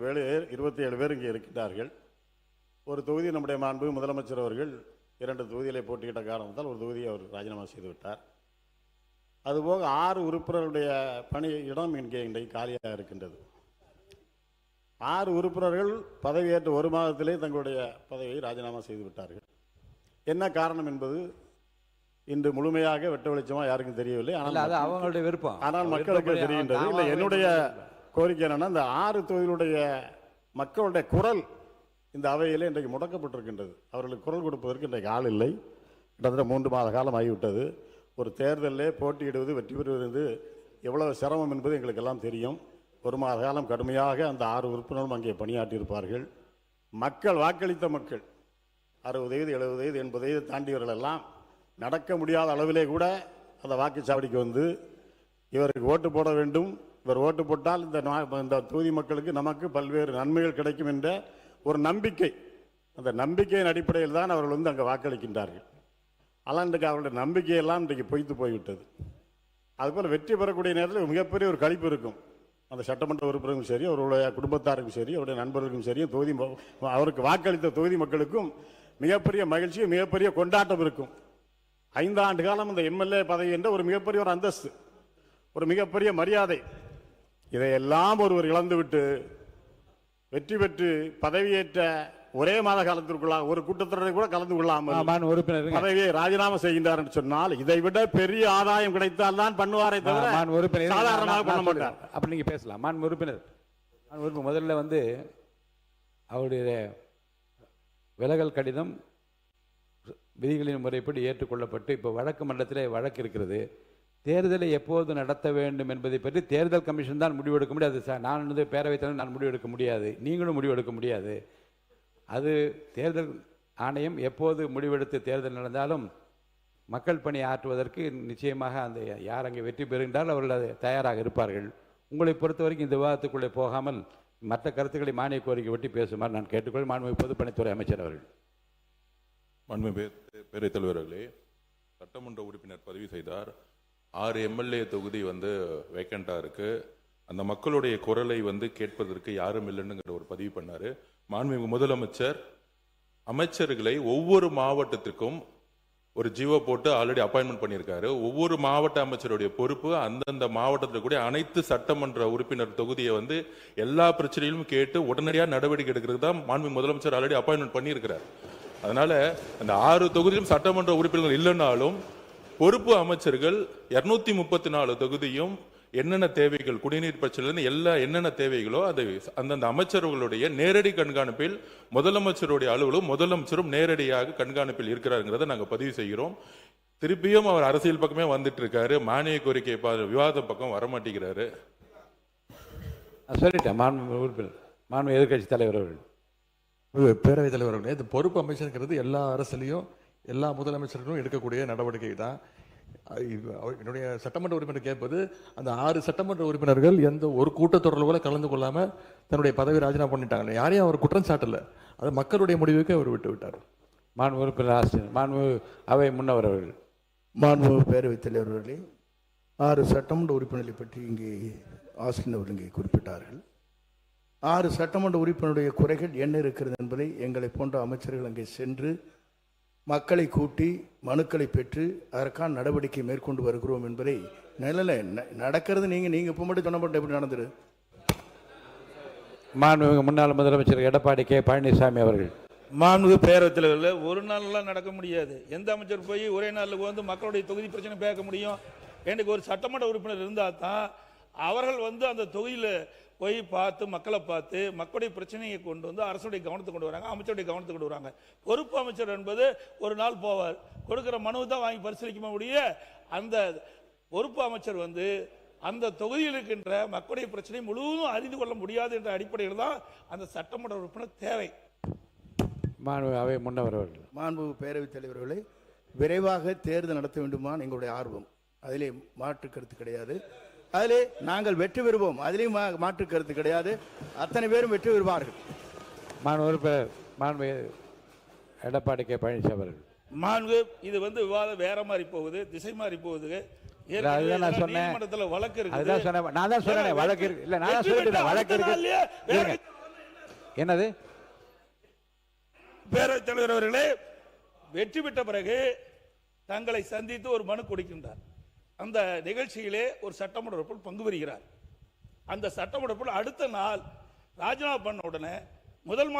27 பேர் இங்கே இருக்கின்றார்கள். ஒரு தொகுதி நம்முடைய மாண்பு முதலமைச்சர் அவர்கள் 2 தொகுதிகளை போட்டியிட்ட காரணத்தால் ஒரு தொகுதியை அவர் ராஜினாமா செய்துவிட்டார். அதுபோக 6 உறுப்பினர்களுடைய பணி இடம் இங்கே இன்றைக்கு காலியாக இருக்கின்றது. 6 உறுப்பினர்கள் பதவியேற்ற 1 மாதத்திலே தங்களுடைய பதவியை ராஜினாமா செய்து விட்டார்கள். என்ன காரணம் என்பது இன்று முழுமையாக வெட்ட வெளிச்சமாக யாருக்கும் தெரியவில்லை. ஆனால் அவங்களுடைய விருப்பம், ஆனால் மக்களுக்கு தெரிகின்றது. இல்லை, என்னுடைய கோரிக்கை என்னன்னா, இந்த 6 தொகுதிகளுடைய மக்களுடைய குரல் இந்த அவையிலே இன்றைக்கு முடக்கப்பட்டிருக்கின்றது. அவர்களுக்கு குரல் கொடுப்பதற்கு இன்றைக்கு ஆள் இல்லை. கிட்டத்தட்ட 3 மாத காலம் ஆகிவிட்டது. ஒரு தேர்தலிலே போட்டியிடுவது, வெற்றி பெறுவது எவ்வளவு சிரமம் என்பது எங்களுக்கு எல்லாம் தெரியும். 1 மாத காலம் கடுமையாக அந்த 6 உறுப்பினரும் அங்கே பணியாற்றியிருப்பார்கள். மக்கள் வாக்களித்த மக்கள் 60 70 80 தாண்டியவர்கள் எல்லாம் நடக்க முடியாத அளவிலே கூட அந்த வாக்குச்சாவடிக்கு வந்து இவருக்கு ஓட்டு போட வேண்டும், இவர் ஓட்டு போட்டால் இந்த தொகுதி மக்களுக்கு நமக்கு பல்வேறு நன்மைகள் கிடைக்கும் என்ற ஒரு நம்பிக்கை, அந்த நம்பிக்கையின் அடிப்படையில் தான் அவர்கள் வந்து அங்கே வாக்களிக்கின்றார்கள். ஆனால் இன்றைக்கு அவருடைய நம்பிக்கையெல்லாம் இன்றைக்கு பொய்த்து போய்விட்டது. அதுபோல் வெற்றி பெறக்கூடிய நேரத்தில் மிகப்பெரிய ஒரு களிப்பு இருக்கும். அந்த சட்டமன்ற உறுப்பினருக்கும் சரி, அவருடைய குடும்பத்தாருக்கும் சரி, அவருடைய நண்பர்களுக்கும் சரி, தொகுதி அவருக்கு வாக்களித்த தொகுதி மக்களுக்கும் மிகப்பெரிய மகிழ்ச்சி, மிகப்பெரிய கொண்டாட்டம் இருக்கும். 5 ஆண்டு காலம் இந்த எம்எல்ஏ பதவி என்ற ஒரு மிகப்பெரிய ஒரு அந்தஸ்து, ஒரு மிகப்பெரிய மரியாதை, இதையெல்லாம் ஒருவர் இழந்துவிட்டு வெற்றி பெற்று பதவியேற்ற ஒரே மாத காலத்திற்குள்ளாக ஒரு கூட்டத்தொடரை கூட கலந்து கொள்ளாமல் பதவியை ராஜினாமா செய்கின்றார் என்று சொன்னால் இதை விட பெரிய ஆதாயம் கிடைத்தால் தான் பண்ணுவாரே தவிர சாதாரணமாக பண்ண மாட்டார். அப்ப நீங்க பேசலாம். மான் உறுப்பினர் முதல்ல வந்து அவருடைய விலகல் கடிதம் விதிகளின் முறைப்படி ஏற்றுக்கொள்ளப்பட்டு இப்போ வழக்கு மன்றத்தில் வழக்கு இருக்கிறது. தேர்தலை எப்போது நடத்த வேண்டும் என்பதை பற்றி தேர்தல் கமிஷன் தான் முடிவெடுக்க முடியாது. நான் வந்து பேரவைத் தலைவர் நான் முடிவெடுக்க முடியாது, நீங்களும் முடிவெடுக்க முடியாது. அது தேர்தல் ஆணையம் எப்போது முடிவெடுத்து தேர்தல் நடந்தாலும் மக்கள் பணி ஆற்றுவதற்கு நிச்சயமாக அந்த யார் அங்கே வெற்றி பெறுகின்றால் அவர்கள் அது தயாராக இருப்பார்கள். உங்களை பொறுத்த வரைக்கும் இந்த விவாதத்துக்குள்ளே போகாமல் மற்ற கருத்துக்களை மானிய கோரிக்கை ஒட்டி பேசுமாறு நான் கேட்டுக்கொள். மாண்புமிகு பொதுப்பணித்துறை அமைச்சர் அவர்கள். மாண்புமிகு பேரவைத் தலைவர்களே, சட்டமன்ற உறுப்பினர் பதிவு செய்தார். 6 எம்எல்ஏ தொகுதி வந்து வேக்கண்டாக இருக்கு. அந்த மக்களுடைய குரலை வந்து கேட்பதற்கு யாரும் இல்லைன்னுங்கிற ஒரு பதிவு பண்ணாரு. மாண்புமிகு முதலமைச்சர் அமைச்சர்களை ஒவ்வொரு மாவட்டத்திற்கும் ஒரு ஜிஓ போட்டு ஆல்ரெடி அப்பாயின்மெண்ட் பண்ணியிருக்காரு. ஒவ்வொரு மாவட்ட அமைச்சருடைய பொறுப்பு அந்தந்த மாவட்டத்தில் கூட அனைத்து சட்டமன்ற உறுப்பினர் தொகுதியை வந்து எல்லா பிரச்சனையிலும் கேட்டு உடனடியாக நடவடிக்கை எடுக்கிறது தான் மாண்புமிகு முதலமைச்சர் ஆல்ரெடி அப்பாயின்மெண்ட் பண்ணியிருக்கிறார். அதனால அந்த 6 தொகுதியிலும் சட்டமன்ற உறுப்பினர்கள் இல்லைன்னாலும் பொறுப்பு அமைச்சர்கள் 234 தொகுதியும் என்னென்ன தேவைகள், குடிநீர் பிரச்சனை என்னென்ன தேவைகளோ அது அந்தந்த அமைச்சர்களுடைய நேரடி கண்காணிப்பில் முதலமைச்சருடைய அலுவலும் முதலமைச்சரும் நேரடியாக கண்காணிப்பில் இருக்கிறாருங்கிறத நாங்கள் பதிவு செய்கிறோம். திருப்பியும் அவர் அரசியல் பக்கமே வந்துட்டு இருக்காரு, மானிய கோரிக்கை விவாத பக்கம் வரமாட்டேங்கிறாரு. சொல்லிட்டேன். மாண்பு எதிர்கட்சி தலைவர் அவர்கள். பேரவைத் தலைவர்களே, இந்த பொறுப்பு அமைச்சருங்கிறது எல்லா அரசியலையும் எல்லா முதலமைச்சர்களும் எடுக்கக்கூடிய நடவடிக்கை தான். என்னுடைய சட்டமன்ற உறுப்பினர் கேட்பது, அந்த 6 சட்டமன்ற உறுப்பினர்கள் எந்த ஒரு கூட்டத்தொடரில் கூட கலந்து கொள்ளாம தன்னுடைய பதவி ராஜினாமா பண்ணிட்டாங்க. யாரையும் அவர் குற்றம் சாட்டல, அது மக்களுடைய முடிவுக்கு அவர் விட்டு விட்டார். மாண்பு உறுப்பினர் மாண்பு அவை முன்னவர் அவர்கள். மாண்பு பேரவைத் தலைவர்களே, 6 சட்டமன்ற உறுப்பினர்களை பற்றி இங்கே ஆசிரியர் அவர்கள் இங்கே குறிப்பிட்டார்கள். 6 சட்டமன்ற உறுப்பினருடைய குறைகள் என்ன இருக்கிறது என்பதை எங்களை போன்ற அமைச்சர்கள் அங்கே சென்று மக்களை கூட்டி மனுக்களை பெற்று அதற்கான நடவடிக்கை மேற்கொண்டு வருகிறோம் என்பதை நடக்கிறது. நீங்க இப்போ மட்டும் சொன்ன எப்படி நடந்துரு? மாண்புமிகு முன்னாள் முதலமைச்சர் எடப்பாடி கே பழனிசாமி அவர்கள். மாண்புமிகு பேரவைத் தலைவர்கள், ஒரு நாள்லாம் நடக்க முடியாது. எந்த அமைச்சர் போய் ஒரே நாளில் வந்து மக்களுடைய தொகுதி பிரச்சனை பேச முடியும்? எனக்கு ஒரு சட்டமன்ற உறுப்பினர் இருந்தால் தான் அவர்கள் வந்து அந்த தொகுதியில் போய் பார்த்து மக்களை பார்த்து மக்களுடைய பிரச்சனையை கொண்டு வந்து அரசுடைய கவனத்தை கொண்டு வராங்க, அமைச்சருடைய கவனத்தை கொண்டு வராங்க. பொறுப்பு அமைச்சர் என்பது ஒரு நாள் போவார், கொடுக்குற மனுவை தான் வாங்கி பரிசீலிக்க முடிய அந்த பொறுப்பு அமைச்சர் வந்து அந்த தொகுதியில் இருக்கின்ற மக்களுடைய பிரச்சனை முழுவதும் அறிந்து கொள்ள முடியாது என்ற அடிப்படையில் தான் அந்த சட்டமன்ற உறுப்பினர் தேவை. அவை முன்னவர் அவர்கள். மாண்பு பேரவைத் தலைவர்களை, விரைவாக தேர்தல் நடத்த வேண்டுமான் எங்களுடைய ஆர்வம், அதிலே மாற்று கருத்து கிடையாது. அதிலே நாங்கள் வெற்றி பெறுவோம், அதிலேயும் மாற்று கருத்து கிடையாது. அத்தனை பேரும் வெற்றி பெறுவார்கள். மாண்பு எடப்பாடி கே பழனிசாமி அவர்கள். மாண்பு, இது வந்து விவாதம் வேற மாதிரி போகுது, திசை மாறி போகுது. வழக்கு இருக்கு. என்னது? பேரவைத் தலைவர் அவர்களே, வெற்றி பெற்ற பிறகு தங்களை சந்தித்து ஒரு மனு கொடுக்கின்றார். அந்த நிகழ்ச்சியிலே ஒரு சட்டமன்ற உறுப்பினர் பங்கு பெறுகிறார். அந்த சட்டமன்ற உறுப்பினர் அடுத்த நாள் ராஜினாமா பண்ண உடனே முதல்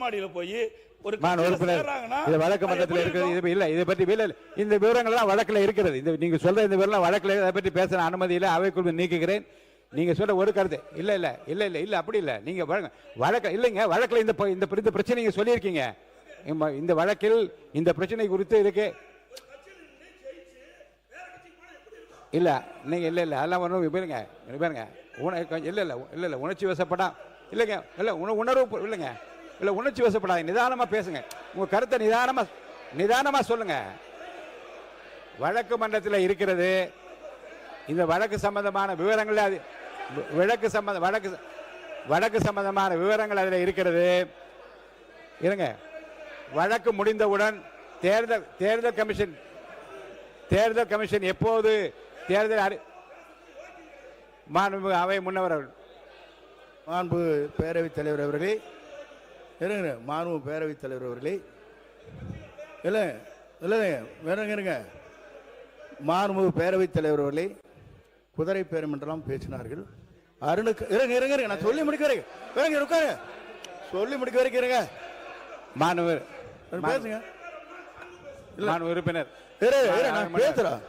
மாடியில் போய் ஒரு வழக்கு மன்றத்தில் இருக்கிறது. இல்ல இதை பற்றி இந்த விவரங்கள் எல்லாம் வழக்கில் இருக்கிறது. இந்த நீங்க சொல்ற இந்த விவரம் வழக்கில் அதை பற்றி பேச அனுமதி இல்லை. அவைக்குள் நீக்குகிறேன். நீங்க சொல்ற ஒரு கருத்து இல்ல இல்ல இல்ல இல்ல இல்ல அப்படி இல்ல. நீங்க வழக்கு இல்லைங்க, வழக்கில் இந்த பிரச்சனை நீங்க சொல்லியிருக்கீங்க. இந்த வழக்கில் இந்த பிரச்சனை குறித்து இருக்கு இல்ல. நீங்க இல்ல இல்ல அதெல்லாம் ஒன்றும் பாருங்க இல்ல இல்ல இல்ல இல்ல உணர்ச்சி வசப்படா இல்லைங்க. இல்ல உணர்வு இல்லைங்க. இல்ல உணர்ச்சி வசப்படாது. நிதானமா பேசுங்க. உங்க கருத்தை நிதானமா சொல்லுங்க. வழக்கு மன்றத்தில் இருக்கிறது. இந்த வழக்கு சம்பந்தமான விவரங்கள் வழக்கு சம்பந்தமான விவரங்கள் அதில் இருக்கிறது. இருங்க. வழக்கு முடிந்தவுடன் தேர்தல் கமிஷன் எப்போது தேர்தல் மாண்பு அவை முன்னவர் மாண்பு பேரவைத் தலைவர் அவர்களே, இருங்க. மாண்பு பேரவைத் தலைவர் அவர்களே, இல்லை இருங்க. மாண்பு பேரவைத் தலைவர் அவர்களே, குதிரை பேரம் என்றெல்லாம் பேசினார்கள். அருணுக்கு இருங்க நான் சொல்லி முடிக்க வரைக்கும் சொல்லி முடிக்க வரைக்கும் இருங்க. மாணவர் பேசுங்க. மாணவர் உறுப்பினர் நான் பேசுறேன்.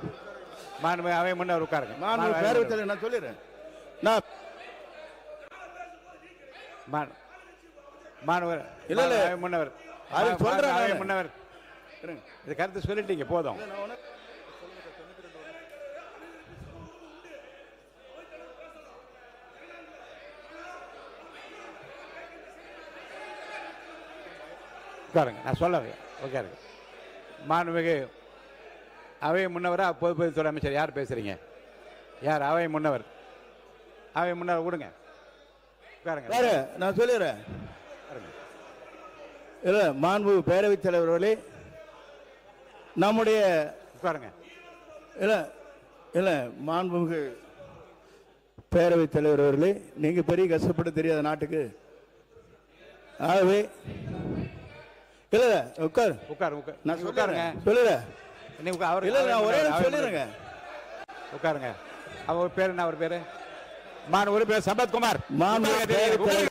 மாண்பு அவை முன்னவர் உட்காருங்க. மாண்பு பேரவைத் தலைவர் நான் சொல்லிடுறேன். நான் மாணவர் இல்ல இல்ல முன்னவர் அது சொல்றேன். முன்னவர் இது கருத்து சொல்லிட்டீங்க போதும். உட்காருங்க. நான் சொல்ல உட்காருங்க. மாண்புமிகு அவை முன்னவரா பொதுப்பணித்துறை அமைச்சர் யார் பேசுறீங்க? யார்? அவை முன்னவர் விடுங்க. உட்காருங்க. நான் சொல்லிடுறேன். இல்ல மாண்பு பேரவைத் தலைவர் அவர்களே, நம்முடைய உட்காருங்க. இல்ல மாண்புமிகு பேரவைத் தலைவர் அவர்களே, நீங்க பெரிய கஷ்டப்பட்டு தெரியாத நாட்டுக்கு. ஆகவே இல்ல உட்காரு நான் உட்காருங்க. சொல்லுறேன். நான் ஒரே சொல்லிடுறேங்க. உட்காருங்க. அவர் பேரு என்ன? அவர் பேரு ஒரு பேர் சம்பத்குமார்.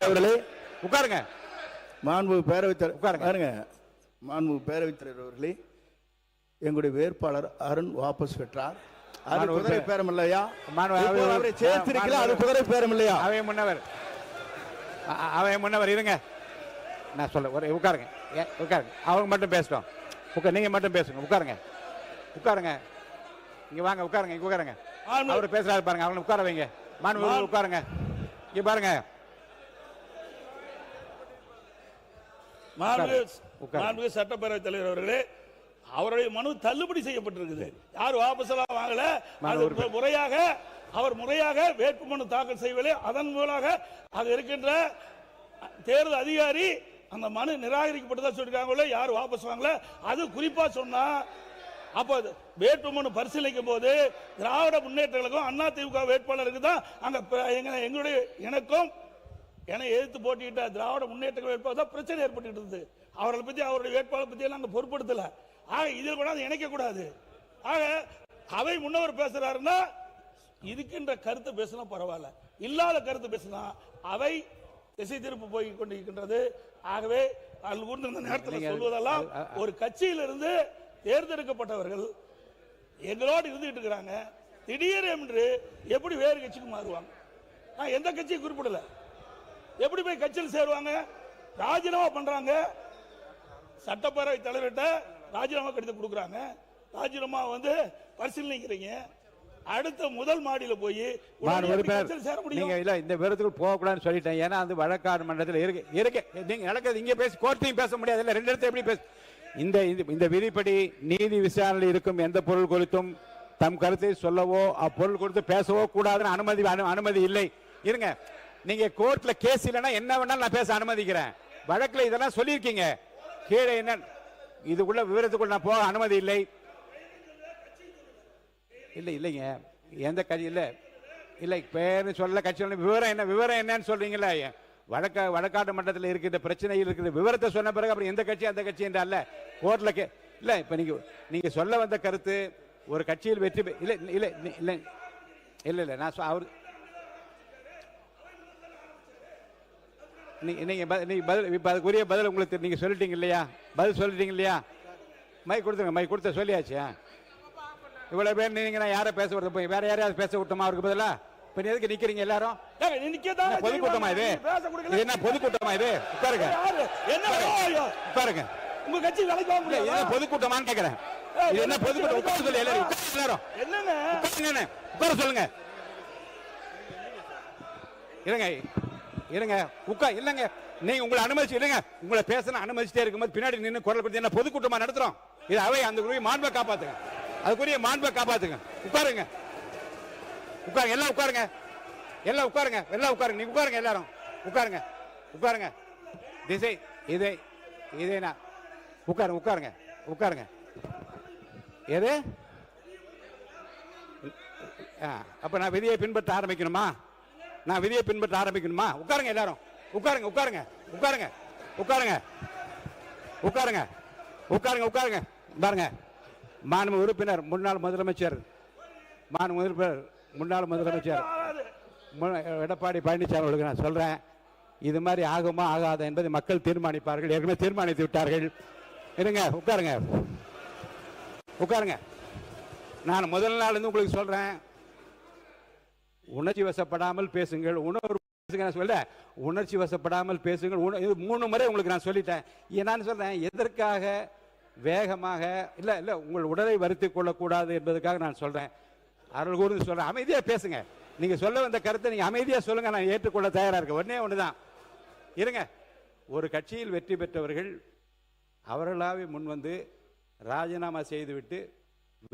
அவர்களே உட்காருங்க. மாண்பு பேரவைத் தலைவர் மாண்பு பேரவைத் தலைவர் அவர்களே, எங்களுடைய வேட்பாளர் அருண் வாபஸ் பெற்றார். அது குதிரை பேரம் இல்லையா? அவரை சேர்த்திருக்கல, அது குதிரை பேரம் இல்லையா? அவை முன்னவர் இருங்க. நான் சொல்ல உட்காருங்க. அவங்க மட்டும் பேசட்டும். நீங்க மட்டும் பேசுங்க. உட்காருங்க. இங்க வாங்க. உட்காருங்க. அவர் பேசுறாரு பாருங்க. அவங்க உட்கார வைங்க. மாண்பு உட்காருங்க. இங்க பாருங்க. மாண்பு சட்டப்பேரவைத் தலைவர் அவர்களே, அவருடைய மனு தள்ளுபடி செய்யப்பட்டிருக்குது. யார் வாபஸ் எல்லாம் வாங்கல. அவர் முறையாக வேட்புமனு தாக்கல் செய்யவில்லை. அதன் மூலமாக அது இருக்கின்ற தேர்தல் அதிகாரி அந்த மனு நிராகரிக்கப்பட்டதா சொல்லிருக்காங்களோ, யார் வாபஸ் வாங்கல. அது குறிப்பா சொன்னா, அப்ப வேட்புமனு பரிசீலிக்கும் போது திராவிட முன்னேற்ற கழகம் அண்ணா திமுக வேட்பாளருக்கு தான் அங்க எங்களுடைய எனக்கும் என எதிர்த்து போட்டியிட்ட திராவிட முன்னேற்ற வேட்பாளர் தான் பிரச்சனை ஏற்பட்டு இருந்தது. அவர்களை பத்தி, அவருடைய வேட்பாளர் பத்தி நாங்கள் பொருட்படுத்தல. ஆக இதில் கூட இணைக்க கூடாது. ஆக அவை முன்னவர் பேசுறாருன்னா இருக்கின்ற கருத்து பேசினா பரவாயில்ல, இல்லாத கருத்து பேசினா அவை திசை திருப்பு போய் கொண்டிருக்கின்றது. ஆகவே அதில் கூர்ந்து இந்த நேரத்தில் சொல்வதெல்லாம், ஒரு கட்சியிலிருந்து தேர்ந்தெடுக்கப்பட்டவர்கள் எங்களோடு இருந்துகிட்டு இருக்கிறாங்க. திடீரென்று எப்படி வேறு கட்சிக்கு மாறுவாங்க? நான் எந்த கட்சியை குறிப்பிடல. எப்படி போய் கட்சியில் சேருவாங்க? ராஜினாமா பண்றாங்க. சட்டப்பேரவை தலைவர்கிட்ட ராஜினாமா கடிதம் கொடுக்குறாங்க. ராஜினாமா பரிசீலனைக்கிறீங்க. அடுத்த முதல் மாடியில போய் சேர முடியும். இந்த விவரத்துக்கு போக கூடாதுன்னு சொல்லிட்டேன். ஏன்னா அந்த வழக்காடு மன்றத்தில் இருக்கு. நீங்க நடக்கிறது இங்க பேசி கோர்ட்டையும் பேச முடியாது. இல்ல ரெண்டு இடத்துல எப்படி பேச? இந்த விதிப்படி நீதி விசாரணையில் இருக்கும் எந்த பொருள் குறித்தும் தம் கருத்தை சொல்லவோ அப்பொருள் குறித்து பேசவோ கூடாதுன்னு அனுமதி இல்லை. இருங்க. நீங்க கோர்ட்ல கேஸ் இல்லைன்னா என்ன வேணாலும் நான் பேச அனுமதிக்கிறேன். வழக்குல இதெல்லாம் சொல்லியிருக்கீங்க. கீழே என்ன இதுக்குள்ள விவரத்துக்குள்ள நான் போக அனுமதி இல்லை. இல்லைங்க. எந்த கட்சி இல்லை பேரு சொல்ல கட்சி விவரம் என்னன்னு சொல்றீங்களா? வழக்காட்டு மன்றத்தில் இருக்கின்ற பிரச்சனையில் இருக்கிற விவரத்தை சொன்ன பிறகு அப்புறம் எந்த கட்சி அந்த கட்சி என்ற அல்ல கோர்ட்ல இல்ல. இப்ப நீங்க சொல்ல வந்த கருத்து ஒரு கட்சியில் வெற்றி இல்ல இல்ல இல்ல இல்ல இல்ல நான் அவர் நீங்க அதுக்குரிய பதில் உங்களுக்கு நீங்க சொல்லிட்டீங்க இல்லையா? பதில் சொல்லிட்டீங்க இல்லையா? மை கொடுத்துருங்க, மை கொடுத்த சொல்லியாச்சு. இவ்வளவு பேர் நீங்க நான் யாரை பேச விடுறது, போய் வேற யாரையாவது பேச விட்டோமா அவருக்கு பதிலா? இப்ப எதுக்கு நிக்கிறீங்க எல்லாரும்? பொதுக்கூட்டமா இது? என்ன பொதுக்கூட்டமா இது? உட்காருங்க, உட்காருங்க. உங்க கட்சி பொதுக்கூட்டமான்னு கேக்குறேன். இது என்ன பொதுக்கூட்டம்? உட்கார சொல்லி எல்லாரும் என்னங்க உட்கார சொல்லுங்க. இருங்க இருங்க இல்லங்க, நீங்க உங்களை அனுமதிச்சு இல்லங்க, உங்களை பேசணும் அனுமதிச்சுட்டே இருக்கும்போது பின்னாடி நின்று குரல் கொடுத்து என்ன பொதுக்கூட்டமா நடத்துறோம்? இது அவை அந்த மாண்பை காப்பாத்துங்க, அதுக்குரிய மாண்பை காப்பாத்துங்க. உட்காருங்க, உட்காருங்க, எல்லாம் உட்காருங்க, எல்லாம் உட்காருங்க, எல்லாம் உட்காருங்க. நீங்க உட்காருங்க, எல்லாரும் உட்காருங்க, உட்காருங்க. திசை இதே இதேனா உட்காருங்க, உட்காருங்க, உட்காருங்க. எது அப்ப நான் விதியை பின்பற்ற ஆரம்பிக்கணுமா? நான் விதியை பின்பற்ற ஆரம்பிக்கணுமா? உட்காருங்க, எல்லாரும் உட்காருங்க, உட்காருங்க, உட்காருங்க, உட்காருங்க, உட்காருங்க, உட்காருங்க, உட்காருங்க. பாருங்க, மாண்பு உறுப்பினர் முன்னாள் முதலமைச்சர் எடப்பாடி பழனிசாமி அவர்களுக்கு நான் சொல்றேன், இது மாதிரி ஆகுமா ஆகாத என்பதை மக்கள் தீர்மானிப்பார்கள். ஏற்கனவே தீர்மானித்து விட்டார்கள். இருங்க, உட்காருங்க, உட்காருங்க. நான் முதல் நாள் இருந்து உங்களுக்கு சொல்றேன், உணர்ச்சி வசப்படாமல் பேசுங்கள். உணர்ச்சி வசப்படாமல் பேசுங்கள். 3 முறை உங்களுக்கு நான் சொல்லிட்டேன். நான் சொல்றேன், எதற்காக வேகமாக இல்ல இல்ல உங்கள் உடலை வருத்திக் கொள்ளக்கூடாது என்பதற்காக நான் சொல்றேன். அருள் கூர்ந்து சொல்றேன், அமைதியா பேசுங்க. நீங்க சொல்ல வந்த கருத்தை நீங்க அமைதியா சொல்லுங்க, நான் ஏற்றுக்கொள்ள தயாரா இருக்கேன். ஒன்னே ஒண்ணுதான், இருங்க. ஒரு கட்சியில் வெற்றி பெற்றவர்கள் அவர்களாவே முன் வந்து ராஜினாமா செய்துவிட்டு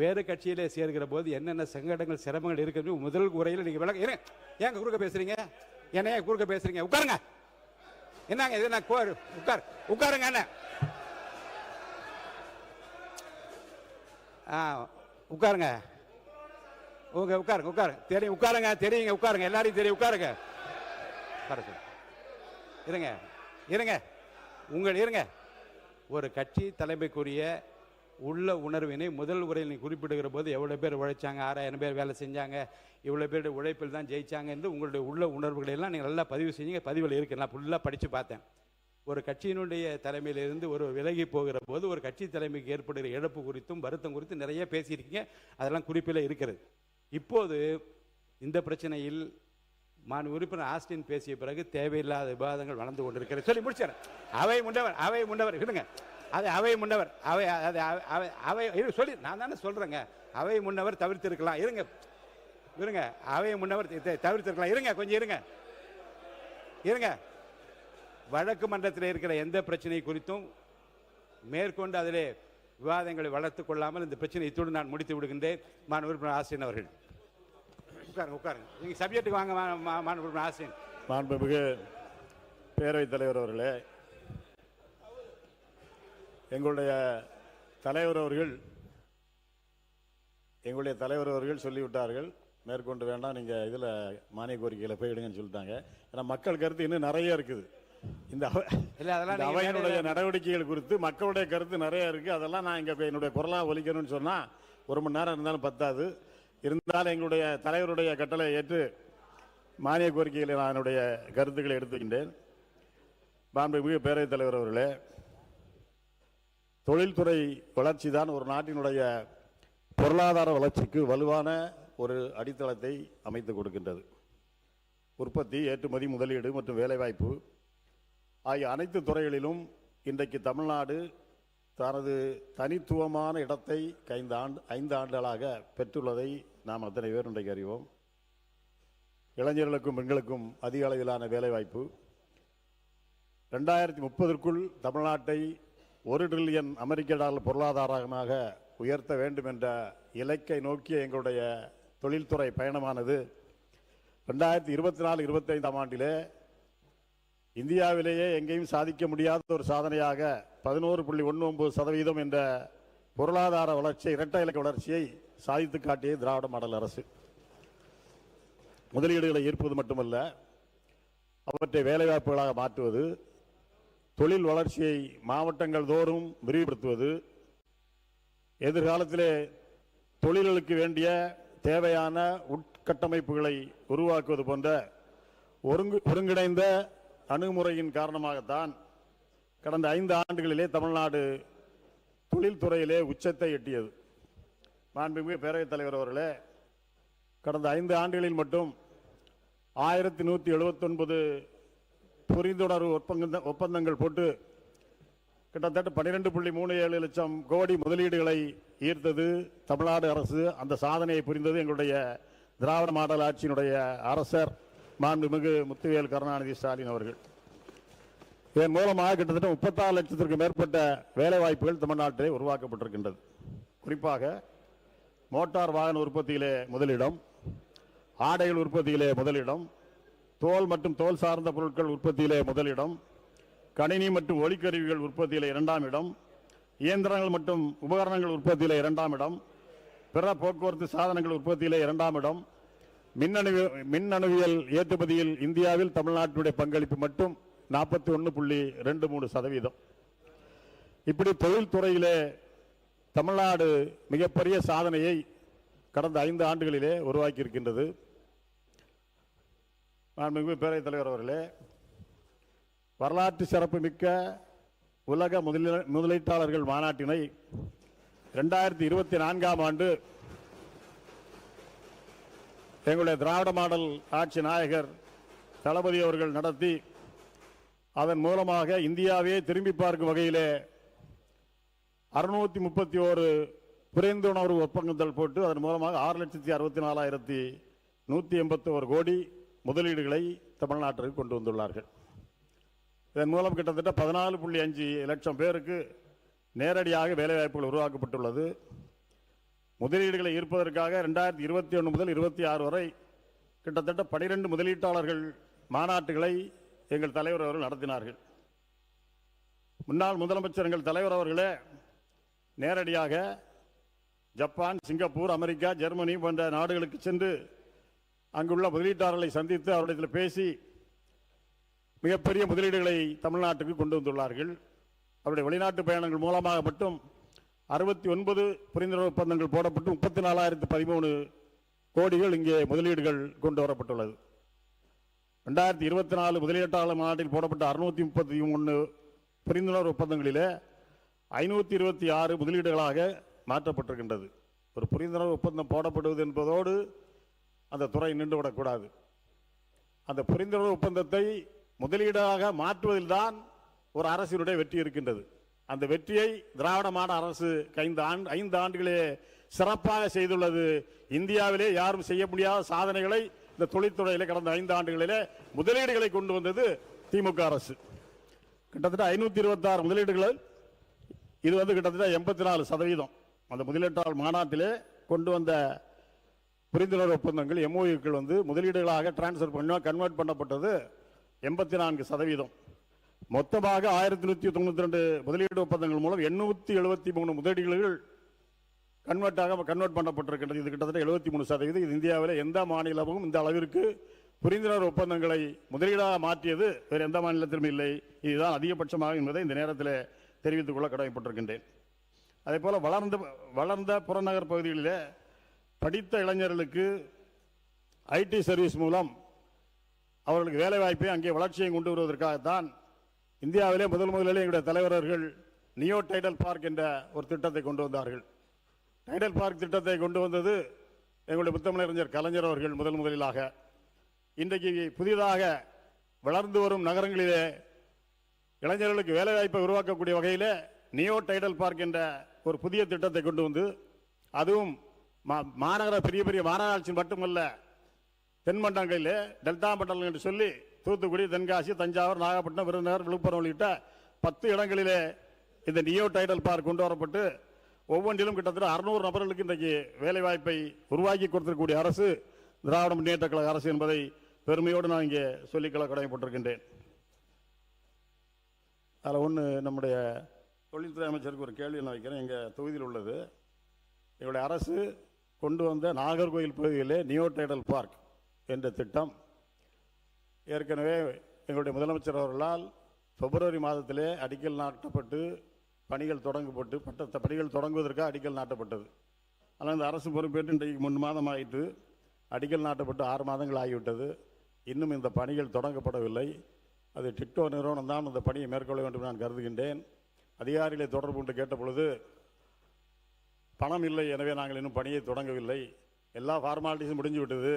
வேறு கட்சியிலே சேர்கிற போது என்னென்ன சங்கடங்கள் சிரமங்கள் இருக்கு முதல் உரையில் நீங்க விளக்க. ஏங்க குறுக்க பேசுறீங்க? என்ன குறுக்க பேசுறீங்க? உட்காருங்க. என்னங்க இது? உட்காருங்க. என்ன உட்காருங்க, உட்காருங்க, உட்காருங்க. தெரியும், உட்காருங்க, தெரியுங்க, உட்காருங்க, எல்லாரையும் தெரியும், உட்காருங்க. இருங்க இருங்க இருங்க. ஒரு கட்சி தலைமைக்குரிய உள்ள உணர்வினை முதல் உரையில் நீ குறிப்பிடுகிற போது எவ்வளவு பேர் உழைச்சாங்க, 6000 பேர் வேலை செஞ்சாங்க, இவ்வளவு பேருடைய உழைப்பில் தான் ஜெயிச்சாங்க என்று உங்களுடைய உள்ள உணர்வுகளை எல்லாம் நீங்கள் நல்லா பதிவு செஞ்சீங்க. பதிவில் இருக்கு, நான் ஃபுல்லாக படித்து பார்த்தேன். ஒரு கட்சியினுடைய தலைமையிலிருந்து ஒரு விலகி போகிற போது ஒரு கட்சி தலைமைக்கு ஏற்படுகிற இழப்பு குறித்தும் வருத்தம் குறித்தும் நிறைய பேசியிருக்கீங்க. அதெல்லாம் குறிப்பில் இருக்கிறது. இப்போது இந்த பிரச்சனையில் உறுப்பினர் ஆஸ்டின் பேசிய பிறகு தேவையில்லாத விவாதங்கள் வளர்ந்து கொண்டிருக்கிறது. சொல்லி முடிச்சார். அவை முன்னவர் இருங்க, அது அவை முன்னவர், அவை சொல்லி நான் தானே சொல்றேங்க. அவை முன்னவர் தவிர்த்திருக்கலாம். இருங்க, அவை முன்னவர் தவிர்த்திருக்கலாம். இருங்க, கொஞ்சம் இருங்க. வழக்கு மன்றத்தில் இருக்கிற எந்த பிரச்சனை குறித்தும் மேற்கொண்டு அதிலே விவாதங்களை வளர்த்துக் கொள்ளாமல் இந்த பிரச்சனை இத்துடன் நான் முடித்து விடுகின்றேன். உறுப்பினர் ஆசிரியர் அவர்கள் உட்காருங்க. நீங்க சப்ஜெக்ட்டுக்கு வாங்க. உறுப்பினர் ஆசிரியர். மாண்புமிகு பேரவைத் தலைவர் அவர்களே, எங்களுடைய தலைவர் அவர்கள் சொல்லிவிட்டார்கள், மேற்கொண்டு வேண்டாம், நீங்கள் இதில் மானிய கோரிக்கையில் போயிடுங்கன்னு சொல்லிட்டாங்க. ஏன்னா மக்கள் கருத்து இன்னும் நிறைய இருக்குது. இந்த அவையினுடைய நடவடிக்கைகள் குறித்து மக்களுடைய கருத்து நிறைய இருக்குது. அதெல்லாம் நான் இங்கே என்னுடைய குரலாக ஒலிக்கணும்னு சொன்னால் 1 மணி நேரம் இருந்தாலும் பத்தாது. இருந்தாலும் எங்களுடைய தலைவருடைய கட்டளை ஏற்று மானிய கோரிக்கையில் நான் என்னுடைய கருத்துக்களை எடுத்துக்கின்றேன். மாண்புமிகு பேரவைத் தலைவர் அவர்களே, தொழில்துறை வளர்ச்சி தான் ஒரு நாட்டினுடைய பொருளாதார வளர்ச்சிக்கு வலுவான ஒரு அடித்தளத்தை அமைத்து கொடுக்கின்றது. உற்பத்தி, ஏற்றுமதி, முதலீடு மற்றும் வேலைவாய்ப்பு ஆகிய அனைத்து துறைகளிலும் இன்றைக்கு தமிழ்நாடு தனது தனித்துவமான இடத்தை 5 ஆண்டுகளாக பெற்றுள்ளதை நாம் அத்தனை பேர் இன்றைக்கு அறிவோம். இளைஞர்களுக்கும் பெண்களுக்கும் அதிக அளவிலான வேலைவாய்ப்பு, 2030ற்குள் தமிழ்நாட்டை $1 டிரில்லியன் அமெரிக்க டாலர் பொருளாதாரமாக உயர்த்த வேண்டும் என்ற இலக்கை நோக்கிய எங்களுடைய தொழில்துறை பயணமானது 2024-25 ஆண்டிலே இந்தியாவிலேயே எங்கேயும் சாதிக்க முடியாத ஒரு சாதனையாக 11.19% என்ற பொருளாதார வளர்ச்சி, இரட்டை இலக்க வளர்ச்சியை சாதித்து காட்டிய திராவிட மாடல் அரசு. முதலீடுகளை ஈர்ப்பது மட்டுமல்ல, அவற்றை வேலைவாய்ப்புகளாக மாற்றுவது, தொழில் வளர்ச்சியை மாவட்டங்கள் தோறும் விரிவுபடுத்துவது, எதிர்காலத்திலே தொழில்களுக்கு வேண்டிய தேவையான உட்கட்டமைப்புகளை உருவாக்குவது போன்ற ஒருங்கிணைந்த அணுகுமுறையின் காரணமாகத்தான் கடந்த 5 ஆண்டுகளிலே தமிழ்நாடு தொழில்துறையிலே உச்சத்தை எட்டியது. மாண்புமிகு பேரவைத் தலைவர் அவர்களே, கடந்த 5 ஆண்டுகளில் மட்டும் 1179 புரிந்துணர்வு ஒப்பந்தங்கள் போட்டு கிட்டத்தட்ட 12.37 லட்சம் கோடி முதலீடுகளை ஈர்த்தது தமிழ்நாடு அரசு. அந்த சாதனையை புரிந்தது எங்களுடைய திராவிட மாடல் ஆட்சியினுடைய அரசர் மாண்புமிகு முத்துவேல் கருணாநிதி ஸ்டாலின் அவர்கள். இதன் மூலமாக கிட்டத்தட்ட 36 லட்சத்திற்கு மேற்பட்ட வேலை வாய்ப்புகள் தமிழ்நாட்டிலே உருவாக்கப்பட்டிருக்கின்றது. குறிப்பாக மோட்டார் வாகன உற்பத்தியிலே முதலிடம், ஆடைகள் உற்பத்தியிலே முதலிடம், தோல் மற்றும் தோல் சார்ந்த பொருட்கள் உற்பத்தியிலே முதலிடம், கணினி மற்றும் ஒலிக்கருவிகள் உற்பத்தியிலே 2ஆம் இடம், இயந்திரங்கள் மற்றும் உபகரணங்கள் உற்பத்தியிலே 2ஆம் இடம், பிற போக்குவரத்து சாதனங்கள் உற்பத்தியிலே 2ஆம் இடம், மின்னணுவியல் ஏற்றுமதியில் இந்தியாவில் தமிழ்நாட்டினுடைய பங்களிப்பு மட்டும் 41.23%. இப்படி தொழில்துறையிலே தமிழ்நாடு மிகப்பெரிய சாதனையை கடந்த 5 ஆண்டுகளிலே உருவாக்கி இருக்கின்றது. மாண்புமிகு பேரவைத் தலைவர் அவர்களே, வரலாற்று சிறப்பு மிக்க உலக முதலீட்டாளர்கள் மாநாட்டினை 2024ஆம் ஆண்டு எங்களுடைய திராவிட மாடல் ஆட்சி நாயகர் தளபதி அவர்கள் நடத்தி, அதன் மூலமாக இந்தியாவே திரும்பி பார்க்கும் வகையிலே 631 புரிந்துணர்வு ஒப்பந்தங்கள் போட்டு அதன் மூலமாக 6,64,181 கோடி முதலீடுகளை தமிழ்நாட்டிற்கு கொண்டு வந்துள்ளார்கள். இதன் மூலம் கிட்டத்தட்ட 14.5 லட்சம் பேருக்கு நேரடியாக வேலைவாய்ப்புகள் உருவாக்கப்பட்டுள்ளது. முதலீடுகளை ஈர்ப்பதற்காக 2021 முதல் 26 வரை கிட்டத்தட்ட 12 முதலீட்டாளர்கள் மாநாட்டுகளை எங்கள் தலைவர் அவர்கள் நடத்தினார்கள். முன்னாள் முதலமைச்சர் எங்கள் தலைவர் அவர்களே நேரடியாக ஜப்பான், சிங்கப்பூர், அமெரிக்கா, ஜெர்மனி போன்ற நாடுகளுக்கு சென்று அங்குள்ள முதலீட்டாளர்களை சந்தித்து அவர்களிடத்தில் பேசி மிகப்பெரிய முதலீடுகளை தமிழ்நாட்டுக்கு கொண்டு வந்துள்ளார்கள். அவருடைய வெளிநாட்டு பயணங்கள் மூலமாக மட்டும் 69 புரிந்துணர்வு ஒப்பந்தங்கள் போடப்பட்டு 34,013 கோடிகள் இங்கே முதலீடுகள் கொண்டு வரப்பட்டுள்ளது. 2024 முதலீட்டாளர் மாநாட்டில் போடப்பட்ட 633 புரிந்துணர்வு ஒப்பந்தங்களிலே 526 முதலீடுகளாக மாற்றப்பட்டிருக்கின்றது. ஒரு புரிந்துணர்வு ஒப்பந்தம் போடப்படுவது என்பதோடு அந்த துறை நின்றுவிடக்கூடாது. அந்த புரிந்துணர்வு ஒப்பந்தத்தை முதலீடாக மாற்றுவதில் தான் ஒரு அரசினுடைய வெற்றி இருக்கின்றது. அந்த வெற்றியை திராவிட மாடல் அரசு 5 ஆண்டுகளே சிறப்பாக செய்துள்ளது. இந்தியாவிலே யாரும் செய்ய முடியாத சாதனைகளை இந்த தொழில்துறையிலே கடந்த 5 ஆண்டுகளிலே முதலீடுகளை கொண்டு வந்தது திமுக அரசு. கிட்டத்தட்ட 526 முதலீடுகள், இது கிட்டத்தட்ட 84%. அந்த முதலீட்டாளர் மாநாட்டிலே கொண்டு வந்த புரிந்துணர்வு ஒப்பந்தங்கள் எம்ஓயூக்கள் முதலீடுகளாக டிரான்ஸ்ஃபர் கன்வெர்ட் பண்ணப்பட்டது 84%. மொத்தமாக 1192 முதலீடு ஒப்பந்தங்கள் மூலம் 873 முதலீடுகள் கன்வெர்ட் பண்ணப்பட்டிருக்கின்றது. இது கிட்டத்தட்ட 73%. இது இந்தியாவில் எந்த மாநிலமும் இந்த அளவிற்கு புரிந்துணர்வு ஒப்பந்தங்களை முதலீடாக மாற்றியது வேறு எந்த மாநிலத்திலும் இல்லை. இதுதான் அதிகபட்சமாக என்பதை இந்த நேரத்தில் தெரிவித்துக் கொள்ள கடமைப்பட்டிருக்கின்றேன். அதே போல வளர்ந்த புறநகர் பகுதிகளிலே படித்த இளைஞர்களுக்கு ஐடி சர்வீஸ் மூலம் அவர்களுக்கு வேலைவாய்ப்பை அங்கே வளர்ச்சியை கொண்டு வருவதற்காகத்தான் இந்தியாவிலே முதலில் எங்களுடைய தலைவர்கள் நியோ டைடல் பார்க் என்ற ஒரு திட்டத்தை கொண்டு வந்தார்கள். டைடல் பார்க் திட்டத்தை கொண்டு வந்தது எங்களுடைய முத்தமிழறிஞர் கலைஞர் அவர்கள் முதலிலாக. இன்றைக்கு புதிதாக வளர்ந்து வரும் நகரங்களிலே இளைஞர்களுக்கு வேலைவாய்ப்பை உருவாக்கக்கூடிய வகையில் நியோ டைடல் பார்க் என்ற ஒரு புதிய திட்டத்தை கொண்டு வந்து, அதுவும் மாநகர பெரிய பெரிய மாநகராட்சி மட்டுமல்ல, தென்மண்டலங்களிலே டெல்டா மண்டலம் என்று சொல்லி தூத்துக்குடி, தென்காசி, தஞ்சாவூர், நாகப்பட்டினம், விருதுநகர், விழுப்புரம் உள்ளிட்ட 10 இடங்களிலே இந்த நியோ டைடல் பார்க் கொண்டு வரப்பட்டு ஒவ்வொன்றிலும் கிட்டத்தட்ட 600 நபர்களுக்கு இன்றைக்கு வேலைவாய்ப்பை உருவாக்கி கொடுத்திருக்கக்கூடிய அரசு திராவிட முன்னேற்ற கழக அரசு என்பதை பெருமையோடு நான் இங்கே சொல்லிக்கொள்ள கடமைப்பட்டிருக்கின்றேன். அதில் ஒன்று, நம்முடைய தொழில்துறை அமைச்சருக்கு ஒரு கேள்வி நான் வைக்கிறேன். எங்கள் தொகுதியில் உள்ளது, எங்களுடைய அரசு கொண்டு வந்த நாகர்கோவில் பகுதியிலே நியோ டைடல் பார்க் என்ற திட்டம் ஏற்கனவே எங்களுடைய முதலமைச்சர் அவர்களால் பிப்ரவரி மாதத்திலே அடிக்கல் நாட்டப்பட்டு பணிகள் தொடங்குவதற்காக அடிக்கல் நாட்டப்பட்டது. ஆனால் இந்த அரசு பொறுப்பேற்று இன்றைக்கு 3 மாதம் ஆயிட்டு, அடிக்கல் நாட்டப்பட்டு 6 மாதங்கள் ஆகிவிட்டது. இன்னும் இந்த பணிகள் தொடங்கப்படவில்லை. அது டிட்கோ நிறுவனம் தான் இந்த பணியை மேற்கொள்ள வேண்டும் நான் கருதுகின்றேன். அதிகாரிகளை தொடர்பு கொண்டு கேட்ட பொழுது பணம் இல்லை, எனவே நாங்கள் இன்னும் பணியை தொடங்கவில்லை, எல்லா ஃபார்மாலிட்டிஸும் முடிஞ்சு விட்டது,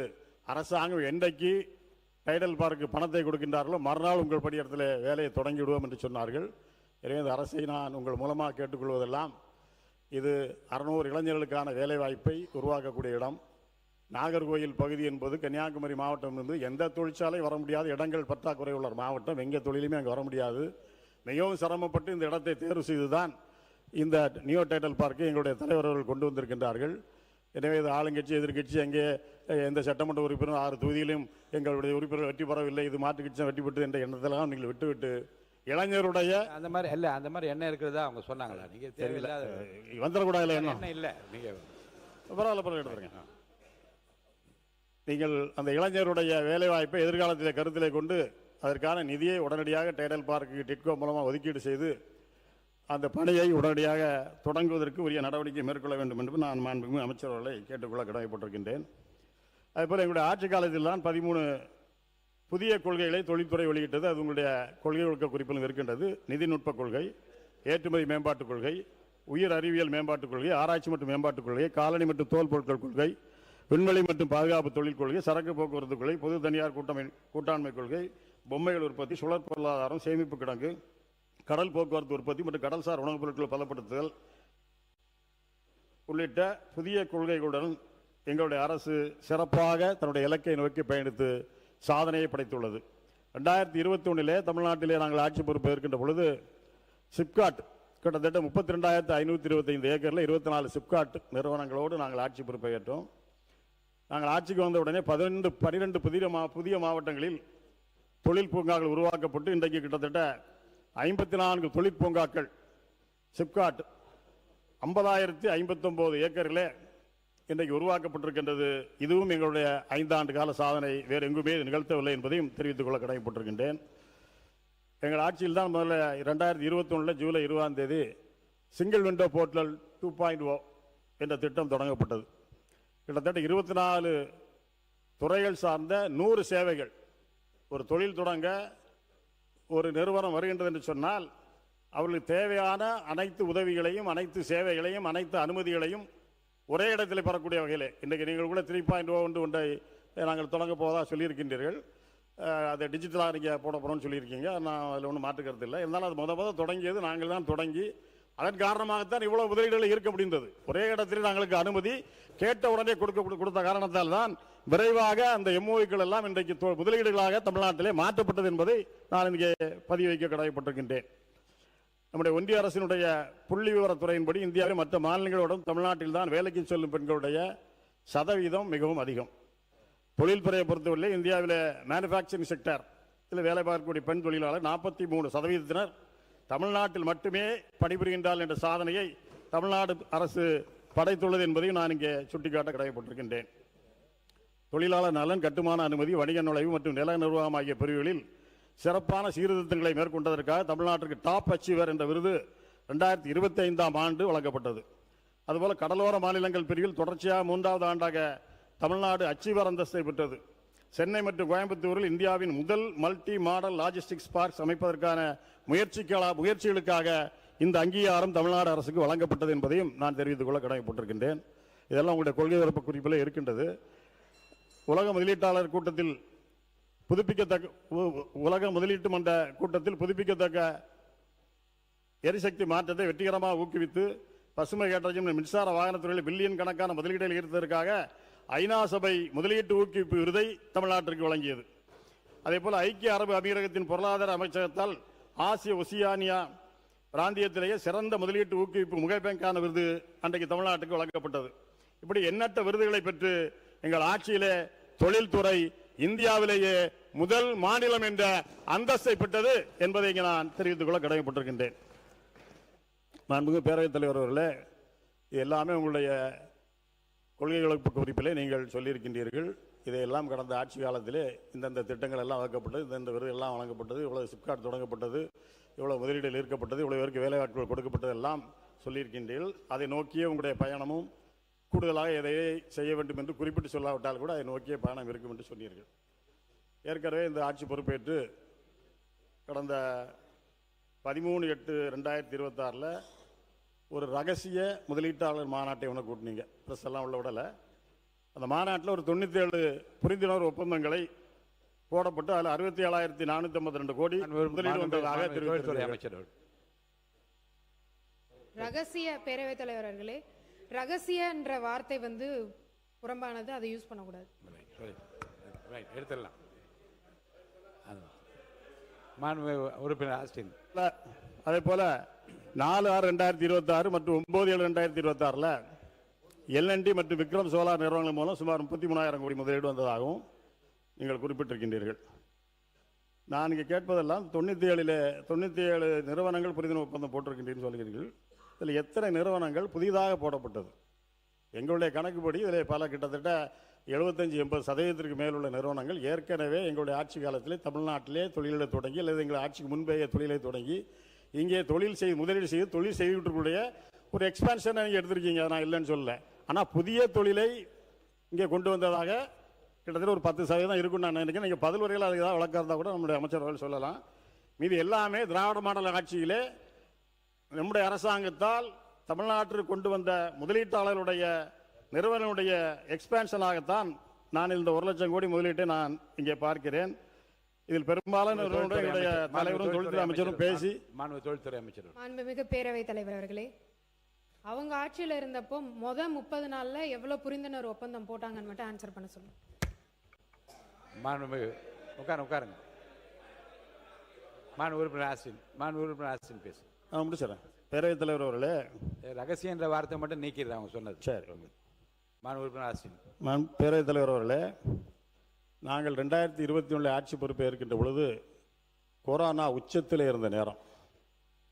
அரசாங்கம் என்றைக்கு டைடல் பார்க்கு பணத்தை கொடுக்கின்றார்களோ மறுநாள் உங்கள் பணியிடத்தில் வேலையை தொடங்கி விடுவோம் என்று சொன்னார்கள். எனவே இந்த அரசை நான் உங்கள் மூலமாக கேட்டுக்கொள்வதெல்லாம், இது 600 இளைஞர்களுக்கான வேலை வாய்ப்பை உருவாக்கக்கூடிய இடம். நாகர்கோயில் பகுதி என்பது கன்னியாகுமரி மாவட்டம் இருந்து எந்த தொழிற்சாலை வர முடியாத இடங்கள் பற்றாக்குறை உள்ள மாவட்டம். எங்கே தொழிலுமே அங்கே வர முடியாது. மிகவும் சிரமப்பட்டு இந்த இடத்தை தேர்வு செய்துதான் இந்த நியோ டைடல் பார்க்கை எங்களுடைய தலைவர்கள் கொண்டு வந்திருக்கின்றார்கள். எனவே இது ஆளுங்கட்சி எதிர்கட்சி அங்கே எந்த சட்டமன்ற உறுப்பினர் 6 தொகுதியிலும் எங்களுடைய உறுப்பினர்கள் வெற்றி பெறவில்லை, இது மாற்றுக் கட்சி வெற்றி பெற்று என்ற எண்ணத்தெல்லாம் நீங்கள் விட்டுவிட்டு இளைஞருடைய அந்த மாதிரி இல்லை, அந்த மாதிரி எண்ணம் இருக்கிறதா அவங்க சொன்னாங்களா? நீங்கள் தேவையில்லாத வந்துடக்கூடாது எண்ணம் இல்லை. நீங்கள் பரவாயில்ல எடுத்துருங்க. நீங்கள் அந்த இளைஞருடைய வேலை வாய்ப்பை எதிர்காலத்தில் கருத்திலே கொண்டு அதற்கான நிதியை உடனடியாக டைடல் பார்க்கு டிட்கோ மூலமாக ஒதுக்கீடு செய்து அந்த பணியை உடனடியாக தொடங்குவதற்கு உரிய நடவடிக்கை மேற்கொள்ள வேண்டும் என்று நான் மாண்புமிகு அமைச்சர் அவர்களை கேட்டுக்கொள்ள கடமைப்பட்டிருக்கின்றேன். அதேபோல் எங்களுடைய ஆட்சி காலத்தில் தான் 13 புதிய கொள்கைகளை தொழில்துறை வெளியிட்டது. அது உங்களுடைய கொள்கை ஒழுக்க குறிப்பிலும் இருக்கின்றது. நிதிநுட்ப கொள்கை, ஏற்றுமதி மேம்பாட்டுக் கொள்கை, உயிர் அறிவியல் மேம்பாட்டுக் கொள்கை, ஆராய்ச்சி மற்றும் மேம்பாட்டுக் கொள்கை, காலணி மற்றும் தோல் பொருட்கள் கொள்கை, விண்வெளி மற்றும் பாதுகாப்பு தொழில் கொள்கை, சரக்கு போக்குவரத்து கொள்கை, பொது தனியார் கூட்டாண்மை கொள்கை, பொம்மைகள் உற்பத்தி, சுழற் பொருளாதாரம், சேமிப்பு கிடங்கு, கடல் போக்குவரத்து உற்பத்தி மற்றும் கடல்சார் உணவுப் பொருட்களை பலப்படுத்துதல் உள்ளிட்ட புதிய கொள்கைகளுடன் எங்களுடைய அரசு சிறப்பாக தன்னுடைய இலக்கை நோக்கி பயணித்து சாதனையை படைத்துள்ளது. 2021 தமிழ்நாட்டிலே நாங்கள் ஆட்சி பொறுப்பு ஏற்கின்ற பொழுது சிப்காட் கிட்டத்தட்ட 32,525 ஏக்கரில் 24 சிப்காட் நிறுவனங்களோடு நாங்கள் ஆட்சி பொறுப்பை ஏற்றோம். நாங்கள் ஆட்சிக்கு வந்த உடனே 12 புதிய மாவட்டங்களில் தொழில் பூங்காக்கள் உருவாக்கப்பட்டு இன்றைக்கு கிட்டத்தட்ட 54 தொழிற்பூங்காக்கள் சிப்காட் 50,059 ஏக்கரில் இன்றைக்கு உருவாக்கப்பட்டிருக்கின்றது. இதுவும் எங்களுடைய 5 ஆண்டு கால சாதனை, வேறு எங்குமே நிகழ்த்தவில்லை என்பதையும் தெரிவித்துக் கொள்ள கடமைப்பட்டிருக்கின்றேன். எங்கள் ஆட்சியில் தான் முதல்ல 2021 ஜூலை 20ஆம் தேதி சிங்கிள் விண்டோ போர்ட்டல் 2.0 என்ற திட்டம் தொடங்கப்பட்டது. கிட்டத்தட்ட 24 துறைகள் சார்ந்த 100 சேவைகள். ஒரு தொழில் தொடங்க ஒரு நிறுவனம் வருகின்றது என்று சொன்னால் அவர்களுக்கு தேவையான அனைத்து உதவிகளையும், அனைத்து சேவைகளையும், அனைத்து அனுமதிகளையும் ஒரே இடத்தில் பெறக்கூடிய வகையில் இன்றைக்கு நீங்கள் கூட 3.0 ஒன்றை நாங்கள் தொடங்க போவதாக சொல்லியிருக்கின்றீர்கள். அதை டிஜிட்டலாக நீங்கள் போட போகிறோம்னு சொல்லியிருக்கீங்க. நான் அதில் ஒன்றும் மாற்றுக்கிறது இல்லை. இருந்தாலும் அது முதல் தொடங்கியது நாங்கள் தான் தொடங்கி அதன் காரணமாகத்தான் இவ்வளவு முதலீடுகளை ஈர்க்க முடிந்தது. ஒரே இடத்தில் நாங்களுக்கு அனுமதி கேட்ட உடனே கொடுத்த காரணத்தால் தான் விரைவாக அந்த எம்ஓக்கள் எல்லாம் இன்றைக்கு முதலீடுகளாக தமிழ்நாட்டிலே மாற்றப்பட்டது என்பதை நான் இங்கே பதிவு வைக்க கடமைப்பட்டிருக்கின்றேன். நம்முடைய ஒன்றிய அரசினுடைய புள்ளி விவரத்துறையின்படி இந்தியாவில் மற்ற மாநிலங்களோடும் தமிழ்நாட்டில் தான் வேலைக்கு செல்லும் பெண்களுடைய சதவீதம் மிகவும் அதிகம். தொழில்துறையை பொறுத்தவரை இந்தியாவில் மேனுஃபேக்சரிங் செக்டர் இதில் வேலை பார்க்கக்கூடிய பெண் தொழிலாளர் 43% தமிழ்நாட்டில் மட்டுமே பணிபுரிகின்றார் என்ற சாதனையை தமிழ்நாடு அரசு படைத்துள்ளது என்பதையும் நான் இங்கே சுட்டிக்காட்ட கடமைப்பட்டிருக்கின்றேன். தொழிலாளர் நலன், கட்டுமான அனுமதி, வணிக நுழைவு மற்றும் நில நிர்வாகம் ஆகிய பிரிவுகளில் சிறப்பான சீர்திருத்தங்களை மேற்கொண்டதற்காக தமிழ்நாட்டிற்கு டாப் அச்சீவர் என்ற விருது 2025ஆம் ஆண்டு வழங்கப்பட்டது. அதுபோல கடலோர மாநிலங்கள் பிரிவில் தொடர்ச்சியாக 3வது ஆண்டாக தமிழ்நாடு அச்சீவர் அந்தஸ்தை பெற்றது. சென்னை மற்றும் கோயம்புத்தூரில் இந்தியாவின் முதல் மல்டி மாடல் லாஜிஸ்டிக்ஸ் பார்க்ஸ் அமைப்பதற்கான முயற்சிகளுக்காக இந்த அங்கீகாரம் தமிழ்நாடு அரசுக்கு வழங்கப்பட்டது என்பதையும் நான் தெரிவித்துக் கொள்ள கடமைப்பட்டிருக்கின்றேன். இதெல்லாம் உங்களுடைய கொள்கை பரப்பு குறிப்பில் இருக்கின்றது. உலக முதலீட்டாளர் கூட்டத்தில் உலக முதலீட்டு மன்ற கூட்டத்தில் புதுப்பிக்கத்தக்க எரிசக்தி மாற்றத்தை வெற்றிகரமாக ஊக்குவித்து பசுமை ஹைட்ரஜன் மின்சார வாகனத்துறையில் பில்லியன் கணக்கான முதலீடுகளை ஈர்த்ததற்காக ஐநா சபை முதலீட்டு ஊக்குவிப்பு விருதை தமிழ்நாட்டிற்கு வழங்கியது. அதேபோல் ஐக்கிய அரபு அமீரகத்தின் பொருளாதார அமைச்சகத்தால் ஆசிய ஒசியானியா பிராந்தியத்திலேயே சிறந்த முதலீட்டு ஊக்குவிப்பு முகப்பேங்கான விருது அன்றைக்கு தமிழ்நாட்டுக்கு வழங்கப்பட்டது. இப்படி எண்ணற்ற விருதுகளை பெற்று எங்கள் ஆட்சியிலே தொழில்துறை இந்தியாவிலேயே முதல் மாநிலம் என்ற அந்தஸ்தை பெற்றது என்பதை நான் தெரிவித்துக் கொள்ள கடமைப்பட்டிருக்கின்றேன். மாண்புமிகு பேரவைத் தலைவர் அவர்களே, எல்லாமே உங்களுடைய கொள்கை வகுப்பு குறிப்பிலே நீங்கள் சொல்லியிருக்கின்றீர்கள். இதையெல்லாம் கடந்த ஆட்சி காலத்திலே இந்தந்த திட்டங்கள் எல்லாம் வகுக்கப்பட்டது, இந்தந்த விருது எல்லாம் வழங்கப்பட்டது, இவ்வளவு சிப்காட் தொடங்கப்பட்டது, இவ்வளவு முதலீடுகள் ஈர்க்கப்பட்டது, இவ்வளவு பேருக்கு வேலைவாய்ப்புகள் கொடுக்கப்பட்டது எல்லாம் சொல்லியிருக்கின்றீர்கள். அதை நோக்கிய உங்களுடைய பயணமும் கூடுதலாக எதையை செய்ய வேண்டும் என்று குறிப்பிட்டு சொல்லாவிட்டால் கூட அதை நோக்கிய பயணம் இருக்கும் என்று சொன்னீர்கள். ஏற்கனவே இந்த ஆட்சி பொறுப்பேற்று கடந்த 13/8/2026 ஒரு ரகசிய முதலீட்டாளர் மாநாட்டை ஒன்று கூட்டினீங்க. ப்ரெஸ் எல்லாம் உள்ள விடலை. அந்த மாநாட்டில் ஒரு 97 புரிந்துணர்வு ஒப்பந்தங்களை போடப்பட்டு அதில் 67,452 கோடி முதலீடு வந்ததாக தெரிவித்தார் அமைச்சர். ரகசிய பேரவைத் தலைவர் அவர்களே, ரகசிய என்ற வார்த்தை வந்து புறம்பானது, அதை யூஸ் பண்ணக்கூடாது. எடுத்துடலாம். உறுப்பினர் ஆஸ்டின். அதே போல 4/6/2026 மற்றும் 9/7/2026 LNT மற்றும் விக்ரம் சோலார் நிறுவனங்கள் மூலம் சுமார் 33,000 கோடி முதலீடு வந்ததாகவும் நீங்கள் குறிப்பிட்டிருக்கின்றீர்கள். நான் இங்கே கேட்பதெல்லாம் 97 நிறுவனங்கள் புரிந்துணர்வு ஒப்பந்தம் போட்டிருக்கின்றீர்கள் சொல்கிறீர்கள். இதில் எத்தனை நிறுவனங்கள் புதிதாக போடப்பட்டது? எங்களுடைய கணக்குப்படி இதில் பல கிட்டத்தட்ட 75-80% மேலுள்ள நிறுவனங்கள் ஏற்கனவே எங்களுடைய ஆட்சி காலத்திலே தமிழ்நாட்டிலே தொழிலை தொடங்கி அல்லது எங்கள் ஆட்சிக்கு முன்பே தொழிலை தொடங்கி இங்கே முதலீடு செய்து தொழில் செய்துக்கூடிய ஒரு எக்ஸ்பான்ஷனை நீங்கள் எடுத்திருக்கீங்க. நான் இல்லைன்னு சொல்லலை. ஆனால் புதிய தொழிலை இங்கே கொண்டு வந்ததாக கிட்டத்தட்ட ஒரு 10% இருக்குன்னு நான் நினைக்கிறேன். நீங்கள் பதில் வரையில் அதுக்கு ஏதாவது வழக்கம் இருந்தால் கூட நம்முடைய அமைச்சர்கள் சொல்லலாம். மீது எல்லாமே திராவிட மாடல் ஆட்சியிலே நம்முடைய அரசாங்கத்தால் தமிழ்நாட்டில் கொண்டு வந்த முதலீட்டாளர்களுடைய நிறுவனங்களுடைய எக்ஸ்பான்ஷனாகத்தான் நான் இந்த 1 லட்சம் கோடி முதலீட்டை நான் இங்கே பார்க்கிறேன். இதில் பெரும்பாலான நிறுவனங்களுடைய தலைவரும் தொழில்துறை அமைச்சரும் பேசி தொழில்துறை அமைச்சர். மாண்புமிகு பேரவைத் தலைவர் அவர்களே, அவங்க ஆட்சியில் இருந்தப்போ 30 நாள்ல எவ்வளவு புரிந்துணர்வு ஒப்பந்தம் போட்டாங்கன்னு மட்டும் ஆன்சர் பண்ண சொல்லுங்க. மாண்புமிகு உட்காருங்க. உறுப்பினர் ஆஸ்டின் பேசு. முடிச்சிடறேன். பேரவைத் தலைவர் அவர்களே, ரகசியம் என்ற வார்த்தை மட்டும் நீக்கிறாங்க அவங்க சொன்னது. சரி. உறுப்பினர் ஆஸ்டின். பேரவைத் தலைவர் அவர்களே, நாங்கள் 2021 ஆட்சி பொறுப்பை ஏற்கின்ற பொழுது கொரோனா உச்சத்தில் இருந்த நேரம்.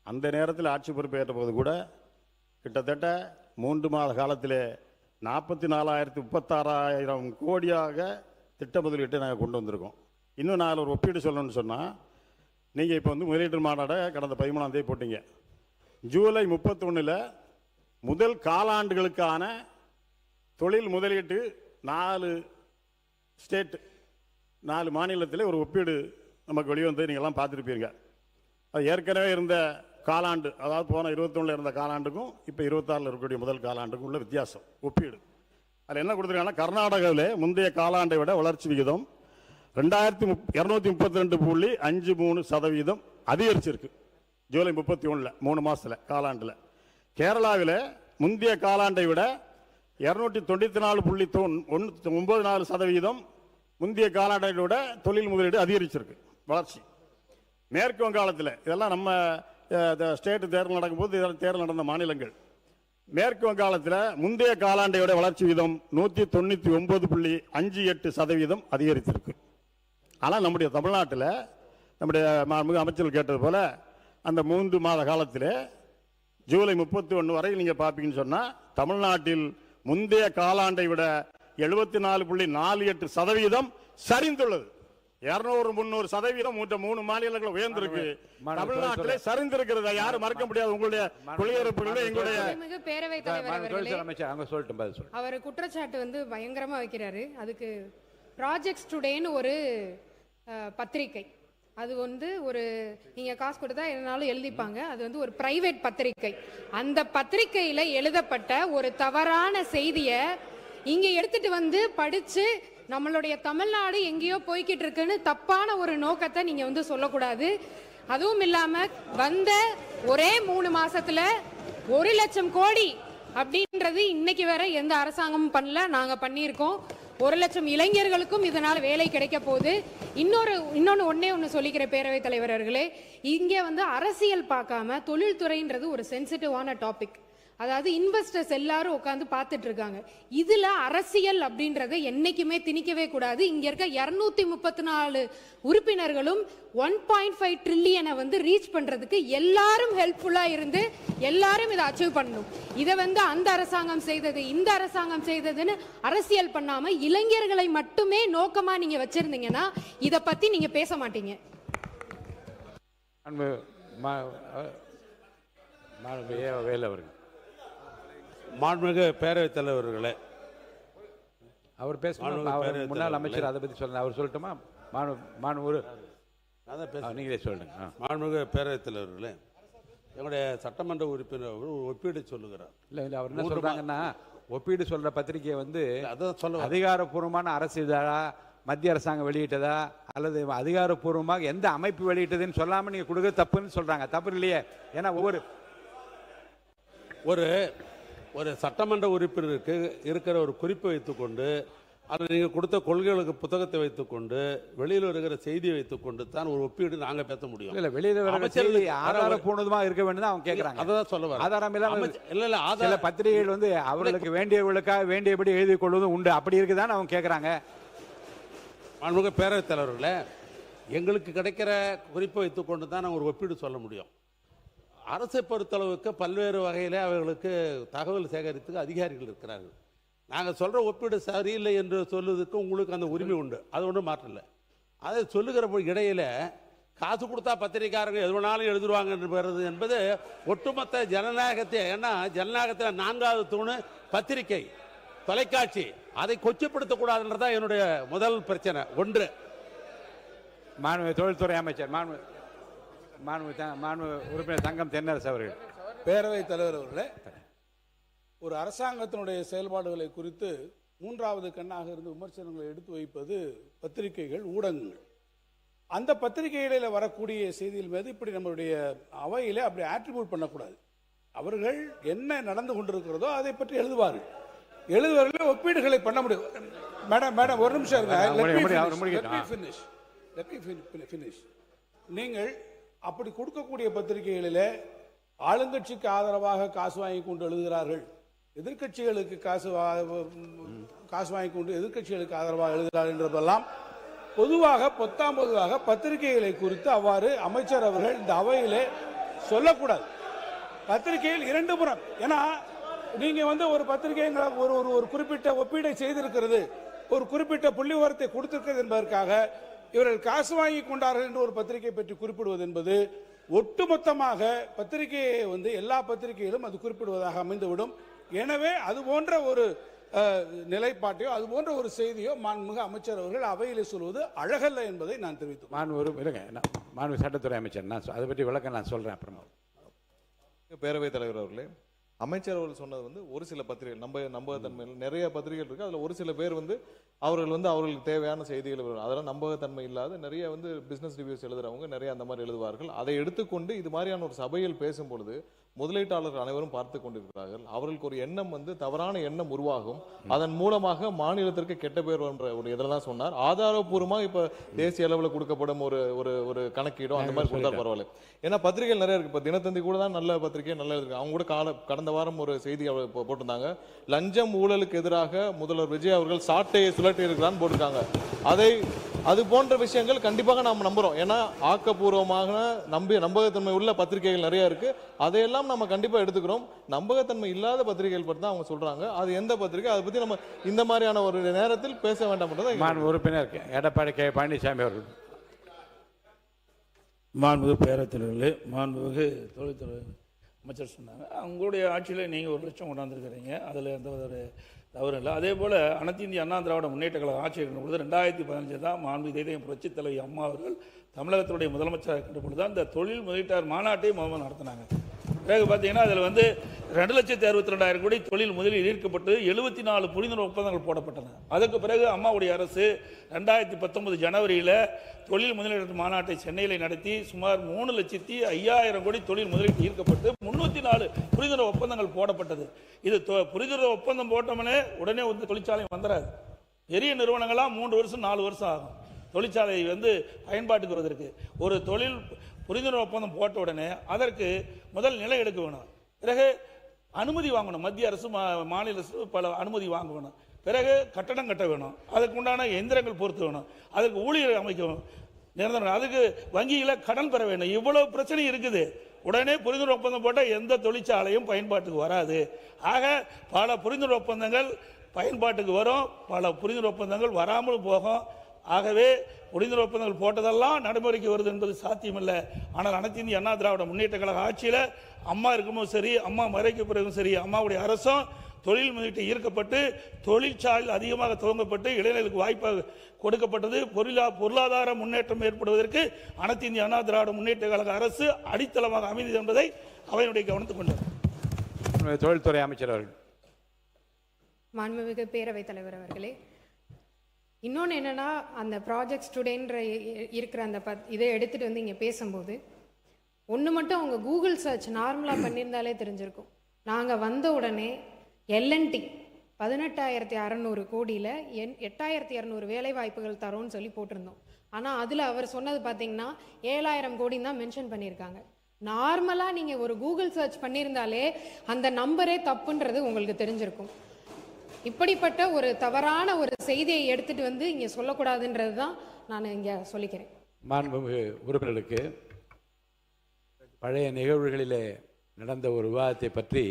அந்த நேரத்தில் ஆட்சி பொறுப்பை ஏற்ற போது கூட கிட்டத்தட்ட 3 மாத காலத்திலே 44,36,000 கோடியாக திட்ட முதலீட்டை நாங்கள் கொண்டு வந்திருக்கோம். இன்னும் நான் ஒரு ஒப்பீடு சொல்லணும்னு சொன்னால், நீங்கள் இப்போ வந்து முதலீட்டு மாநாடை கடந்த 13ஆம் தேதி போட்டீங்க. ஜூலை 31 முதல் காலாண்டுகளுக்கான தொழில் முதலீட்டு 4 ஸ்டேட் 4 மாநிலத்தில் ஒரு ஒப்பீடு நமக்கு வெளிவந்து நீங்கள்லாம் பார்த்துருப்பீங்க. அது ஏற்கனவே இருந்த காலாண்டு, அதாவது போன 21 இருந்த காலாண்டுக்கும் இப்போ 26 இருக்கக்கூடிய முதல் காலாண்டுக்கும் உள்ள வித்தியாசம் ஒப்பீடு. அதில் என்ன கொடுத்துருக்காங்கன்னா, கர்நாடகாவில் முந்தைய காலாண்டை விட வளர்ச்சி விகிதம் 2,232.53% அதிகரிச்சிருக்கு ஜூலை 31 3 மாதத்தில் காலாண்டில். கேரளாவில் முந்தைய காலாண்டை விட 294.94% முந்தைய காலாண்டை விட தொழில் முதலீடு அதிகரிச்சிருக்கு வளர்ச்சி. மேற்கு வங்காளத்தில், இதெல்லாம் நம்ம ஸ்டேட் தேர்தல் நடக்கும்போது தேர்தல் நடந்த மாநிலங்கள். மேற்கு வங்காளத்தில் முந்தைய காலாண்டை விட வளர்ச்சி விகிதம் 199.58% அதிகரித்திருக்கு. ஆனால் நம்முடைய தமிழ்நாட்டில் நம்முடைய அமைச்சர்கள் கேட்டது போல அந்த 3 மாத காலத்தில் ஜூலை 31 வரை நீங்கள் பார்ப்பீங்கன்னு சொன்னால் தமிழ்நாட்டில் முந்தைய காலாண்டை விட 74.48% சரிந்துள்ளது. 200-300% 3 மாநிலங்கள் உயர்ந்திருக்கு. தமிழ்நாட்டிலே சரிந்திருக்கிறது. யாரும் மறக்க முடியாது. உங்களுடைய குடியிருப்புகளே எங்களுடைய பேரவைத் தலைவர் அவர்களே, அவர் குற்றச்சாட்டு வந்து பயங்கரமா வைக்கிறாரு. அதுக்கு ப்ராஜெக்ட்ஸ் டுடேன்னு ஒரு பத்திரிகை, அது வந்து ஒரு நீங்க காசு கொடுத்தா எதனாலும் எழுதிப்பாங்க. அது வந்து ஒரு பிரைவேட் பத்திரிகை. அந்த பத்திரிகையில எழுதப்பட்ட ஒரு தவறான செய்தியை இங்க எடுத்துட்டு வந்து படிச்சு நம்மளுடைய தமிழ்நாடு எங்கேயோ போய்கிட்டு இருக்குன்னு தப்பான ஒரு நோக்கத்தை நீங்க வந்து சொல்லக்கூடாது. அதுவும் இல்லாம வந்த ஒரே 3 மாசத்துல 1 லட்சம் கோடி அப்படின்றது இன்னைக்கு வரை எந்த அரசாங்கமும் பண்ணல. நாங்க பண்ணியிருக்கோம். 1 லட்சம் இளைஞர்களுக்கும் இதனால வேலை கிடைக்க போகுது. இன்னொன்னு ஒண்ணு சொல்லிக்கிற பேரவைத் தலைவர் அவர்களே, இங்கே வந்து அரசியல் பார்க்காம தொழில்துறைன்றது ஒரு சென்சிட்டிவான டாபிக். அதாவது இன்வெஸ்டர்ஸ் எல்லாரும் உட்காந்து பார்த்துட்டு இருக்காங்க. இதுல அரசியல் அப்படின்றத என்னைக்குமே திணிக்கவே கூடாது. இங்க இருக்க 234 உறுப்பினர்களும் 1.5 ட்ரில்லியனை வந்து ரீச் பண்றதுக்கு எல்லாரும் ஹெல்ப்ஃபுல்லா இருந்து எல்லாரும் இதை அச்சீவ் பண்ணணும். இதை வந்து அந்த அரசாங்கம் செய்தது இந்த அரசாங்கம் செய்ததுன்னு அரசியல் பண்ணாம இளைஞர்களை மட்டுமே நோக்கமா நீங்க வச்சிருந்தீங்கன்னா இதை பத்தி நீங்க பேச மாட்டீங்க. மாண்புமிகு பேரவைத் தலைவர்களே, அவர் பேசணும். முன்னாள் அமைச்சர் அதை பற்றி சொல்ல அவர் சொல்லட்டுமா? நீங்களே சொல்லுங்க. மாண்புமிகு பேரவைத் தலைவர்களே, எங்களுடைய சட்டமன்ற உறுப்பினர் ஒப்பீடு சொல்லுகிறார். இல்லை அவர் என்ன சொல்றாங்கன்னா, ஒப்பீடு சொல்ற பத்திரிகையை வந்து அதான் சொல்ல அதிகாரப்பூர்வமான அரசு இதழா மத்திய அரசாங்கம் வெளியிட்டதா அல்லது அதிகாரப்பூர்வமாக எந்த அமைப்பு வெளியிட்டதுன்னு சொல்லாம நீங்க கொடுக்க தப்புன்னு சொல்றாங்க. தப்பு இல்லையே? ஏன்னா ஒரு சட்டமன்ற உறுப்பினருக்கு இருக்கிற ஒரு குறிப்பை வைத்துக்கொண்டு அதை நீங்கள் கொடுத்த கொள்கைகளுக்கு புத்தகத்தை வைத்துக்கொண்டு வெளியில் வருகிற செய்தியை வைத்துக்கொண்டு தான் ஒரு ஒப்பீடு நாங்கள் பேச முடியும். இல்லை, வெளியில் வருகிற செய்தி ஆதாரப்பூர்வமா இருக்க வேண்டும் அவங்க கேட்குறாங்க. அதான் சொல்ல வர ஆதாரம் இல்லாமல் இல்லை சில பத்திரிகைகள் வந்து அவர்களுக்கு வேண்டியவர்களுக்காக வேண்டியபடி எழுதி கொள்வதும் உண்டு. அப்படி இருக்குதான்னு அவங்க கேட்குறாங்க. மாண்புமிகு பேரவைத் தலைவர்களே, எங்களுக்கு கிடைக்கிற குறிப்பை வைத்துக்கொண்டு தான் நாங்கள் ஒரு ஒப்பீடு சொல்ல முடியும். அரசை பொறுத்தளவுக்கு பல்வேறு வகையில் அவர்களுக்கு தகவல் சேகரித்துக்கு அதிகாரிகள் இருக்கிறார்கள். நாங்கள் சொல்கிற ஒப்பீடு சரியில்லை என்று சொல்லுவதற்கு உங்களுக்கு அந்த உரிமை உண்டு, அது ஒன்றும் மாற்றல. அதை சொல்லுகிற இடையில காசு கொடுத்தா பத்திரிகைக்காரங்க எது வேணாலும் எழுதுவாங்க என்பது ஒட்டுமொத்த ஜனநாயகத்தை, ஏன்னா ஜனநாயகத்தில் 4வது தூணு பத்திரிகை, தொலைக்காட்சி, அதை கொச்சப்படுத்தக்கூடாதுன்றதான் என்னுடைய முதல் பிரச்சனை. ஒன்று, தொழில்துறை அமைச்சர் உறுப்பினர் தங்கம் தென்னரசு அவர்கள். பேரவைத் தலைவர் அவர்களே, ஒரு அரசாங்கத்தினுடைய செயல்பாடுகளை குறித்து 3வது கண்ணாக இருந்து விமர்சனங்களை எடுத்து வைப்பது பத்திரிகைகள், ஊடகங்கள். அந்த பத்திரிகைகளில் வரக்கூடிய செய்திகள் மீது இப்படி நம்மளுடைய அவையிலே அப்படி ஆட்ரிபியூட் பண்ணக்கூடாது. அவர்கள் என்ன நடந்து கொண்டிருக்கிறதோ அதை பற்றி எழுதுவார்கள். ஒப்பீடுகளை பண்ண முடியும். மேடம் ஒரு நிமிஷம், நீங்கள் அப்படி கொடுக்கக்கூடிய பத்திரிகைகளிலே ஆளுங்கட்சிக்கு ஆதரவாக காசு வாங்கி கொண்டு எழுதுகிறார்கள், எதிர்கட்சிகளுக்கு காசு வாங்கி கொண்டு எதிர்கட்சிகளுக்கு ஆதரவாக எழுதுகிறார்கள் என்றதெல்லாம் பொதுவாக பத்திரிகைகளை குறித்து அவ்வாறு அமைச்சர் அவர்கள் இந்த அவையிலே சொல்லக்கூடாது. பத்திரிகையில் 2 புறம். ஏன்னா நீங்க வந்து ஒரு பத்திரிகை ஒரு குறிப்பிட்ட ஒப்பீடை செய்திருக்கிறது, ஒரு குறிப்பிட்ட புள்ளி விவரத்தை கொடுத்திருக்கிறது என்பதற்காக இவர்கள் காசு வாங்கி கொண்டார்கள் என்று ஒரு பத்திரிகை பற்றி குறிப்பிடுவது என்பது ஒட்டுமொத்தமாக பத்திரிகையை வந்து எல்லா பத்திரிகையிலும் அது குறிப்பிடுவதாக அமைந்துவிடும். எனவே அது போன்ற ஒரு நிலைப்பாட்டையோ அது போன்ற ஒரு செய்தியோ மாண்புமிகு அமைச்சர் அவர்கள் அவையிலே சொல்வது அழகல்ல என்பதை நான் தெரிவித்தேன். மாண்பு சட்டத்துறை அமைச்சர், நான் அதை பற்றி விளக்கம் நான் சொல்றேன் அப்புறமா. பேரவைத் தலைவர் அவர்களே, அமைச்சர் அவர்கள் சொன்னது வந்து ஒரு சில பத்திரிகைகள் நம்பகத்தன்மையில் நிறைய பத்திரிகைகள் இருக்கு. அதுல ஒரு சில பேர் வந்து அவர்களுக்கு தேவையான செய்திகள் அதெல்லாம் நம்பகத்தன்மை இல்லாத நிறைய வந்து பிசினஸ் ரிவ்யூஸ் எழுதுறவங்க நிறைய அந்த மாதிரி எழுதுவார்கள். அதை எடுத்துக்கொண்டு இது மாதிரியான ஒரு சபையில் பேசும் பொழுது முதலீட்டாளர்கள் அனைவரும் பார்த்து கொண்டிருக்கிறார்கள். அவர்களுக்கு ஒரு எண்ணம் வந்து தவறான எண்ணம் உருவாகும். அதன் மூலமாக மாநிலத்திற்கு கெட்ட பேர் என்ற ஒரு இதெல்லாம் சொன்னார். ஆதாரப்பூர்வமாக இப்ப தேசிய அளவில் கொடுக்கப்படும் ஒரு கணக்கீடும் அந்த மாதிரி கொடுத்தா பரவாயில்ல. ஏன்னா பத்திரிகைகள் நிறைய இருக்கு. இப்ப தினத்தந்தி கூட தான் நல்ல பத்திரிகை நல்லா இருக்கு. அவங்க கூட கடந்த வாரம் ஒரு செய்தி போட்டிருந்தாங்க. லஞ்சம் ஊழலுக்கு எதிராக முதல்வர் விஜய் அவர்கள் சாட்டையை சுழட்டி இருக்கிறான்னு போட்டிருக்காங்க. அது போன்ற விஷயங்கள் கண்டிப்பாக நாம் நம்புறோம். ஏன்னா ஆக்கப்பூர்வமாக நம்பகத்தன்மை உள்ள பத்திரிகைகள் நிறைய இருக்கு. அதையெல்லாம் நம்ம கண்டிப்பா எடுத்துக்கிறோம். நம்பகத்தன்மை இல்லாத பத்திரிகைகள் பற்றி தான் அவங்க சொல்றாங்க. அது எந்த பத்திரிகை, அதை பத்தி நம்ம இந்த மாதிரியான ஒரு நேரத்தில் பேச வேண்டாம். உறுப்பினர் எடப்பாடி கே பழனிசாமி அவர்கள். மாண்புமிகு பேரவைத் தலைவர்களே, மாண்புமிகு தொழில்துறை அமைச்சர் சொன்னாங்க, அவங்களுடைய ஆட்சியில் நீங்கள் 1 லட்சம் கொண்டாந்துருக்கிறீங்க, அதில் எந்த ஒரு தவறு இல்லை. அதே போல் அனைத்து இந்திய அண்ணா திராவிட முன்னேற்ற கழக ஆட்சி இருக்கின்ற பொழுது 2015 தான் மாண்பு இதயம் புரட்சித் தலைவி அம்மா அவர்கள் தமிழகத்துடைய முதலமைச்சராக இருக்கின்ற பொழுது தான் இந்த தொழில் முதலீட்டாளர் மாநாட்டை முதல்வர் நடத்தினாங்க. பிறகு பார்த்தீங்கன்னா அதில் வந்து 2,62,000 கோடி தொழில் முதலில் ஈர்க்கப்பட்டு 74 புரிந்துணர்வு ஒப்பந்தங்கள் போடப்பட்டன. அதுக்கு பிறகு அம்மாவுடைய அரசு 2019 ஜனவரியில் தொழில் முதலீட்டு மாநாட்டை சென்னையில் நடத்தி சுமார் 3,05,000 கோடி தொழில் முதலீட்டு ஈர்க்கப்பட்டு 304 புரிந்துணர்வு ஒப்பந்தங்கள் போடப்பட்டது. இது புரிந்துணர்வு ஒப்பந்தம் போட்டோம்னே உடனே வந்து தொழிற்சாலை வந்துடாது. பெரிய நிறுவனங்களாம் 3 வருஷம் 4 வருஷம் ஆகும் தொழிற்சாலை வந்து பயன்பாட்டுக்கு வருவதற்கு. ஒரு தொழில் புரிந்துணர்வு ஒப்பந்தம் போட்ட உடனே அதற்கு முதல் நிலை எடுக்க வேணும். பிறகு அனுமதி வாங்கணும். மத்திய அரசு மாநில அரசு பல அனுமதி வாங்கணும். பிறகு கட்டடம் கட்ட வேணும், அதுக்கு உண்டான எந்திரங்கள் பொறுத்து வேணும், அதுக்கு ஊழியர் அமைக்கணும், நிரந்தரம், அதுக்கு வங்கியில் கடன் பெற வேணும். இவ்வளவு பிரச்சனை இருக்குது. உடனே புரிந்துணர்வு ஒப்பந்தம் போட்டால் எந்த தொழிற்சாலையும் பயன்பாட்டுக்கு வராது. ஆக பல புரிந்துணர்வு ஒப்பந்தங்கள் பயன்பாட்டுக்கு வரும், பல புரிந்துணர்வு ஒப்பந்தங்கள் வராமல் போகும். ஆகவே புரிந்துணர்வு ஒப்பந்தங்கள் போட்டதெல்லாம் நடைமுறைக்கு வருது என்பது சாத்தியமில்லை. ஆனால் அனைத்து இந்திய அண்ணா திராவிட முன்னேற்ற கழக ஆட்சியில் அம்மா இருக்கும்போது சரி, அம்மா மறைக்க பிறகும் சரி, அம்மாவுடைய அரசும் தொழில் முதலீட்டை ஈர்க்கப்பட்டு தொழிற்சாலை அதிகமாக துவங்கப்பட்டு இளைஞர்களுக்கு வாய்ப்பாக கொடுக்கப்பட்டது. பொருளாதார முன்னேற்றம் ஏற்படுவதற்கு அனைத்து இந்திய அண்ணா திராவிட முன்னேற்ற கழக அரசு அடித்தளமாக அமைந்தது என்பதை அவையினுடைய கவனத்துக் கொண்டார். தொழில்துறை அமைச்சர் அவர்கள். மாண்புமிகு பேரவைத் தலைவர் அவர்களே, இன்னொன்று என்னன்னா, அந்த ப்ராஜெக்ட் ஸ்டூடெண்ட் இருக்கிற அந்த இதை எடுத்துகிட்டு வந்து இங்கே பேசும்போது ஒன்று மட்டும் அவங்க கூகுள் சர்ச் நார்மலாக பண்ணியிருந்தாலே தெரிஞ்சிருக்கும். நாங்கள் வந்த உடனே எல்என்டி 18,600 கோடியில் 8,200 வேலை வாய்ப்புகள் தரோன்னு சொல்லி போட்டிருந்தோம். ஆனால் அதில் அவர் சொன்னது பார்த்தீங்கன்னா 7,000 கோடின்னு தான் மென்ஷன் பண்ணியிருக்காங்க. நார்மலாக நீங்கள் ஒரு கூகுள் சர்ச் பண்ணியிருந்தாலே அந்த நம்பரே தப்புன்றது உங்களுக்கு தெரிஞ்சிருக்கும். இப்படிப்பட்ட ஒரு தவறான ஒரு செய்தியை எடுத்துட்டு வந்து இங்கே சொல்லக்கூடாதுன்றது தான் நான் இங்கே சொல்லிக்கிறேன். மாண்புமிகு உறுப்பினர்களுக்கு பழைய நிகழ்வுகளிலே நடந்த ஒரு விவாதத்தை பற்றி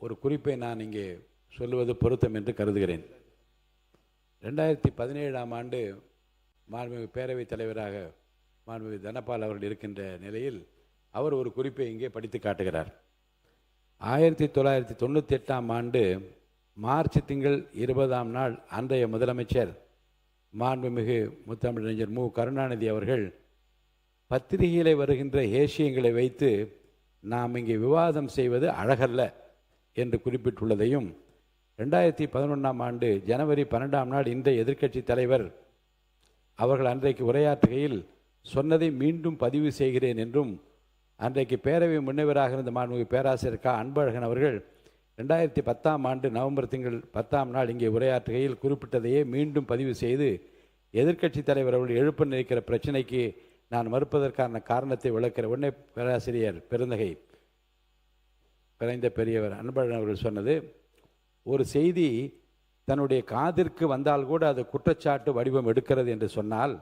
ஒரு குறிப்பை நான் இங்கே சொல்லுவது பொருத்தம் என்று கருதுகிறேன். 2017ஆம் ஆண்டு மாண்புமிகு பேரவைத் தலைவராக மாண்புமிகு தனபால் அவர்கள் இருக்கின்ற நிலையில் அவர் ஒரு குறிப்பை இங்கே படித்து காட்டுகிறார். 1998ஆம் ஆண்டு மார்ச் திங்கள் 20ஆம் நாள் அன்றைய முதலமைச்சர் மாண்புமிகு முத்தமிழறிஞர் மு கருணாநிதி அவர்கள் பத்திரிகையில் வருகின்ற ஏசியங்களை வைத்து நாம் இங்கே விவாதம் செய்வது அழகல்ல என்று குறிப்பிட்டுள்ளதையும், 2011ஆம் ஆண்டு ஜனவரி 12ஆம் நாள் இன்றைய எதிர்க்கட்சி தலைவர் அவர்கள் அன்றைக்கு உரையாற்றுகையில் சொன்னதை மீண்டும் பதிவு செய்கிறேன் என்றும், அன்றைக்கு பேரவை முன்னவராக இருந்த மாண்புமிகு பேராசிரியர் க அன்பழகன் அவர்கள் 2010ஆம் ஆண்டு நவம்பர் திங்கள் 10ஆம் நாள் இங்கே உரையாற்றுகையில் குறிப்பிட்டதையே மீண்டும் பதிவு செய்து எதிர்க்கட்சி தலைவர் அவர்கள் எழுப்ப நினைக்கிற பிரச்சனைக்கு நான் மறுப்பதற்கான காரணத்தை விளக்கிற உடனே பேராசிரியர் பெருந்தகை பிறந்த பெரியவர் அன்பழகன் அவர்கள் சொன்னது, ஒரு செய்தி தன்னுடைய காதிற்கு வந்தால் கூட அது குற்றச்சாட்டு வடிவம் எடுக்கிறது என்று சொன்னால்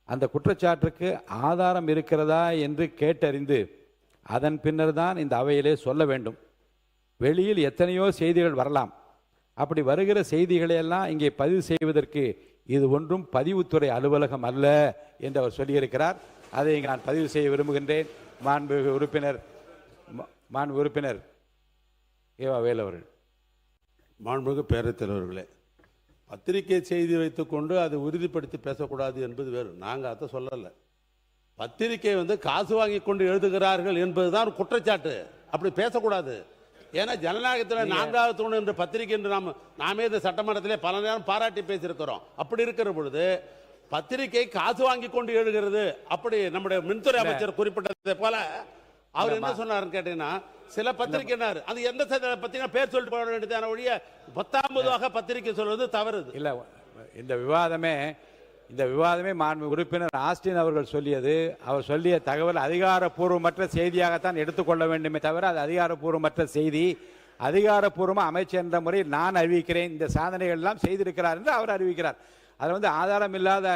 அந்த குற்றச்சாட்டுக்கு ஆதாரம் இருக்கிறதா என்று கேட்டறிந்து அதன் பின்னர் தான் இந்த அவையிலே சொல்ல வேண்டும். வெளியில் எத்தனையோ செய்திகள் வரலாம், அப்படி வருகிற செய்திகளையெல்லாம் இங்கே பதிவு செய்வதற்கு இது ஒன்றும் பதிவுத்துறை அலுவலகம் அல்ல என்று அவர் சொல்லியிருக்கிறார். அதை நான் பதிவு செய்ய விரும்புகின்றேன். மாண்பு உறுப்பினர் ஏவா வேலு அவர்கள். மாண்புமிகு பேரவைத் தலைவர்களே, பத்திரிகை செய்தி வைத்துக்கொண்டு அதை உறுதிப்படுத்தி பேசக்கூடாது என்பது வேறு. நாங்கள் அதை சொல்லலை. பத்திரிகை காசு வாங்கி கொண்டு எழுதுகிறார்கள் என்பதுதான் குற்றச்சாட்டு. அப்படி பேசக்கூடாது. ஏன்னா ஜனநாயகத்தில் 4வது தூண் என்ற பத்திரிகை என்று நாமே இந்த சட்டமன்றத்திலே பல நேரம் பாராட்டி பேசியிருக்கிறோம். அப்படி இருக்கிற பொழுது பத்திரிகை காசு வாங்கி கொண்டு எழுதுகிறது, அப்படி நம்முடைய மின்துறை அமைச்சர் குறிப்பிட்டதை போல அவர் என்ன சொன்னாருன்னு கேட்டீங்கன்னா, சில பத்திரிகையினர் அது எந்த பத்திரிகை பேர் சொல்லிட்டு போட வேண்டியதான ஒழிய 10வது பத்திரிகை சொல்வது தவறு இல்லை. இந்த விவாதமே மாண்பு உறுப்பினர் ஆஸ்டின் அவர்கள் சொல்லியது, அவர் சொல்லிய தகவல் அதிகாரப்பூர்வமற்ற செய்தியாகத்தான் எடுத்துக்கொள்ள வேண்டுமே தவிர அது அதிகாரப்பூர்வமற்ற செய்தி. அதிகாரப்பூர்வமாக அமைச்சர் என்ற முறையில் நான் அறிவிக்கிறேன், இந்த சாதனைகள் எல்லாம் செய்திருக்கிறார் என்று அவர் அறிவிக்கிறார். அதில் ஆதாரம் இல்லாத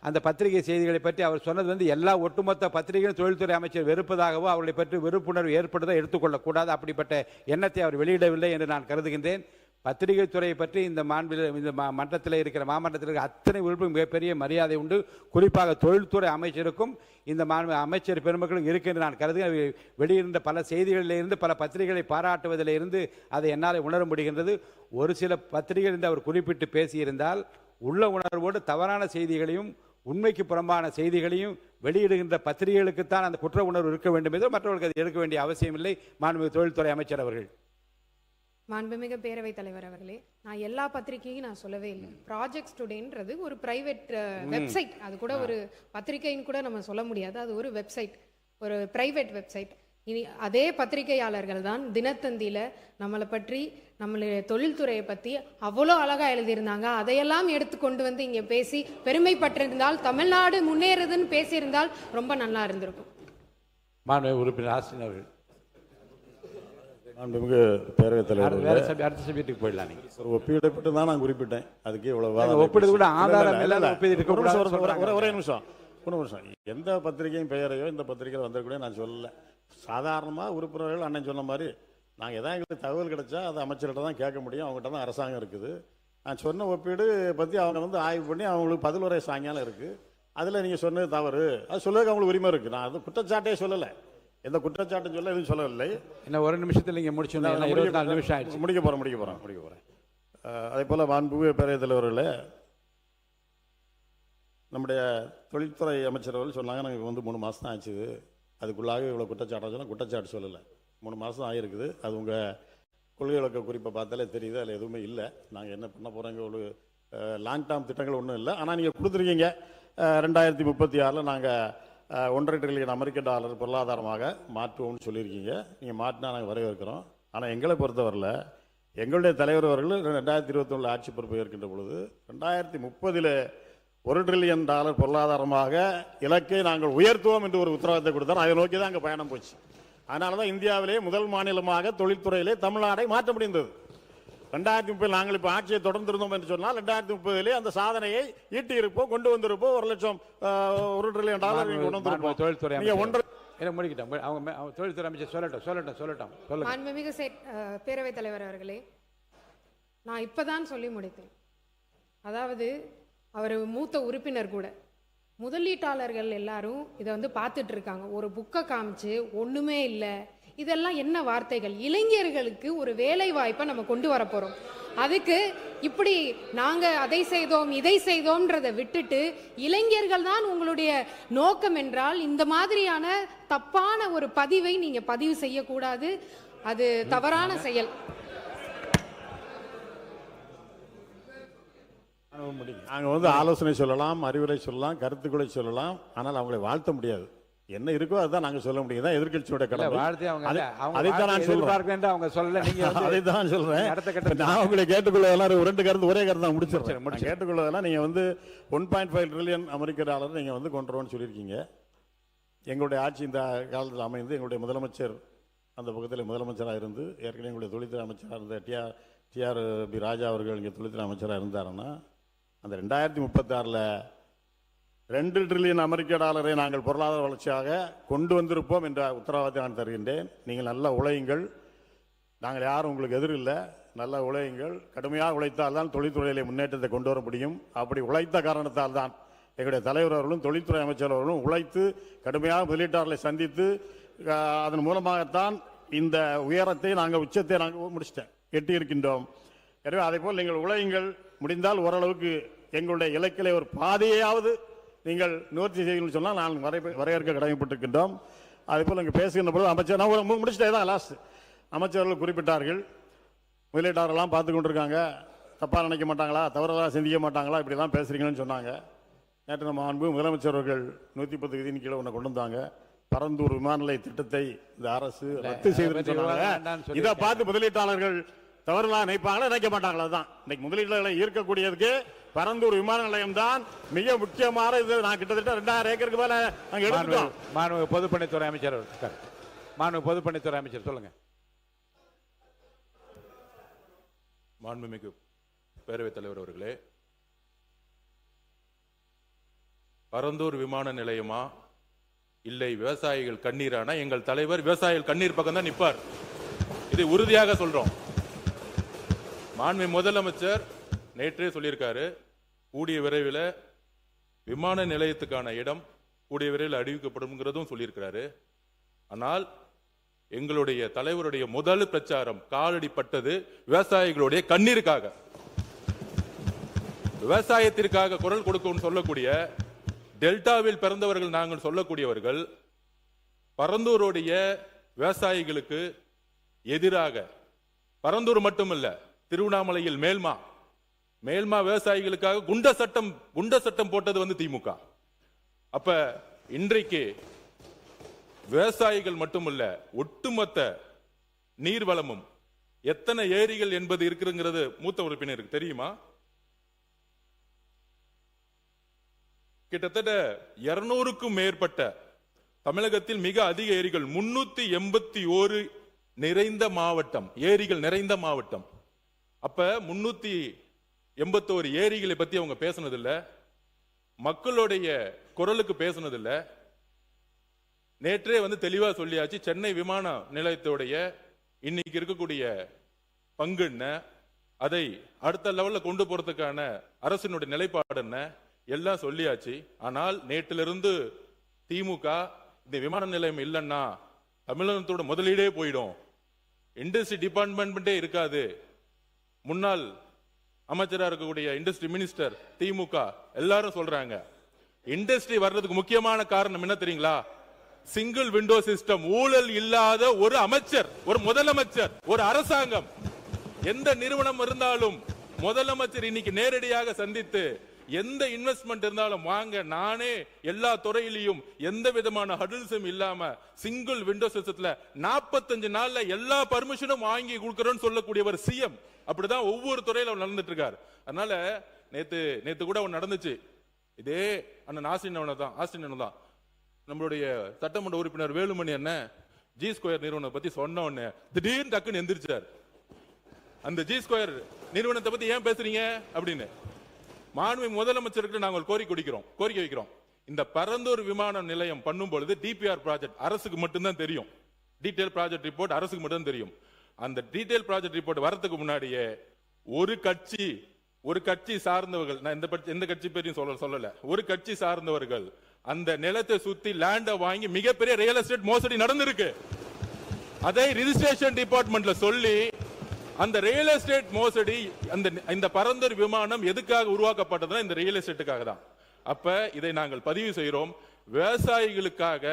அந்த பத்திரிகை செய்திகளை பற்றி அவர் சொன்னது எல்லா ஒட்டுமொத்த பத்திரிகை தொழில்துறை அமைச்சர் வெறுப்பதாகவோ அவர்களை பற்றி வெறுப்புணர்வு ஏற்படுத்த எடுத்துக்கொள்ளக்கூடாது. அப்படிப்பட்ட எண்ணத்தை அவர் வெளியிடவில்லை என்று நான் கருதுகின்றேன். பத்திரிகை துறையை பற்றி இந்த மன்றத்தில் இருக்கிற மாமன்றத்தில் இருக்கிற அத்தனை உறுப்பினர்களும் மிகப்பெரிய மரியாதை உண்டு. குறிப்பாக தொழில்துறை அமைச்சருக்கும் இந்த அமைச்சர் பெருமக்களும் இருக்கு என்று நான் கருதுகிறேன். வெளியிருந்த பல செய்திகளிலிருந்து பல பத்திரிகைகளை பாராட்டுவதிலிருந்து அதை என்னால் உணர முடிகின்றது. ஒரு சில பத்திரிகைகள் இருந்து அவர் குறிப்பிட்டு பேசியிருந்தால் உள்ள உணர்வோடு தவறான செய்திகளையும் உண்மைக்கு புறம்பான செய்திகளையும் வெளியிடுகின்ற பத்திரிகைகளுக்குத்தான் அந்த குற்ற உணர்வு இருக்க வேண்டும் என்று மற்றவர்களுக்கு அது எடுக்க வேண்டிய அவசியம் இல்லை. மாண்புமிகு தொழில்துறை அமைச்சர் அவர்கள். மாண்புமிகு பேரவைத் தலைவர் அவர்களே, நான் எல்லா பத்திரிகையும் நான் சொல்லவே இல்லை. ப்ராஜெக்ட் ஸ்டூடெண்ட்ன்றது ஒரு பிரைவேட் வெப்சைட், அது கூட ஒரு பத்திரிகைன்னு கூட நம்ம சொல்ல முடியாது. அது ஒரு வெப்சைட், ஒரு பிரைவேட் வெப்சைட். இனி அதே பத்திரிகையாளர்கள் தான் தினத்தந்தியில் நம்மளை பற்றி நம்மளுடைய தொழில்துறையை பற்றி அவ்வளோ அழகாக எழுதியிருந்தாங்க. அதையெல்லாம் எடுத்து கொண்டு வந்து இங்கே பேசி பெருமைப்பட்டிருந்தால், தமிழ்நாடு முன்னேறுதுன்னு பேசியிருந்தால் ரொம்ப நல்லா இருந்திருக்கும். மாண்புமிகு உறுப்பினர் ஆஸ்டின் அவர்கள். மாண்புமிகு பேரவைத் தலைவர் அடுத்த சப்ஜெக்ட்டுக்கு போயிடலாம். நீங்க ஒரு ஒப்பீடு தான் நான் குறிப்பிட்டேன். அதுக்கு இவ்வளவு ஒப்பீடு கூட ஆதாரம் இல்ல, இல்லாத ஒப்பீடு இருக்க கூடாது ஒரே நிமிஷம் ஒரு நிமிஷம். எந்த பத்திரிகையும் பெயரையோ இந்த பத்திரிகையில் வந்திருக்கூட நான் சொல்லலை. சாதாரணமாக உறுப்பினர்கள் அண்ணன் சொன்ன மாதிரி நாங்கள் எதாவது எங்களுக்கு தகவல் கிடைச்சா அதை அமைச்சர்கிட்ட தான் கேட்க முடியும். அவங்ககிட்ட தான் அரசாங்கம் இருக்குது. நான் சொன்ன ஒப்பீடு பற்றி அவங்க வந்து ஆய்வு பண்ணி அவங்களுக்கு பதில் உரை சாயங்காலம் இருக்குது. அதில் நீங்கள் சொன்னது தவறு, அது சொல்லுறதுக்கு அவங்களுக்கு உரிமை இருக்குது. நான் அது குற்றச்சாட்டே சொல்லலை, எந்த குற்றச்சாட்டும் சொல்ல எதுவும் சொல்லவில்லை. என்ன ஒரு நிமிஷத்தில் நீங்கள் முடிச்சுருந்தீங்க, 24 நிமிஷம் ஆயிடுச்சு. முடிக்க போகிறேன். அதே போல் மாண்புமிகு பேரவைத் தலைவர்களே, நம்முடைய தொழில்துறை அமைச்சர் அவர்கள் சொன்னாங்க நாங்கள் வந்து 3 மாதம் தான் ஆச்சு, அதுக்குள்ளாக இவ்வளோ குற்றச்சாட்டு சொன்னால் குற்றச்சாட்டு சொல்லலை. 3 மாதம் ஆகிருக்குது. அது உங்கள் கொள்கை விளக்க குறிப்பை பார்த்தாலே தெரியுது, அதில் எதுவுமே இல்லை. நாங்கள் என்ன பண்ண போகிறோங்க, ஒரு லாங் டேர்ம் திட்டங்கள் ஒன்றும் இல்லை. ஆனால் நீங்கள் கொடுத்துருக்கீங்க 2036 நாங்கள் 1.5 ட்ரில்லியன் அமெரிக்க டாலர் பொருளாதாரமாக மாற்றுவோம்னு சொல்லியிருக்கீங்க. நீங்கள் மாற்றினா நாங்கள் வரவேற்கிறோம். ஆனால் எங்களை பொறுத்தவரையில் எங்களுடைய தலைவர் அவர்கள் 2021 ஆட்சி பொறுப்பு ஏற்கின்ற பொழுது 2030 $1 ட்ரில்லியன் பொருளாதாரமாக இலக்கை நாங்கள் உயர்த்துவோம் என்று ஒரு உத்தரவாதத்தை கொடுத்தார். அதை நோக்கி தான் அங்கே பயணம் போச்சு. அதனால தான் இந்தியாவிலே முதல் மாநிலமாக தொழில்துறையிலே தமிழ்நாடை மாற்ற முடிந்தது. 2030 நாங்கள் இப்போ ஆட்சியை தொடர்ந்திருந்தோம் என்று சொன்னால் 2030 அந்த சாதனையை ஈட்டி இருப்போம், கொண்டு வந்திருப்போம். $1 ட்ரில்லியன் கொண்டு வந்திருப்போம். தொழில்துறை முடிக்கிட்டோம். அவங்க தொழில்துறை அமைச்சர் சொல்லட்டும். மாண்புமிகு பேரவைத் தலைவர் அவர்களே, நான் இப்பதான் சொல்லி முடித்தேன். அதாவது அவர் மூத்த உறுப்பினர் கூட, முதலீட்டாளர்கள் எல்லாரும் இதை வந்து பார்த்துட்டு இருக்காங்க. ஒரு புக்கை காமிச்சு ஒண்ணுமே இல்லை, இதெல்லாம் என்ன வார்த்தைகள்? இளைஞர்களுக்கு ஒரு வேலை வாய்ப்பை நம்ம கொண்டு வர போறோம். அதுக்கு இப்படி நாங்க அதை செய்தோம் இதை செய்தோம்ன்றதை விட்டுட்டு இளைஞர்கள் தான் உங்களுடைய நோக்கம் என்றால் இந்த மாதிரியான தப்பான ஒரு பதிவை நீங்க பதிவு செய்யக்கூடாது. அது தவறான செயல். நாங்கள் வந்து ஆலோசனை சொல்லலாம், அறிவுரை சொல்லலாம், கருத்துக்களை சொல்லலாம். ஆனால் அவங்களை வாழ்த்த முடியாது. என்ன இருக்கோ அதுதான் நாங்கள் சொல்ல முடியும். தான் எதிர்கட்சியோட கடமை. அதைத்தான் நான் சொல்றேன். அதைத்தான் சொல்றேன். நான் உங்களை கேட்டுக்கொள்ளதெல்லாம் 2 கருத்து ஒரே கருத்து தான் முடிச்சிருக்கேன். கேட்டுக்கொள்ளதெல்லாம் நீங்கள் வந்து 1.5 ட்ரில்லியன் அமெரிக்க டாலர் நீங்கள் வந்து கொண்டு வரணும்னு சொல்லியிருக்கீங்க. எங்களுடைய ஆட்சி இந்த காலத்தில் அமைந்து எங்களுடைய முதலமைச்சர் அந்த பக்கத்தில் முதலமைச்சராக இருந்து ஏற்கனவே எங்களுடைய தொழில்துறை அமைச்சராக இருந்த டிஆர் ராஜா அவர்கள் இங்கே தொழில்துறை அமைச்சராக இருந்தாருன்னா அந்த 2036 $2 ட்ரில்லியன் அமெரிக்க டாலரை நாங்கள் பொருளாதார வளர்ச்சியாக கொண்டு வந்திருப்போம் என்ற உத்தரவாதத்தை நான் தருகின்றேன். நீங்கள் நல்லா உழையுங்கள். நாங்கள் யாரும் உங்களுக்கு எதிரில்லை. நல்லா உழையுங்கள். கடுமையாக உழைத்தால் தான் தொழில்துறையிலே முன்னேற்றத்தை கொண்டு வர முடியும். அப்படி உழைத்த காரணத்தால் தான் எங்களுடைய தலைவர் அவர்களும் தொழில்துறை அமைச்சர் அவர்களும் உழைத்து கடுமையாக முதலீட்டாளர்களை சந்தித்து அதன் மூலமாகத்தான் இந்த உயரத்தை நாங்கள் உச்சத்தை நாங்கள் எட்டியிருக்கின்றோம். எனவே அதே போல் நீங்கள் உழையுங்கள். முடிந்தால் ஓரளவுக்கு எங்களுடைய இலக்கிலே ஒரு பாதையாவது நீங்கள் நிவர்த்தி செய்யுங்கள் சொன்னால் நான் வரையறுக்க கடமைப்பட்டிருக்கின்றோம். அதே போல் இங்கே பேசுகின்ற பொழுது அமைச்சர் நான் முடிச்சுட்டே தான் லாஸ்ட் அமைச்சர்கள் குறிப்பிட்டார்கள். முதலீட்டாளர்கள்லாம் பார்த்து கொண்டிருக்காங்க, தப்பாக நினைக்க மாட்டாங்களா, தவறாக சிந்திக்க மாட்டாங்களா, இப்படிலாம் பேசுகிறீங்கன்னு சொன்னாங்க. நேற்று நம்ம அன்பு முதலமைச்சர் அவர்கள் 110 விதியின் கீழே ஒன்று கொண்டு வந்தாங்க. பரந்தூர் விமான நிலைய திட்டத்தை இந்த அரசு ரத்து செய்து சொன்னாங்க. இதை பார்த்து முதலீட்டாளர்கள் தவறுலாம் நினைப்பாங்களா நினைக்க மாட்டாங்களா? தான் இன்னைக்கு முதலீடுகளை ஈர்க்கக்கூடியதுக்கு பரந்தூர் விமான நிலையம் தான் மிக முக்கியமான இது. நான் கிட்டத்தட்ட 2000 ஏக்கருக்கு மேல நாங்கள் எடுத்துட்டோம். மாண்புமிகு பொதுப்பணித்துறை அமைச்சர் சொல்லுங்க. மாண்புமிகு பேரவைத் தலைவர் அவர்களே, பரந்தூர் விமான நிலையமா இல்லை விவசாயிகள் கண்ணீரானா? எங்கள் தலைவர் விவசாயிகள் கண்ணீர் பக்கம் தான் நிற்பார். இதை உறுதியாக சொல்றோம். மாண்புமிகு முதலமைச்சர் நேற்றே சொல்லியிருக்காரு, கூடிய விரைவில் விமான நிலையத்துக்கான இடம் கூடிய விரைவில் அறிவிக்கப்படும் சொல்லியிருக்கிறாரு. ஆனால் எங்களுடைய தலைவருடைய முதல் பிரச்சாரம் காலடிப்பட்டது விவசாயிகளுடைய கண்ணீருக்காக. விவசாயத்திற்காக குரல் கொடுக்கும் சொல்லக்கூடிய டெல்டாவில் பிறந்தவர்கள் நாங்கள் சொல்லக்கூடியவர்கள் பரந்தூருடைய விவசாயிகளுக்கு எதிராக, பரந்தூர் மட்டுமல்ல திருவண்ணாமலையில் மேல்மா விவசாயிகளுக்காக குண்ட சட்டம் போட்டது திமுக. அப்ப இன்றைக்கு விவசாயிகள் மட்டுமல்ல ஒட்டுமொத்த நீர்வளமும் எத்தனை ஏரிகள் என்பது இருக்குங்கிறது மூத்த உறுப்பினருக்கு தெரியுமா? கிட்டத்தட்ட 200க்கும் மேற்பட்ட தமிழகத்தில் மிக அதிக ஏரிகள் 381 நிறைந்த மாவட்டம், ஏரிகள் நிறைந்த மாவட்டம். அப்ப 381 ஏரிகளை பத்தி அவங்க பேசுனதில்ல, மக்களுடைய குரலுக்கு பேசுனதில்ல. நேற்றே தெளிவா சொல்லியாச்சு. சென்னை விமான நிலையத்துடைய இன்னைக்கு இருக்கக்கூடிய பங்கு என்ன, அதை அடுத்த லெவல்ல கொண்டு போறதுக்கான அரசினுடைய நிலைப்பாடு என்ன, எல்லாம் சொல்லியாச்சு. ஆனால் நேற்றிலிருந்து திமுக இந்த விமான நிலையம் இல்லைன்னா தமிழகத்தோட முதலீடே போயிடும், இண்டஸ்ட்ரி டிபார்ட்மெண்ட்டே இருக்காது. முன்னாள் அமைச்சராக இருக்கக்கூடிய இண்டஸ்ட்ரி மினிஸ்டர் திமுக எல்லாரும் சொல்றாங்க. இண்டஸ்ட்ரி வர்றதுக்கு முக்கியமான காரணம் என்ன தெரியுங்களா? Single window system. ஊழல் இல்லாத ஒரு அமைச்சர், ஒரு முதலமைச்சர், ஒரு அரசாங்கம். எந்த நிறுவனம் இருந்தாலும் முதலமைச்சர் இன்னைக்கு நேரடியாக சந்தித்து எந்த இன்வெஸ்ட்மெண்ட் இருந்தாலும் வாங்க, நானே எல்லா துறையிலையும் எந்த விதமான ஹடில்ஸும் இல்லாம சிங்கிள் விண்டோ சிஸ்டத்துல 45 நாள்ல எல்லா பர்மிஷனும் வாங்கி கொடுக்கறோம்னு சொல்லக்கூடியவர் சிஎம். அப்படிதான் ஒவ்வொரு துறையில நடந்துட்டு இருக்காரு. அதனால நேத்து கூட நடந்துச்சு. இதே அண்ணன் ஆஸ்டின் தான் நம்மளுடைய சட்டமன்ற உறுப்பினர் வேலுமணி அண்ணன் ஜி ஸ்கொயர் நிறுவனத்தை பத்தி சொன்ன உடனே திடீர்னு டக்குன்னு எந்திரிச்சார். அந்த ஜி ஸ்கொயர் நிறுவனத்தை பத்தி ஏன் பேசுறீங்க அப்படின்னு மாண்புமிகு முதலமைச்சருக்கு நாங்கள் கோரிக்கை வைக்கிறோம். இந்த பரந்தூர் விமான நிலையம் பண்ணும் பொழுது டிபிஆர் ப்ராஜெக்ட் அரசுக்கு மட்டும்தான் தெரியும். டீடைல் ப்ராஜெக்ட் ரிப்போர்ட் அரசுக்கு மட்டும் தெரியும். அந்த டீடைல் ப்ராஜெக்ட் ரிப்போர்ட் வரதுக்கு முன்னாடியே ஒரு கட்சி சார்ந்தவர்கள், நான் எந்த கட்சி பேரையும் சொல்லல, ஒரு கட்சி சார்ந்தவர்கள் அந்த நிலத்தை சுத்தி லேண்ட வாங்கி மிகப்பெரிய ரியல் எஸ்டேட் மோசடி நடந்திருக்கு. அதை ரிஜிஸ்ட்ரேஷன் டிபார்ட்மெண்ட்ல சொல்லி அந்த ரியல் எஸ்டேட் மோசடி, இந்த பரந்தூர் விமானம் எதுக்காக உருவாக்கப்பட்டதுன்னா இந்த ரியல் எஸ்டேட்டுக்காக தான். அப்ப இதை நாங்கள் பதிவு செய்கிறோம். விவசாயிகளுக்காக,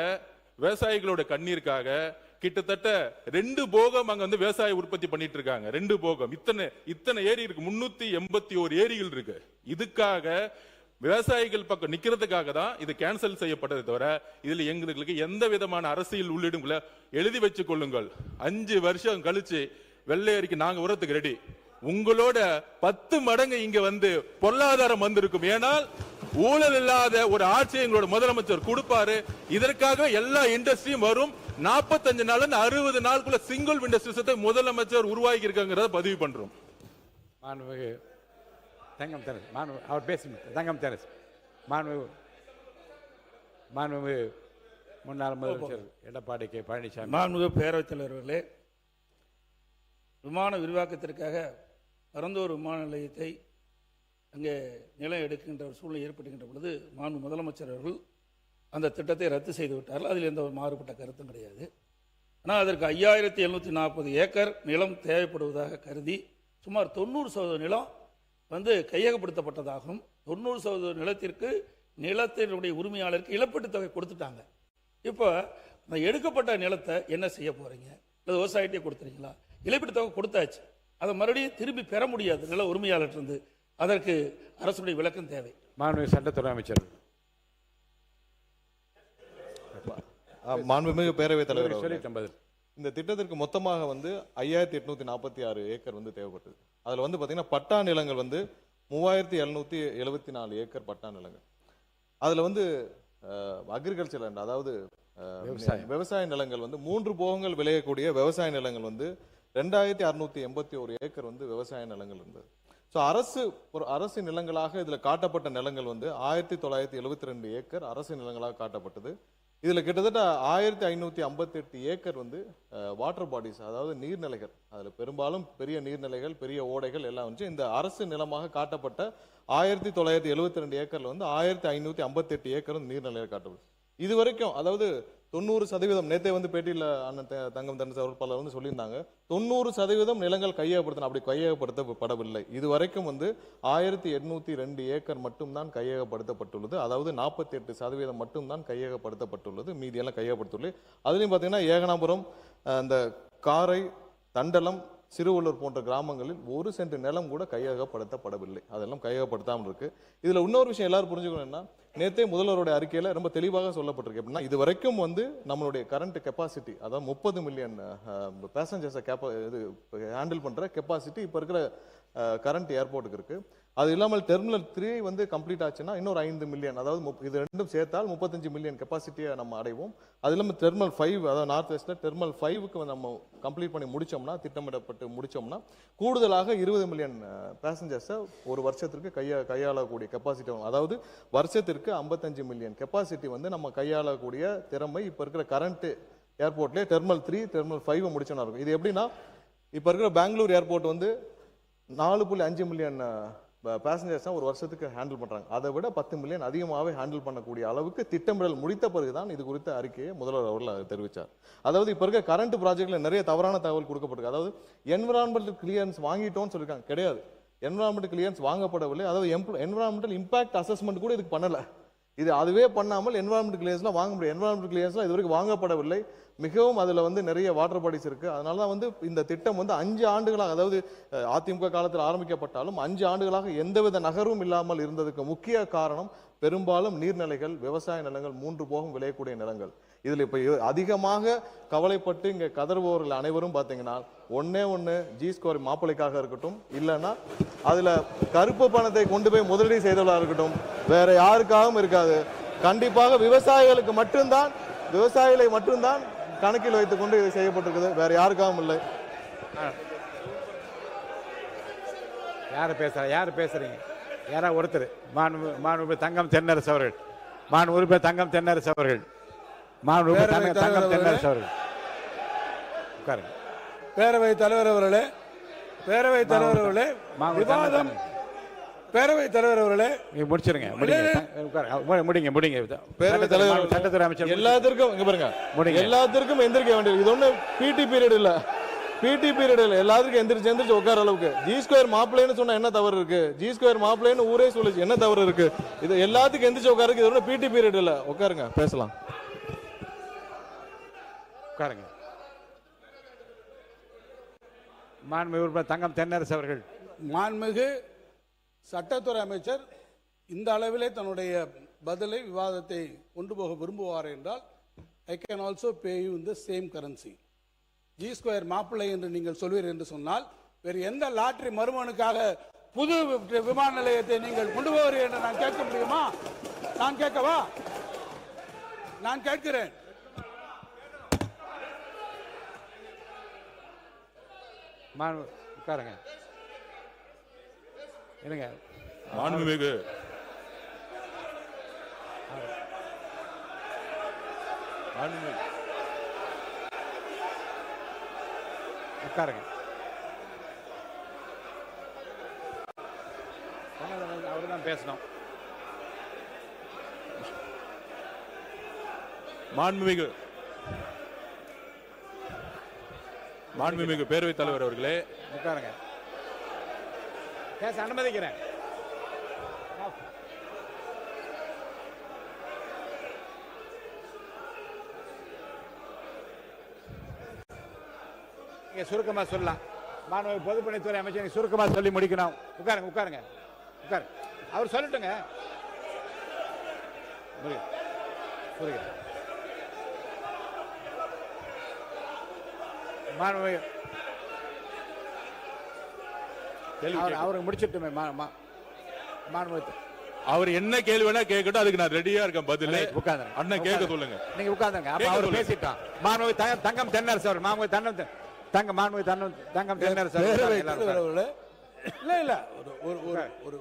விவசாயிகளோட கண்ணீருக்காக கிட்டத்தட்ட 2 போகம் அங்க விவசாய உற்பத்தி பண்ணிட்டு இருக்காங்க. 2 போகம். இத்தனை ஏரி இருக்கு, 381 ஏரிகள் இருக்கு. இதுக்காக விவசாயிகள் பக்கம் நிக்கிறதுக்காக தான் இது கேன்சல் செய்யப்பட்டதை தவிர இதுல எங்களுக்கு எந்த விதமான அரசியல் உள்ளிடுங்கள எழுதி வச்சுக் கொள்ளுங்கள். 5 வருஷம் கழிச்சு வெள்ளையரிக்கு நாங்க உரத்துக்கு ரெடி. உங்களோட 10 மடங்கு இங்க பொருளாதாரம் வந்திருக்கும். ஏனால் ஊழல் இல்லாத ஒரு ஆட்சியை எங்களோட முதலமைச்சர் கொடுப்பாரு. இதற்காக எல்லா இண்டஸ்ட்ரியும் வரும். 45 நாள் 60 நாளுக்குள்ள சிங்கிள் விண்டோ சிஸ்டத்தை முதலமைச்சர் உருவாக்கி இருக்காங்கிறத பதிவு பண்றோம். தங்கம் தெரஸ் அவர் பேசுங்க. தங்கம் தெரஸ் மாண்புமிகு முன்னாள் முதலமைச்சர் எடப்பாடி கே பழனிசாமி. மாண்புமிகு பேரவைத் தலைவர்களே, விமான விரிவாக்கத்திற்காக பரந்தூர் விமான நிலையத்தை அங்கே நிலம் எடுக்கின்ற ஒரு சூழ்நிலை ஏற்படுகின்ற பொழுது மாண்பு முதலமைச்சர் அவர்கள் அந்த திட்டத்தை ரத்து செய்து விட்டார்கள். அதில் எந்த ஒரு மாறுபட்ட கருத்தும் கிடையாது. ஆனால் அதற்கு 5740 ஏக்கர் நிலம் தேவைப்படுவதாக கருதி சுமார் 90% நிலம் கையகப்படுத்தப்பட்டதாகவும் 90% நிலத்திற்கு நிலத்தினுடைய உரிமையாளருக்கு இழப்பீட்டு தொகை கொடுத்துட்டாங்க. இப்போ அந்த எடுக்கப்பட்ட நிலத்தை என்ன செய்ய போறீங்க? இல்லை விவசாயிட்டே கொடுத்துறீங்களா? இழப்பீட்டு தொகை கொடுத்தாச்சு, அதை மறுபடியும் திரும்பி பெற முடியாது நில உரிமையாளர் இருந்து. அதற்கு அரசுடைய விளக்கம் தேவை. மாண்புமிகு சட்டத்துறை அமைச்சர். மாண்புமிகு பேரவைத் தலைவர், இந்த திட்டத்திற்கு மொத்தமாக 5846 ஏக்கர் தேவைப்பட்டது. அதுல பாத்தீங்கன்னா பட்டா நிலங்கள் 3774 ஏக்கர் பட்டா நிலங்கள். அதுல அக்ரிகல்ச்சர் லேண்ட், அதாவது விவசாய நிலங்கள் 3 போகங்கள் விளையக்கூடிய விவசாய நிலங்கள் 2681 ஏக்கர் விவசாய நிலங்கள் இருந்தது. ஸோ அரசு நிலங்களாக இதுல காட்டப்பட்ட நிலங்கள் 1972 ஏக்கர் அரசு நிலங்களாக காட்டப்பட்டது. இதுல கிட்டத்தட்ட 1558 ஏக்கர் வாட்டர் பாடிஸ், அதாவது நீர்நிலைகள். அதுல பெரும்பாலும் பெரிய நீர்நிலைகள், பெரிய ஓடைகள் எல்லாம் இந்த அரசு நிலமாக காட்டப்பட்ட 1972 ஏக்கர்ல 1558 ஏக்கர் நீர்நிலைகள் காட்டப்படும். இது வரைக்கும், அதாவது 90%, நேத்தே பேட்டியில் அண்ணன் தங்கம் தெரஸ் அவர்கள் பலர் சொல்லியிருந்தாங்க, 90% நிலங்கள் கையகப்படுத்தணும். அப்படி கையகப்படுத்தப்படவில்லை. இது வரைக்கும் 1802 ஏக்கர் மட்டும்தான் கையகப்படுத்தப்பட்டுள்ளது. அதாவது 48% மட்டும்தான் கையகப்படுத்தப்பட்டுள்ளது. மீதி எல்லாம் கையகப்படுத்தவில்லை. அதுலயும் பாத்தீங்கன்னா ஏகனாபுரம், இந்த காரை, தண்டலம், சிறுவள்ளூர் போன்ற கிராமங்களில் 1 சென்ட் நிலம் கூட கையகப்படுத்தப்படவில்லை. அதெல்லாம் கையகப்படுத்தாமல் இருக்கு. இதுல இன்னொரு விஷயம் எல்லாரும் புரிஞ்சுக்கணும்னா, நேத்தே முதல்வருடைய அறிக்கையில ரொம்ப தெளிவாக சொல்லப்பட்டிருக்கு. எப்படின்னா, இது வரைக்கும் நம்மளுடைய கரண்ட் கெப்பாசிட்டி, அதாவது 30 மில்லியன் பேசஞ்சர்ஸை ஹேண்டில் பண்ற கெப்பாசிட்டி இப்ப இருக்கிற கரண்ட் ஏர்போர்ட்டுக்கு இருக்கு. அது இல்லாமல் டெர்மினல் 3 வந்து கம்ப்ளீட் ஆச்சுன்னா இன்னொரு 5 மில்லியன், அதாவது இது ரெண்டும் சேர்த்தால் 35 மில்லியன் கெப்பாசிட்டியை நம்ம அடைவோம். அது இல்லாமல் டெர்மினல் 5, அதாவது நார்த் வெஸ்ட்ல டெர்மினல் 5க்கு நம்ம கம்ப்ளீட் பண்ணி முடிச்சோம்னா, திட்டமிடப்பட்டு முடிச்சோம்னா கூடுதலாக 20 மில்லியன் பேசஞ்சர்ஸை ஒரு வருஷத்திற்கு கையாளக்கூடிய கெப்பாசிட்டி வரும். அதாவது வருஷத்திற்கு 55 மில்லியன் கெப்பாசிட்டி வந்து நம்ம கையாளக்கூடிய திறமை இப்போ இருக்கிற கரண்ட் ஏர்போர்ட்லேயே டெர்மினல் 3, டெர்மினல் 5 முடிச்சோன்னா இருக்கும். இது எப்படின்னா, இப்போ இருக்கிற பெங்களூர் ஏர்போர்ட் வந்து 4.5 மில்லியன் பேசஞ்சர்ஸ் ஒரு வருஷத்துக்கு ஹேண்டில் பண்றாங்க. அதை விட 10 மில்லியன் அதிகமாகவே ஹேண்டில் பண்ணக்கூடிய அளவுக்கு திட்டமிடல் முடித்த பிறகுதான் இது குறித்த அறிக்கையை முதல்வர் அவர்கள் தெரிவித்தார். அதாவது இப்போ இருக்க கரண்ட் ப்ராஜெக்ட்ல நிறைய தவறான தகவல் கொடுக்கப்பட்டிருக்கு. அதாவது என்விரான்மெண்டல் கிளியரன்ஸ் வாங்கிட்டோம்னு சொல்லியிருக்காங்க. கிடையாது, என்விரான்மெண்டல் கிளியரன்ஸ் வாங்கப்படவில்லை. அதாவது என்விரான்மெண்டல் இம்பாக்ட் அசஸ்மெண்ட் கூட இதுக்கு பண்ணல. இது அதுவே பண்ணாமல் என்விரான்மெண்டல் கிளியரன்ஸ்லாம் வாங்க முடியும். என்விரான்மெண்டல் கிளியரன்ஸ்லாம் இதுவரைக்கும் வாங்கப்படவில்லை. மிகவும் அதில் வந்து நிறைய வாட்டர் பாடிஸ் இருக்கு. அதனால தான் வந்து இந்த திட்டம் வந்து 5 ஆண்டுகளாக, அதாவது அதிமுக காலத்தில் ஆரம்பிக்கப்பட்டாலும் 5 ஆண்டுகளாக எந்தவித நகர்வும் இல்லாமல் இருந்ததுக்கு முக்கிய காரணம் பெரும்பாலும் நீர்நிலைகள், விவசாய நிலங்கள், 3 போகம் விளையக்கூடிய நிலங்கள். இதில் இப்போ அதிகமாக கவலைப்பட்டு இங்கே கதறுபவர்கள் அனைவரும் பார்த்தீங்கன்னா ஒன்று ஜி ஸ்கோர் மாப்பிளைக்காக இருக்கட்டும், இல்லைன்னா அதில் கருப்பு பணத்தை கொண்டு போய் முதலீடு செய்தவர்களாக இருக்கட்டும், வேற யாருக்காகவும் இருக்காது. கண்டிப்பாக விவசாயிகளை மட்டும்தான் கணக்கில் வைத்துக் கொண்டு இது செய்யப்பட்டிருக்குது, வேற யாருக்காகவும் இல்லை. யாரு பேசுறீங்க? யாரா ஒருத்தர்? மாண்புமிகு தங்கம் தென்னரசு அவர்கள், மாண்புமிகு தங்கம் தென்னரசு அவர்கள், மாண்புமிகு தங்கம் தென்னரசு அவர்கள் உட்காருங்க. பேரவைத் தலைவர் அவர்களே, பேரவைத் தலைவர் அவர்களே, விவாதம் பேரவைத் தலைவர் அவர்களே முடிச்சிருங்க. முடிங்க. பேரவைத் தலைவர், சட்டத்துறை அமைச்சர் எல்லாத்திற்கும் இங்க பாருங்க, எல்லாத்திற்கும் எந்திரிக்க வேண்டியது. இது ஒண்ணு பிடி பீரியட் இல்ல, எல்லாத்துக்கும் எந்திரிச்சு உட்கார அளவுக்கு. ஜி ஸ்கொயர் மாப்பிள்ளைன்னு சொன்னா என்ன தவறு இருக்கு? ஜி ஸ்கொயர் மாப்பிள்ளைன்னு ஊரே சொல்லுச்சு, என்ன தவறு இருக்கு? இது எல்லாத்துக்கும் எந்திரிச்சு உட்காருக்கு. இது ஒண்ணு பிடி பீரியட் இல்ல. உட்காருங்க, பேசலாம். உட்காருங்க. மாண்புமிகு தங்கம் தென்னரசு அவர்கள். மாண்புமிகு சட்டத்துறை அமைச்சர் இந்த அளவிலே தன்னுடைய பதிலை, விவாதத்தை கொண்டு போக விரும்புவார் என்றால், I can also pay you in the same currency. G square மாப்பிள்ளை என்று நீங்கள் சொல்வீர் என்று சொன்னால், வேறு எந்த லாட்டரி மருமனுக்காக புது விமான நிலையத்தை நீங்கள் கொண்டு போவீர் என்று நான் கேட்க முடியுமா? நான் கேட்கவா? நான் கேட்கிறேன். உட்காருங்க. இருங்க. மாண்புமிகு உட்காருங்க. அவரு தான் பேசணும். மாண்புமிகு பேரவைத் தலைவர் அவர்களே, உட்காருங்க. பேச அனுமதிக்கிறேன். சுருக்கமா சொல்லலாம். மாணவர் பொதுப்பணித்துறை அமைச்சர் சுருக்கமா சொல்லி முடிக்கணும். உட்காருங்க. அவர் சொல்லட்டுங்க. அவருக்கு முடிச்சிட்டுமே. அவர் என்ன கேள்வி வேணா கேட்கட்டும், அதுக்கு நான் ரெடியா இருக்கேன் பதில். உட்கார்ந்து அண்ணன் கேட்க சொல்லுங்க. நீங்க உட்கார்ந்துங்க. அவர் பேசிட்டான். மாண்புமிகு தங்கம் தென்னரசு அவர், மாண்புமிகு தங்கம் தென்னரசு இல்ல ஒரு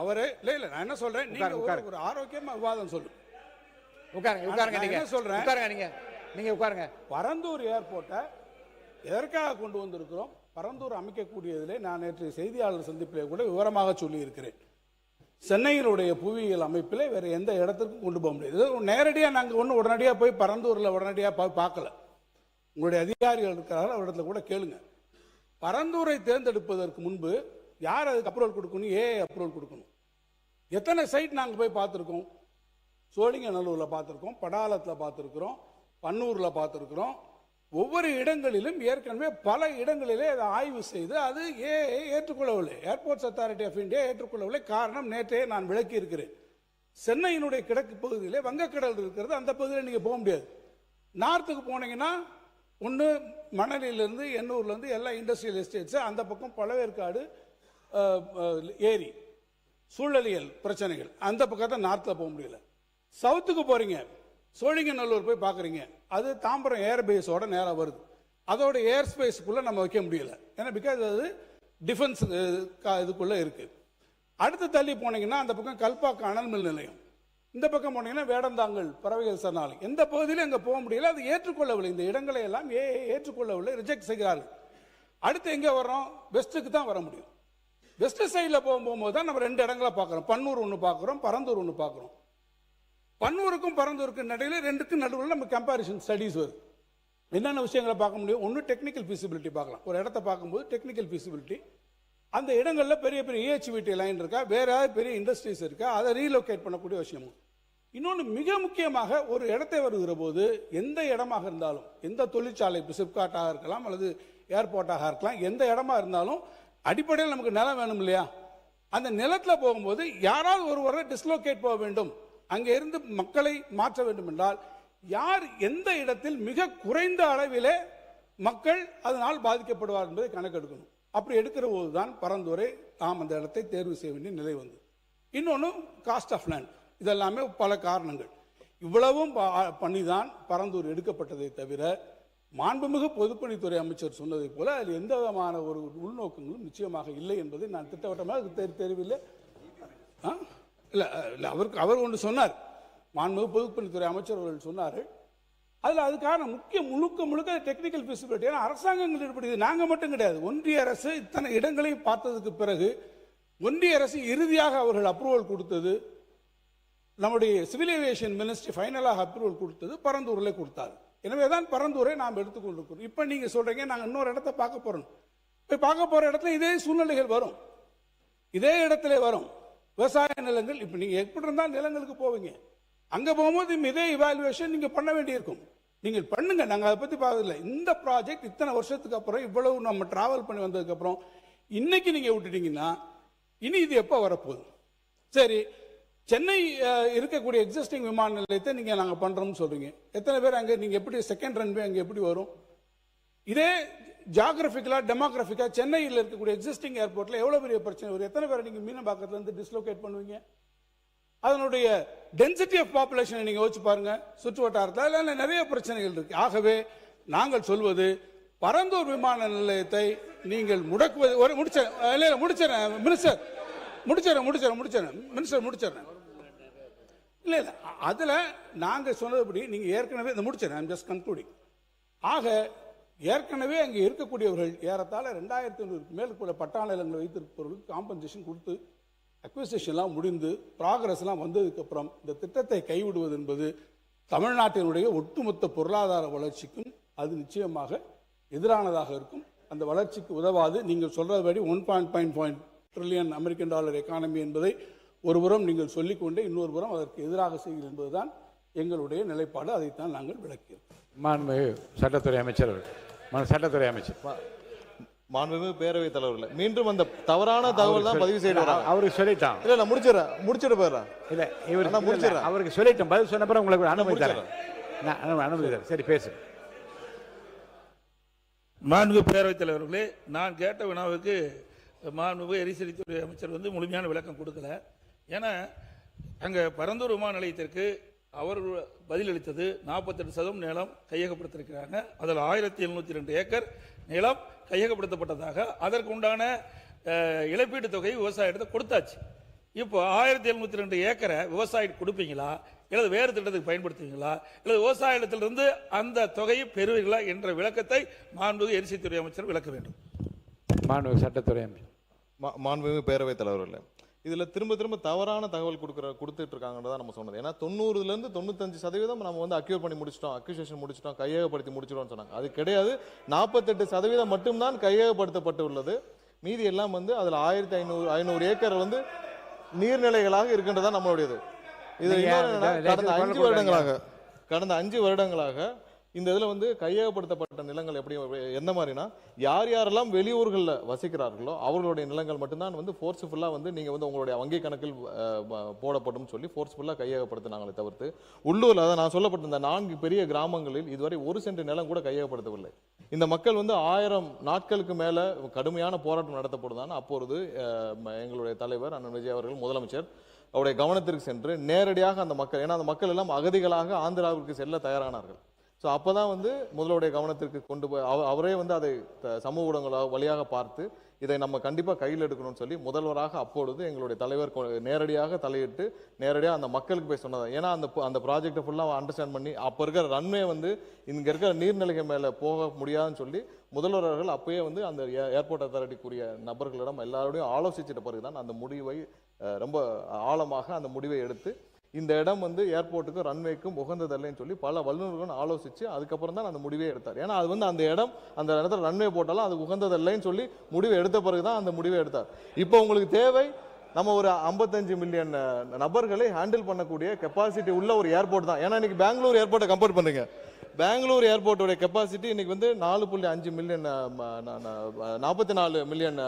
அவரே இல்ல நான் என்ன சொல்றேன், நீங்க ஒரு ஆரோக்கியமா விவாதம் சொல்லு. உட்காருங்க. நீங்க என்ன சொல்றேன், நீங்க உட்காருங்க. பரந்தூர் ஏர்போர்ட்டை எதற்காக கொண்டு வந்திருக்கிறோம்? பரந்தூர் அமைக்கக்கூடியதிலே நான் நேற்று செய்தியாளர் சந்திப்பிலே கூட விவரமாக சொல்லி இருக்கிறேன். சென்னையினுடைய புவியியல் அமைப்பில் வேறு எந்த இடத்துக்கும் கொண்டு போக முடியாது. நேரடியாக நாங்கள் உடனடியாக போய் பரந்தூரில் உடனடியாக போய் பார்க்கல. உங்களுடைய அதிகாரிகள் இருக்கிறார்கள், அவரிடத்துல கூட கேளுங்க. பரந்தூரை தேர்ந்தெடுப்பதற்கு முன்பு யார் அதுக்கு அப்ரூவல் கொடுக்கணும்? அப்ரூவல் கொடுக்கணும். எத்தனை சைட் நாங்கள் போய் பார்த்துருக்கோம்? சோழிங்கநல்லூரில் பார்த்துருக்கோம், படாலத்தில் பார்த்துருக்குறோம், பன்னூரில் பார்த்துருக்குறோம். ஒவ்வொரு இடங்களிலும் ஏற்கனவே பல இடங்களிலே அதை ஆய்வு செய்து அது ஏற்றுக்கொள்ளவில்லை. ஏர்போர்ட்ஸ் அத்தாரிட்டி ஆஃப் இந்தியா ஏற்றுக்கொள்ளவில்லை. காரணம் நேற்றே நான் விளக்கி இருக்கிறேன். சென்னையினுடைய கிழக்கு பகுதியிலே வங்கக்கடல் இருக்கிறது, அந்த பகுதியில் நீங்கள் போக முடியாது. நார்த்துக்கு போனீங்கன்னா ஒன்று மணலிலிருந்து எண்ணூர்லேருந்து எல்லா இண்டஸ்ட்ரியல் எஸ்டேட்ஸு, அந்த பக்கம் பழவேற்காடு, ஏரி, சூழலியல் பிரச்சனைகள், அந்த பக்கத்தை நார்த்தில் போக முடியல. சவுத்துக்கு போகிறீங்க, சோழிங்கநல்லூர் போய் பார்க்குறீங்க, அது தாம்பரம் ஏர்பேஸோட நேராக வருது. அதோட ஏர் ஸ்பேஸுக்குள்ளே நம்ம வைக்க முடியல, ஏன்னா பிகாஸ் அது டிஃபென்ஸ் இதுக்குள்ளே இருக்குது. அடுத்து தள்ளி போனீங்கன்னா அந்த பக்கம் கல்பாக்கம் அனல் மில் நிலையம், இந்த பக்கம் போனீங்கன்னா வேடந்தாங்கல் பறவைகள் சரணாலயம், எந்த பகுதியிலும் அங்கே போக முடியல. அது ஏற்றுக்கொள்ளவில்லை, இந்த இடங்களை எல்லாம் ஏற்றுக்கொள்ளவில்லை, ரிஜெக்ட் செய்கிறார்கள். அடுத்து எங்கே வர்றோம்? வெஸ்ட்டுக்கு தான் வர முடியும். வெஸ்ட் சைடில் போகும்போது தான் நம்ம 2 இடங்களை பார்க்குறோம். பன்னூர் ஒன்று பார்க்குறோம், பரந்தூர் ஒன்று பார்க்குறோம். பன்னூருக்கும் பரந்தூருக்கும் நடுவில் 2க்கும் நடுவில் நம்ம கம்பேரிசன் ஸ்டடீஸ் வருது. என்னென்ன விஷயங்களை பார்க்க முடியும்? ஒன்று டெக்னிக்கல் ஃபீசிபிலிட்டி பார்க்கலாம். ஒரு இடத்த பார்க்கும்போது டெக்னிக்கல் ஃபீசிபிலிட்டி, அந்த இடங்களில் பெரிய பெரிய EHVT லைன் இருக்கா, வேற ஏதாவது பெரிய இண்டஸ்ட்ரீஸ் இருக்கா, அதை ரீலோகேட் பண்ணக்கூடிய விஷயமும். இன்னொன்று மிக முக்கியமாக, ஒரு இடத்தை வருகிற போது எந்த இடமாக இருந்தாலும், எந்த தொழிற்சாலை, சிப்காட்டாக இருக்கலாம் அல்லது ஏர்போர்ட்டாக இருக்கலாம், எந்த இடமா இருந்தாலும் அடிப்படையில் நமக்கு நிலம் வேணும் இல்லையா? அந்த நிலத்தில் போகும்போது யாராவது ஒருவரை டிஸ்லோகேட் போக வேண்டும், அங்கே இருந்து மக்களை மாற்ற வேண்டும் என்றால் யார் எந்த இடத்தில் மிக குறைந்த அளவிலே மக்கள் அதனால் பாதிக்கப்படுவார் என்பதை கணக்கெடுக்கணும். அப்படி எடுக்கிற போது தான் பரந்தூரை நாம் அந்த இடத்தை தேர்வு செய்ய வேண்டிய நிலை வந்து. இன்னொன்று காஸ்ட் ஆஃப் லேண்ட், இதெல்லாமே பல காரணங்கள். இவ்வளவும் பண்ணி தான் பரந்தூர் எடுக்கப்பட்டதை தவிர மாண்புமிகு பொதுப்பணித்துறை அமைச்சர் சொன்னதை போல அதில் எந்த விதமான ஒரு உள்நோக்கங்களும் நிச்சயமாக இல்லை என்பதை நான் திட்டவட்டமாக தெரியவில்லை. இல்லை இல்லை, அவர் ஒன்று சொன்னார், மாண்புமிகு பொதுப்பணித்துறை அமைச்சர் அவர்கள் சொன்னார்கள். அதில் அதுக்கான முழுக்க டெக்னிக்கல் ஃபீசிபிலிட்டி. ஏன்னா அரசாங்கங்கள் ஈடுபடுது, நாங்கள் மட்டும் கிடையாது. ஒன்றிய அரசு இத்தனை இடங்களையும் பார்த்ததுக்கு பிறகு ஒன்றிய அரசு இறுதியாக அவர்கள் அப்ரூவல் கொடுத்தது, நம்முடைய சிவில் ஏவியேஷன் மினிஸ்ட்ரி ஃபைனலாக அப்ரூவல் கொடுத்தது பரந்தூரில் கொடுத்தாரு. எனவே தான் பரந்தூரை நாம் எடுத்துக்கொண்டிருக்கிறோம். இப்போ நீங்கள் சொல்கிறீங்க நாங்கள் இன்னொரு இடத்த பார்க்க போகிறோம். இப்போ பார்க்க போகிற இடத்துல இதே சூழ்நிலைகள் வரும், இதே இடத்துல வரும். விவசாய நிலங்கள், இப்போ நீங்கள் எப்படி இருந்தால் நிலங்களுக்கு போவீங்க, அங்கே போகும்போது இதே இவாலுவேஷன் நீங்கள் பண்ண வேண்டியிருக்கும். நீங்கள் பண்ணுங்க, நாங்கள் அதை பற்றி பார்க்கல. இந்த ப்ராஜெக்ட் இத்தனை வருஷத்துக்கு அப்புறம், இவ்வளவு நம்ம டிராவல் பண்ணி வந்ததுக்கப்புறம் இன்னைக்கு நீங்கள் விட்டுட்டீங்கன்னா இனி இது எப்போ வரப்போகுது? சரி, சென்னை இருக்கக்கூடிய எக்ஸிஸ்டிங் விமான நிலையத்தை நீங்கள் நாங்கள் பண்ணுறோம்னு சொல்கிறீங்க. எத்தனை பேர் அங்கே, நீங்கள் எப்படி செகண்ட் ரன்வே அங்கே எப்படி வரும்? இதே ஜியாகிரபிக்கலாக டெமோகிராஃபிக்காக சென்னையில் இருக்கக்கூடிய எக்ஸிஸ்டிங் ஏர்போர்ட்டில் எவ்வளோ பெரிய பிரச்சனை வரும்? எத்தனை பேரை நீங்கள் மீனம்பாக்கத்துலேருந்து டிஸ்லோகேட் பண்ணுவீங்க? அதனுடைய டென்சிட்டி ஆஃப் பாப்புலேஷனை நீங்கள் யோசிச்சு பாருங்க. சுற்று வட்டாரத்தில் அதில் நிறைய பிரச்சனைகள் இருக்கு. ஆகவே நாங்கள் சொல்வது, பரந்தூர் விமான நிலையத்தை நீங்கள் முடக்குவது. ஒரு முடிச்சிடறேன் மினிஸ்டர், முடிச்சிடறேன். இல்லை இல்லை, அதில் நாங்கள் சொன்னதுபடி நீங்கள் ஏற்கனவே இந்த முடிச்சிடறேன், ஐம் ஜஸ்ட் கன்க்ளூடிங். ஆக ஏற்கனவே அங்கே இருக்கக்கூடியவர்கள் ஏறத்தாழ 2500 மேற்கொள்ள பட்டா நிலங்களை வைத்திருப்பவர்களுக்கு காம்பன்சேஷன் கொடுத்து அக்விசிஷன்லாம் முடிந்து ப்ராக்ரஸ்லாம் வந்ததுக்கப்புறம் இந்த திட்டத்தை கைவிடுவது என்பது தமிழ்நாட்டினுடைய ஒட்டுமொத்த பொருளாதார வளர்ச்சிக்கும் அது நிச்சயமாக எதிரானதாக இருக்கும். அந்த வளர்ச்சிக்கு உதவாது. நீங்கள் சொல்றபடி 1.5 ட்ரில்லியன் அமெரிக்கன் டாலர் எக்கானமி என்பதை ஒருபுறம் நீங்கள் சொல்லிக்கொண்டே இன்னொரு புறம் அதற்கு எதிராக செய்கிறது என்பதுதான் எங்களுடைய நிலைப்பாடு. அதைத்தான் நாங்கள் விளக்கிறோம். மாண்புமிகு சட்டத்துறை அமைச்சர், மாண்புமிகு பேரவைத் தலைவர்கள், மீண்டும் அந்த தவறான தகவல் தான் பதிவு செய்யறாங்க. அவருக்கு சொல்லிட்டான். இல்ல முடிச்சிட்டு போயிடுறேன். இல்ல இவர் முடிச்சிடறேன். அவருக்கு சொல்லிட்டேன், பதில் சொன்ன பிறகு உங்களுக்கு அனுமதி தரேன். சரி பேசு. மாண்புமிகு பேரவைத் தலைவர்களே, நான் கேட்ட வினாவுக்கு மாண்புமிகு எரிசக்தித்துறை அமைச்சர் முழுமையான விளக்கம் கொடுக்கல. ஏன்னா அங்கே பரந்தூர் விமான நிலையத்திற்கு அவர் பதிலளித்தது 48% நிலம் கையகப்படுத்திருக்கிறாங்க. அதில் 1702 ஏக்கர் நிலம் கையகப்படுத்தப்பட்டதாக, அதற்கு உண்டான இழப்பீட்டு தொகை விவசாயிடத்தை கொடுத்தாச்சு. இப்போ 1702 ஏக்கரை விவசாயிக்கு கொடுப்பீங்களா, இல்லை வேறு திட்டத்துக்கு பயன்படுத்துவீங்களா, இல்லை விவசாய இடத்திலிருந்து அந்த தொகையை பெறுவீங்களா என்ற விளக்கத்தை மாண்புமிகு எரிசக்தித்துறை அமைச்சர் விளக்க வேண்டும். மாண்புமிகு சட்டத்துறை அமைச்சர். மாண்புமிகு பேரவைத் தலைவர்கள், இதுல திரும்ப தவறான தகவல் கொடுத்துட்டு இருக்காங்கன்றதான் நம்ம சொன்னது. ஏன்னா 90% 95% நம்ம அக்யூர் பண்ணி முடிச்சிட்டோம், அக்யூசேஷன் முடிச்சிட்டோம், கையகப்படுத்தி முடிச்சிட்டோம்னு சொன்னாங்க. அது கிடையாது. 48% மட்டும்தான் கையகப்படுத்தப்பட்டு உள்ளது. மீதி எல்லாம் அதுல 1500 ஏக்கர் நீர்நிலைகளாக இருக்கின்றதா நம்மளுடையது. இது கடந்த 5 வருடங்களாக இந்த இதில் வந்து கையகப்படுத்தப்பட்ட நிலங்கள் எப்படி எந்த மாதிரினா, யார் யாரெல்லாம் வெளியூர்களில் வசிக்கிறார்களோ அவர்களுடைய நிலங்கள் மட்டும்தான் வந்து ஃபோர்ஸ்ஃபுல்லாக வந்து நீங்கள் வந்து உங்களுடைய வங்கி கணக்கில் போடப்படும் சொல்லி ஃபோர்ஸ்ஃபுல்லாக கையகப்படுத்தினாங்களே தவிர்த்து, உள்ளூரில் அதான் நான் சொல்லப்பட்ட இந்த 4 பெரிய கிராமங்களில் இதுவரை 1 சென்ட் நிலம் கூட கையகப்படுத்தவில்லை. இந்த மக்கள் வந்து 1000 நாட்களுக்கு மேலே கடுமையான போராட்டம் நடத்தப்படுதான் அப்பொழுது எங்களுடைய தலைவர் அண்ணன் விஜய் அவர்கள் முதலமைச்சர் அவருடைய கவனத்திற்கு சென்று நேரடியாக அந்த மக்கள், ஏன்னா அந்த மக்கள் எல்லாம் அகதிகளாக ஆந்திராவிற்கு செல்ல தயாரானார்கள். ஸோ அப்போ தான் வந்து முதல்வருடைய கவனத்திற்கு கொண்டு போய் அவரே வந்து அதை சமூக ஊடகங்கள் வழியாக பார்த்து இதை நம்ம கண்டிப்பாக கையில் எடுக்கணும்னு சொல்லி முதல்வராக அப்பொழுது எங்களுடைய தலைவர் நேரடியாக தலையிட்டு நேரடியாக அந்த மக்களுக்கு போய் சொன்னது. ஏன்னா அந்த ப்ராஜெக்டை ஃபுல்லாக அண்டர்ஸ்டாண்ட் பண்ணி அப்போ இருக்கிற ரன்வே வந்து இங்கே இருக்கிற நீர்நிலைகள் மேலே போக முடியாதுன்னு சொல்லி முதல்வர் அவர்கள் அப்பயே வந்து அந்த ஏர்போர்ட் அத்தாரிட்டிக்குரிய நபர்களிடம் எல்லாரோடையும் ஆலோசிச்சிட்ட பிறகு தான் அந்த முடிவை ரொம்ப ஆழமாக அந்த முடிவை எடுத்து இந்த இடம் வந்து ஏர்போர்ட்டுக்கும் ரன்வேக்கும் உகந்ததில்லைன்னு சொல்லி பல வல்லுநர்களும் ஆலோசித்து அதுக்கப்புறம் தான் அந்த முடிவே எடுத்தார். ஏன்னா அது வந்து அந்த இடத்துல ரன்வே போட்டாலும் அது உகந்ததில்லைன்னு சொல்லி முடிவை எடுத்த பிறகு தான் அந்த முடிவை எடுத்தார். இப்போ உங்களுக்கு தேவை நம்ம ஒரு 55 மில்லியன் நபர்களை ஹேண்டில் பண்ணக்கூடிய கெப்பாசிட்டி உள்ள ஒரு ஏர்போர்ட் தான். ஏன்னா இன்னைக்கு பெங்களூர் ஏர்போர்ட்டை கம்பேர் பண்ணுறீங்க, பெங்களூர் ஏர்போர்ட்டோட கெப்பாசிட்டி இன்னைக்கு வந்து 4.5 மில்லியன் 44 மில்லியன்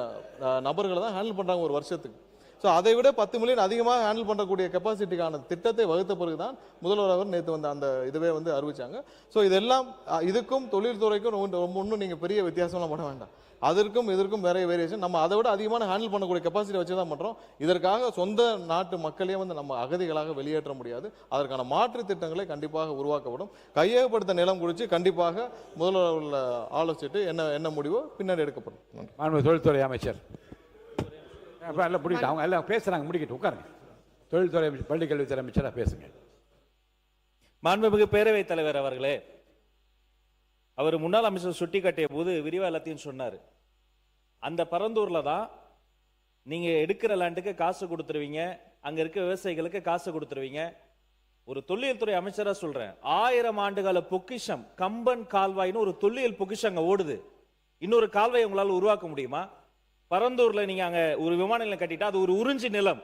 நபர்களை தான் ஹேண்டில் பண்ணுறாங்க ஒரு வருஷத்துக்கு. ஸோ அதை விட 10 மில்லியன் அதிகமாக ஹேண்டில் பண்ணக்கூடிய கெப்பாசிட்டிக்கான திட்டத்தை வகுத்த பிறகு தான் முதல்வர் அவர் நேற்று வந்து அந்த இதுவே வந்து அறிவிச்சாங்க. ஸோ இதெல்லாம் இதுக்கும் தொழில்துறைக்கும் ஒன்றும் நீங்கள் பெரிய வித்தியாசம்லாம் பண்ண வேண்டாம். அதற்கும் இதற்கும் வேற வேரியேஷன். நம்ம அதை விட அதிகமான ஹேண்டில் பண்ணக்கூடிய கெப்பாசிட்டி வச்சு தான் பண்ணுறோம். இதற்காக சொந்த நாட்டு மக்களையே வந்து நம்ம அகதிகளாக வெளியேற்ற முடியாது. அதற்கான மாற்று திட்டங்களை கண்டிப்பாக உருவாக்கப்படும். கையகப்படுத்த நிலம் குறித்து கண்டிப்பாக முதல்வர் ஆலோசிச்சுட்டு என்ன முடிவோ பின்னாடி எடுக்கப்படும். தொழில்துறை அமைச்சர் எல்லாம் முடிக்கிட்டு அவங்க எல்லாம் பேசுறாங்க, முடிக்கிட்டு உட்காருங்க. தொழில்துறை பள்ளிக்கல்வித்துறை அமைச்சராக பேசுங்க. மாண்புமிகு பேரவைத் தலைவர் அவர்களே, அவர் முன்னாள் அமைச்சர் சுட்டி காட்டிய போது விரிவா எல்லாத்தையும் சொன்னார். அந்த பரந்தூர்ல தான் நீங்க எடுக்கிற லேண்டுக்கு காசு கொடுத்துருவீங்க, அங்க இருக்க விவசாயிகளுக்கு காசு கொடுத்துருவீங்க. ஒரு தொல்லியல் துறை அமைச்சரா சொல்றேன், 1000 ஆண்டுகால பொக்கிஷம் கம்பன் கால்வாய்னு ஒரு தொல்லியல் பொக்கிஷம் அங்க ஓடுது. இன்னொரு கால்வாய் உங்களால் உருவாக்க முடியுமா? பரந்தூர்ல நீங்க அங்க ஒரு விமான நிலையம் கட்டிட்டா அது ஒரு உறிஞ்சி நிலம்.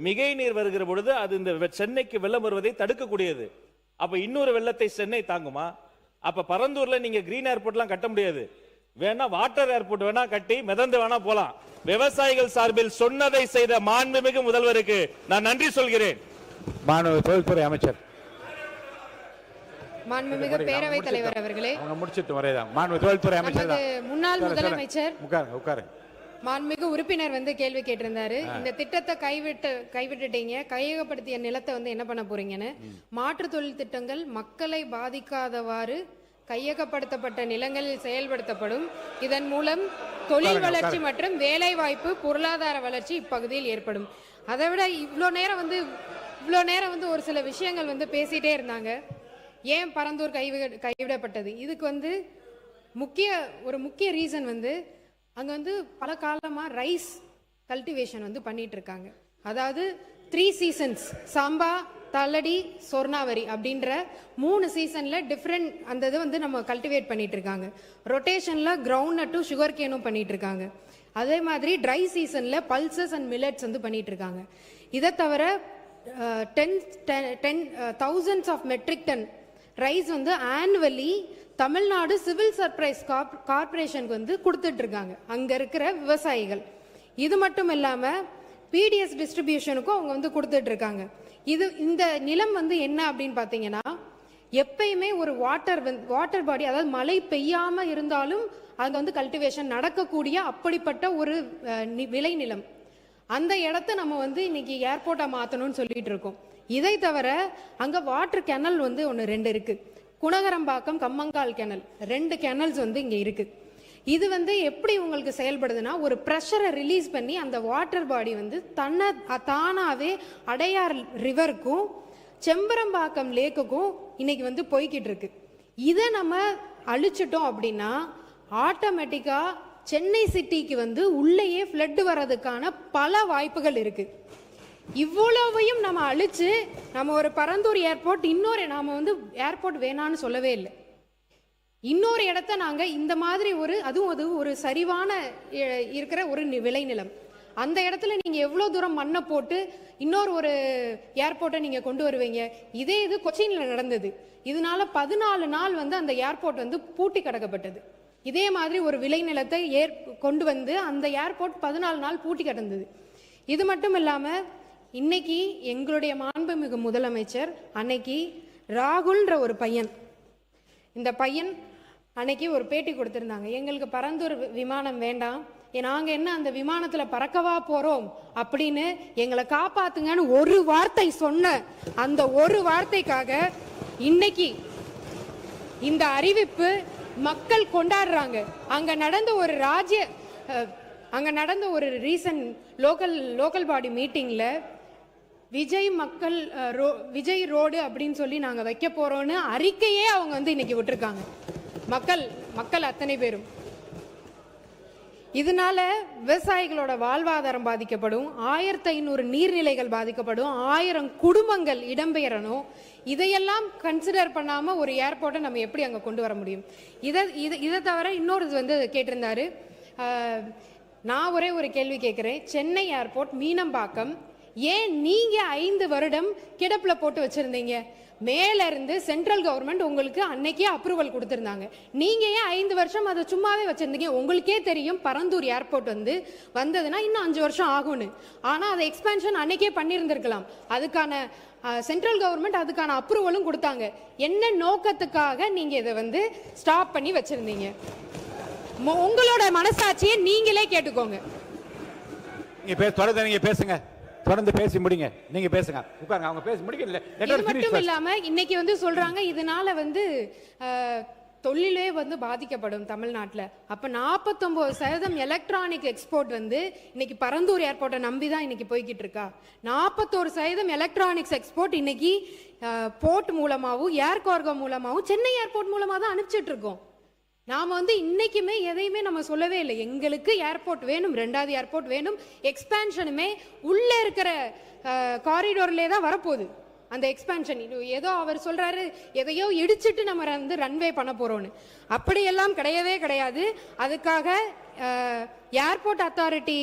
மிகை நீர் வருகிற பொழுது அது இந்த சென்னைக்கு வெள்ளம் வருவதை தடுக்கக்கூடியது. அப்ப இன்னொரு வெள்ளத்தை சென்னை தாங்குமா? அப்ப பரந்தூர்ல நீங்க கிரீன் ஏர்போர்ட்லாம் கட்ட முடியாது. வேணா வாட்டர் ஏர்போர்ட் வேணா கட்டி மிதந்து வேணா போலாம். விவசாயிகள் சார்பில் சொன்னதை செய்த மாண்புமிகு முதல்வருக்கு நான் நன்றி சொல்கிறேன். மாண்புமிகு தொழில்துறை அமைச்சர். மாண்புமிகு பேரவைத் தலைவர் அவர்களே, அவங்க முடிச்சிட்டு வரேதான். மாண்புமிகு தொழில்துறை அமைச்சர் முன்னாள் முதலமைச்சர் உட்காருங்க. மாண்புமிகு உறுப்பினர் வந்து கேள்வி கேட்டிருந்தாரு. இந்த திட்டத்தை கைவிட்டுட்டீங்க, கையகப்படுத்திய நிலத்தை வந்து என்ன பண்ண போறீங்கன்னு. மாற்று தொழில் திட்டங்கள் மக்களை பாதிக்காதவாறு கையகப்படுத்தப்பட்ட நிலங்களில் செயல்படுத்தப்படும். இதன் மூலம் தொழில் வளர்ச்சி மற்றும் வேலை வாய்ப்பு, பொருளாதார வளர்ச்சி இப்பகுதியில் ஏற்படும். அதை விட இவ்வளோ நேரம் வந்து ஒரு சில விஷயங்கள் வந்து பேசிட்டே இருந்தாங்க. ஏன் பரந்தூர் கைவிடப்பட்டது? இதுக்கு வந்து முக்கிய ரீசன் வந்து அங்கே வந்து பல காலமாக ரைஸ் கல்டிவேஷன் வந்து பண்ணிட்டு இருக்காங்க. அதாவது 3 சீசன்ஸ், சாம்பா, தள்ளடி, சொர்ணாவரி அப்படின்ற 3 சீசனில் டிஃப்ரெண்ட் அந்த இது வந்து நம்ம கல்டிவேட் பண்ணிட்டு இருக்காங்க. ரொட்டேஷனில் கிரவுண்ட் நட்டும் சுகர் கேனும் பண்ணிட்டு இருக்காங்க. அதே மாதிரி ட்ரை சீசனில் பல்சஸ் அண்ட் மில்லட்ஸ் வந்து பண்ணிட்டு இருக்காங்க. இதை தவிர 10,000 ஆஃப் மெட்ரிக் டன் ரைஸ் வந்து ஆனுவலி தமிழ்நாடு சிவில் சப்ளைஸ் கார்பரேஷனுக்கு வந்து கொடுத்துட்டு இருக்காங்க அங்க இருக்கிற விவசாயிகள். இது மட்டும் இல்லாம பிடிஎஸ் டிஸ்ட்ரிபியூஷனுக்கும் அவங்க வந்து கொடுத்துட்டு இருக்காங்க. இந்த நிலம் வந்து என்ன அப்படின்னு பாத்தீங்கன்னா, எப்பயுமே ஒரு வாட்டர் பாடி, அதாவது மழை பெய்யாம இருந்தாலும் அங்க வந்து கல்டிவேஷன் நடக்கக்கூடிய அப்படிப்பட்ட ஒரு விளை நிலம். அந்த இடத்த நம்ம வந்து இன்னைக்கு ஏர்போர்ட்டா மாத்தணும்னு சொல்லிட்டு இருக்கோம். இதை தவிர அங்க வாட்டர் கேனல் வந்து 2 இருக்கு. குணகரம்பாக்கம், கம்மங்கால் கேனல், 2 கேனல்ஸ் வந்து இங்க இருக்கு. இது வந்து எப்படி உங்களுக்கு செயல்படுதுன்னா, ஒரு ப்ரெஷரை ரிலீஸ் பண்ணி அந்த வாட்டர் பாடி வந்து தானாவே அடையார் ரிவருக்கும் செம்பரம்பாக்கம் லேக்குக்கும் இன்னைக்கு வந்து போய்கிட்டு இருக்கு. இதை நம்ம அழிச்சிட்டோம் அப்படின்னா ஆட்டோமேட்டிக்கா சென்னை சிட்டிக்கு வந்து உள்ளேயே ஃப்ளட் வர்றதுக்கான பல வாய்ப்புகள் இருக்கு. இவ்வளவையும் நம்ம அழிச்சு நம்ம ஒரு பரந்தூர் ஏர்போர்ட், நாம வந்து ஏர்போர்ட் வேணான்னு சொல்லவே இல்லை. இன்னொரு இடத்த நாங்க இந்த மாதிரி அதுவும் ஒரு சரிவான இருக்கிற ஒரு விளைநிலம், அந்த இடத்துல நீங்க எவ்வளவு தூரம் மண்ணை போட்டு இன்னொரு ஏர்போர்ட்டை நீங்க கொண்டு வருவீங்க? இது கொச்சின்ல நடந்தது. இதனால 14 நாள் வந்து அந்த ஏர்போர்ட் வந்து பூட்டி கிடக்கப்பட்டது. இதே மாதிரி ஒரு விளைநிலத்தை கொண்டு வந்து அந்த ஏர்போர்ட் 14 நாள் பூட்டி கிடந்தது. இது மட்டும் இல்லாமல் இன்னைக்கு எங்களுடைய மாண்புமிகு முதலமைச்சர் அன்னைக்கு ராகுல்ன்ற ஒரு பையன், இந்த பையன் அன்னைக்கு ஒரு பேட்டி கொடுத்துருந்தாங்க. எங்களுக்கு பரந்தூர் விமானம் வேண்டாம், நாங்கள் என்ன அந்த விமானத்தில் பறக்கவா போகிறோம் அப்படின்னு எங்களை காப்பாத்துங்கன்னு ஒரு வார்த்தை சொன்ன அந்த ஒரு வார்த்தைக்காக இன்னைக்கு இந்த அறிவிப்பு மக்கள் கொண்டாடுறாங்க. அங்க நடந்த ஒரு ரீசன்ட் லோக்கல் பாடி மீட்டிங்ல விஜய் ரோடு அப்படின்னு சொல்லி நாங்க வைக்க போறோம்னு அறிக்கையே அவங்க வந்து இன்னைக்கு விட்டுருக்காங்க. மக்கள் அத்தனை பேரும். இதனால விவசாயிகளோட வாழ்வாதாரம் பாதிக்கப்படும், 1500 நீர்நிலைகள் பாதிக்கப்படும், 1000 குடும்பங்கள் இடம்பெயரணும். இதையெல்லாம் கன்சிடர் பண்ணாம ஒரு ஏர்போர்ட்டை நம்ம எப்படி அங்க கொண்டு வர முடியும்? இதை தவிர இன்னொரு வந்து கேட்டிருந்தாரு. நான் ஒரே ஒரு கேள்வி கேட்கிறேன். சென்னை ஏர்போர்ட் மீனம்பாக்கம் ஏன் நீங்க 5 வருடம் கிடப்புல போட்டு வச்சிருந்தீங்க? மேல இருந்து சென்ட்ரல் கவர்மெண்ட் உங்களுக்கு அன்னைக்கே அப்ரூவல் கொடுத்திருந்தாங்க. நீங்க ஏன் 5 வருஷம் அதை சும்மாவே வச்சிருந்தீங்க? உங்களுக்கே தெரியும் பரந்தூர் ஏர்போர்ட் வந்ததுன்னா இன்னும் 5 வருஷம் ஆகும்னு. ஆனா அதை எக்ஸ்பேன்ஷன் அன்னைக்கே பண்ணியிருந்திருக்கலாம். அதுக்கான சென்ட்ரல் கவர்மெண்ட் அதுக்கான அப்ரூவலும் கொடுத்தாங்க. என்ன நோக்கத்துக்காக நீங்க இதை வந்து ஸ்டாப் பண்ணி வச்சிருந்தீங்க? உங்களோட மனசாட்சியை நீங்களே கேட்டுக்கோங்க. நீங்க பேசுங்க, தொடர்ந்து பேசி முடிங்க. நீங்க பேசுங்க, உட்காருங்க, அவங்க பேசி முடிக்கல. இது மட்டும் இல்லாம இன்னைக்கு வந்து சொல்றாங்க இதனால வந்து தொழிலே வந்து பாதிக்கப்படும் தமிழ்நாட்டில். அப்ப 49% எலக்ட்ரானிக் எக்ஸ்போர்ட் வந்து இன்னைக்கு பரந்தூர் ஏர்போர்ட்டை நம்பி தான் இன்னைக்கு போய்கிட்டு இருக்கா. 41% எலக்ட்ரானிக்ஸ் எக்ஸ்போர்ட் இன்னைக்கு போர்ட் மூலமாகவும் ஏர் கார்கோ மூலமாகவும் சென்னை ஏர்போர்ட் மூலமாக தான் அனுப்பிச்சிட்டு இருக்கோம். நாம வந்து இன்னைக்குமே எதையுமே நம்ம சொல்லவே இல்லை. எங்களுக்கு ஏர்போர்ட் வேணும், 2வது ஏர்போர்ட் வேணும். எக்ஸ்பேன்ஷனுமே உள்ள இருக்கிற காரிடோர்லேயே தான் வரப்போகுது. அந்த எக்ஸ்பேன்ஷன் ஏதோ அவர் சொல்றாரு எதையோ இடிச்சிட்டு நம்ம வந்து ரன்வே பண்ண போறோம்னு. அப்படியெல்லாம் கிடையவே கிடையாது. அதுக்காக ஏர்போர்ட் அத்தாரிட்டி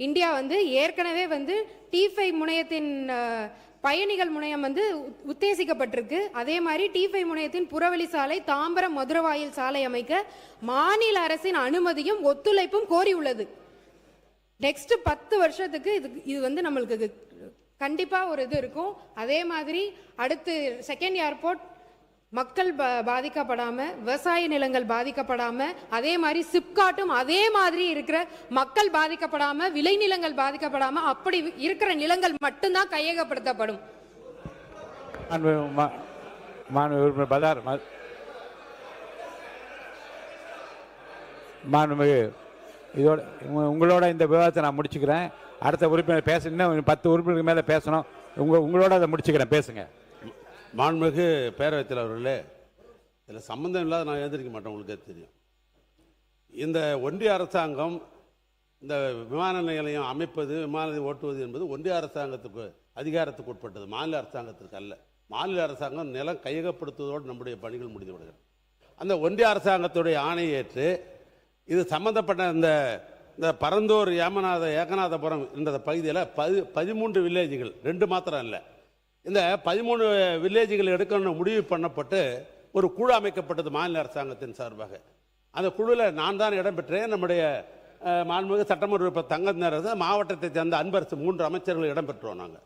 இந்தியா வந்து ஏற்கனவே வந்து T5 முனையத்தின் பயணிகள் முனையம் வந்து உத்தேசிக்கப்பட்டிருக்கு. அதே மாதிரி T5 முனையத்தின் புறவழி சாலை, தாம்பரம் மதுரவாயில் சாலை அமைக்க மாநில அரசின் அனுமதியும் ஒத்துழைப்பும் கோரி உள்ளது. நெக்ஸ்ட் 10 வருஷத்துக்கு இது வந்து நம்மளுக்கு கண்டிப்பா ஒரு இது இருக்கும். அதே மாதிரி அடுத்து செகண்ட் ஏர்போர்ட் மக்கள் பாதிக்கப்படாம, விவசாய நிலங்கள் பாதிக்கப்படாம, அதே மாதிரி சிப்காட்டும் அதே மாதிரி இருக்கிற மக்கள் பாதிக்கப்படாம, விளைநிலங்கள் பாதிக்கப்படாம, அப்படி இருக்கிற நிலங்கள் மட்டும்தான் கையகப்படுத்தப்படும். இதோட உங்களோட இந்த விவாதத்தை நான் முடிச்சுக்கிறேன். அடுத்த உறுப்பினர் பேச இன்னும் 10 உறுப்பினருக்கு மேலே பேசணும். உங்களோட அதை முடிச்சுக்கிறேன், பேசுங்க. மாண்புமிகு பேரவைத் தலைவர்களே, இதில் சம்பந்தம் இல்லாத நான் எழுந்திருக்க மாட்டேன், உங்களுக்கே தெரியும். இந்த ஒன்றிய அரசாங்கம் இந்த விமான நிலையம் அமைப்பது, விமானத்தை ஓட்டுவது என்பது ஒன்றிய அரசாங்கத்துக்கு அதிகாரத்துக்கு உட்பட்டது, மாநில அரசாங்கத்திற்கு அல்ல. மாநில அரசாங்கம் நிலம் கையகப்படுத்துவதோடு நம்முடைய பணிகள் முடிந்து விடுகிறது. அந்த ஒன்றிய அரசாங்கத்துடைய ஆணையை ஏற்று இது சம்பந்தப்பட்ட இந்த பரந்தூர் ஏகநாதபுரம் என்ற பகுதியில் 13 வில்லேஜுகள், 2 மாத்திரம் இல்லை, இந்த 13 வில்லேஜுகள் எடுக்கணும்னு முடிவு பண்ணப்பட்டு ஒரு குழு அமைக்கப்பட்டது மாநில அரசாங்கத்தின் சார்பாக. அந்த குழுவில் நான் தான் இடம்பெற்றேன். நம்முடைய மாண்புமிகு சட்டமன்ற உறுப்பினர் தங்கநேரது, மாவட்டத்தை சேர்ந்த அன்பரசு 3 அமைச்சர்கள் இடம்பெற்றோம். நாங்கள்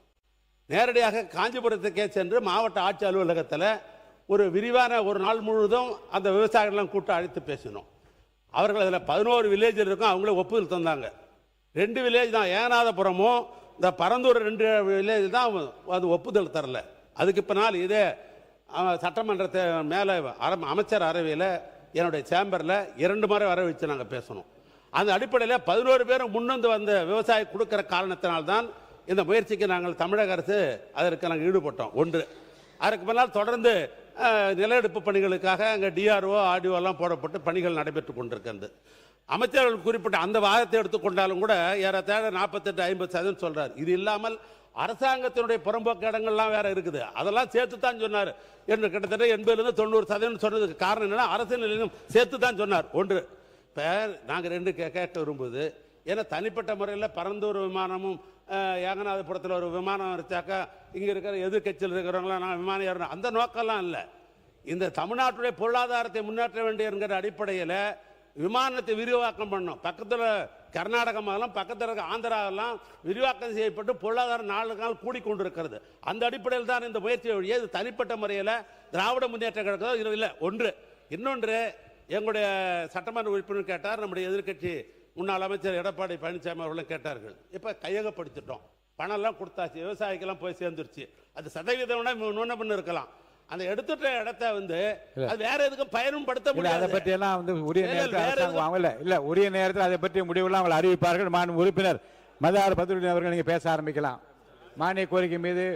நேரடியாக காஞ்சிபுரத்துக்கே சென்று மாவட்ட ஆட்சி அலுவலகத்தில் ஒரு விரிவான ஒரு நாள் முழுவதும் அந்த விவசாயிகளெல்லாம் கூட்ட அழைத்து பேசினோம். அவர்கள் அதில் 11 வில்லேஜ் இருக்கும், அவங்களே ஒப்புதல் தந்தாங்க. 2 வில்லேஜ் தான், ஏகநாதபுரமும் இந்த பரந்தூர் 2 வில்லேஜ் தான் அது ஒப்புதல் தரல. அதுக்கு பின்னால் இதே சட்டமன்றத்தை மேலே அமைச்சர் அறையில் என்னுடைய சேம்பரில் 2 முறை வர வச்சு நாங்கள் பேசணும். அந்த அடிப்படையில் 11 பேரும் முன்வந்து வந்த விவசாயி கொடுக்குற காரணத்தினால்தான் இந்த முயற்சிக்கு நாங்கள் தமிழக அரசு அதற்கு நாங்கள் ஈடுபட்டோம். ஒன்று, அதற்கு பின்னால் தொடர்ந்து நில எடுப்பு பணிகளுக்காக அங்கே DRO RDO எல்லாம் போடப்பட்டு பணிகள் நடைபெற்று கொண்டிருக்கிறது. அமைச்சர்கள் குறிப்பிட்ட அந்த வாதத்தை எடுத்துக்கொண்டாலும் கூட ஏறத்தாழ 48-50% சொல்றார். இது இல்லாமல் அரசாங்கத்தினுடைய புறம்போக்கு இடங்கள்லாம் வேற இருக்குது, அதெல்லாம் சேர்த்து தான் சொன்னார் என்று கிட்டத்தட்ட 80-90% சொன்னதுக்கு காரணம் என்னன்னா அரசு நிலையம் சேர்த்து தான் சொன்னார். ஒன்று, இப்போ நாங்கள் 2 கேட்க விரும்புவது, ஏன்னா தனிப்பட்ட முறையில் பரந்தூர் விமானமும் ஏகநாதபுரத்தில் ஒரு விமானம் வச்சாக்கா இங்கே இருக்கிற எதிர்கட்சியில் இருக்கிறவங்களாம் நான் விமானம் ஏறணும் அந்த நோக்கம்லாம் இல்லை. இந்த தமிழ்நாட்டுடைய பொருளாதாரத்தை முன்னேற்ற வேண்டும் என்கிற அடிப்படையில் விமானத்தை விரிவாக்கம் பண்ணோம். பக்கத்தில் கர்நாடகமெல்லாம் பக்கத்தில் இருக்க ஆந்திராவெல்லாம் விரிவாக்கம் செய்யப்பட்டு பொருளாதாரம் நாளுக்கு நாள் கூடிக்கொண்டிருக்கிறது. அந்த அடிப்படையில் தான் இந்த முயற்சியை ஒழிய இது தனிப்பட்ட முறையில் திராவிட முன்னேற்ற கழகம் இல்லை. ஒன்று. இன்னொன்று, எங்களுடைய சட்டமன்ற உறுப்பினர் கேட்டார், நம்முடைய எதிர்க்கட்சி முன்னாள் அமைச்சர் எடப்பாடி பழனிசாமி அவர்களும் கேட்டார்கள். இப்போ கையகப்படுத்திட்டோம், பணம்லாம் கொடுத்தாச்சு, விவசாயிக்கெல்லாம் போய் சேர்ந்துருச்சு. அது சதவீதம் முன்ன பண்ண இருக்கலாம். அந்த எடுத்துட்ட இடத்த வந்து அது வேற எதுக்கும் பயனும் படுத்த முடியாது. அதை பற்றி எல்லாம் வந்து உரிய நேரத்தில் உரிய நேரத்தில் அதை பற்றி முடிவுலாம் அவங்களை அறிவிப்பார்கள். மாநில உறுப்பினர் மதார் பத்ருதீன் அவர்கள் நீங்க பேச ஆரம்பிக்கலாம். மானிய கோரிக்கை மீது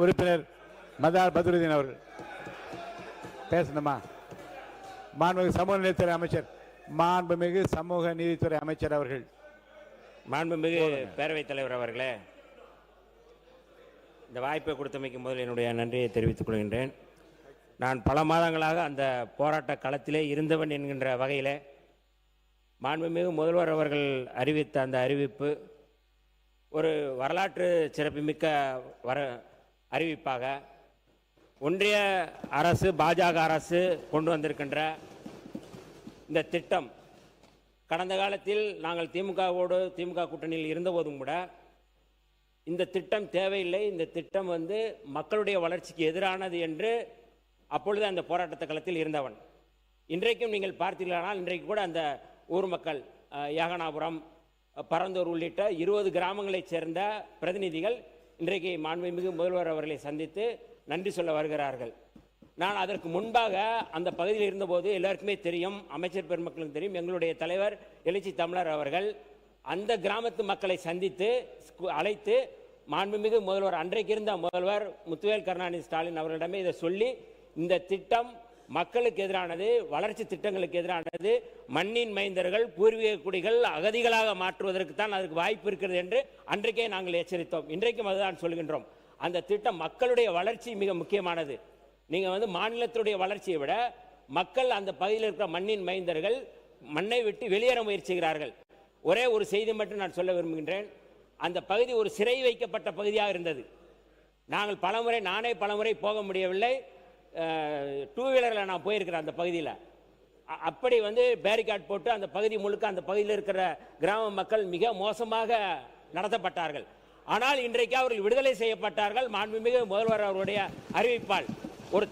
உறுப்பினர் மதார் பத்ருதீன் அவர்கள் பேசணுமா? மாண்புமிகு சமூக நீதித்துறை அமைச்சர், மாண்புமிகு சமூக நீதித்துறை அமைச்சர் அவர்கள். மாண்புமிகு பேரவைத் தலைவர் அவர்களே, இந்த வாய்ப்பை கொடுத்தமைக்கு முதல் என்னுடைய நன்றியை தெரிவித்துக் கொள்கின்றேன். நான் பல மாதங்களாக அந்த போராட்ட களத்திலே இருந்தவன் என்கின்ற வகையில் மாண்புமிகு முதல்வர் அவர்கள் அறிவித்த அந்த அறிவிப்பு ஒரு வரலாற்று சிறப்புமிக்க அறிவிப்பாக ஒன்றிய அரசு பாஜக அரசு கொண்டு வந்திருக்கின்ற இந்த திட்டம், கடந்த காலத்தில் நாங்கள் திமுக கூட்டணியில் இருந்தபோதும் கூட இந்த திட்டம் தேவையில்லை, இந்த திட்டம் வந்து மக்களுடைய வளர்ச்சிக்கு எதிரானது என்று அப்பொழுது அந்த போராட்ட களத்தில் இருந்தவன். இன்றைக்கும் நீங்கள் பார்த்தீர்களானால் இன்றைக்கு கூட அந்த ஊர் மக்கள் யாகனாபுரம், பரந்தூர் உள்ளிட்ட 20 கிராமங்களைச் சேர்ந்த பிரதிநிதிகள் இன்றைக்கு மாண்புமிகு முதல்வர் அவர்களை சந்தித்து நன்றி சொல்ல வருகிறார்கள். நான் அதற்கு முன்பாக அந்த பகுதியில் இருந்தபோது எல்லாருக்குமே தெரியும், அமைச்சர் பெருமக்களுக்கு தெரியும், எங்களுடைய தலைவர் எழுச்சி தமிழர் அவர்கள் அந்த கிராமத்து மக்களை சந்தித்து அழைத்து மாண்புமிகு முதல்வர், அன்றைக்கு இருந்த முதல்வர் முத்துவேல் கருணாநிதி ஸ்டாலின் அவர்களிடமே இதை சொல்லி, இந்த திட்டம் மக்களுக்கு எதிரானது, வளர்ச்சி திட்டங்களுக்கு எதிரானது, மண்ணின் மைந்தர்கள், பூர்வீக குடிகள் அகதிகளாக மாற்றுவதற்கு தான் அதுக்கு வாய்ப்பு இருக்கிறது என்று அன்றைக்கே நாங்கள் எச்சரித்தோம். இன்றைக்கும் அதுதான் சொல்கின்றோம். அந்த திட்டம் மக்களுடைய வளர்ச்சி மிக முக்கியமானது. நீங்கள் வந்து மாநிலத்துடைய வளர்ச்சியை விட மக்கள் அந்த பகுதியில் இருக்கிற மண்ணின் மைந்தர்கள் மண்ணை விட்டு வெளியேற முயற்சிக்கிறார்கள். ஒரே ஒரு செய்தி மட்டும் நான் சொல்ல விரும்புகின்றேன். அந்த பகுதி ஒரு சிறை வைக்கப்பட்ட பகுதியாக இருந்தது. நானே பலமுறை போக முடியவில்லை. 2 வீலரில் நான் போயிருக்கிறேன் அந்த பகுதியில். அப்படி வந்து பேரிகார்ட் போட்டு அந்த பகுதி முழுக்க அந்த பகுதியில் இருக்கிற கிராம மக்கள் மிக மோசமாக நடத்தப்பட்டார்கள். ஆனால் இன்றைக்கு அவர்கள் விடுதலை செய்யப்பட்டார்கள் மாண்புமிகு முதல்வர் அவருடைய அறிவிப்பால். ஒரு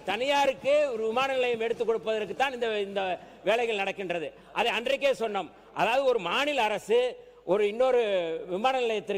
தனியாருக்கு ஒரு விமான நிலையம் எடுத்துக் கொடுப்பதற்கு தான் இந்த வேலைகள் நடக்கின்றது. அதை அன்றைக்கே சொன்னோம். அதாவது ஒரு மாநில அரசு இன்னொரு விமான நிலையத்திற்கு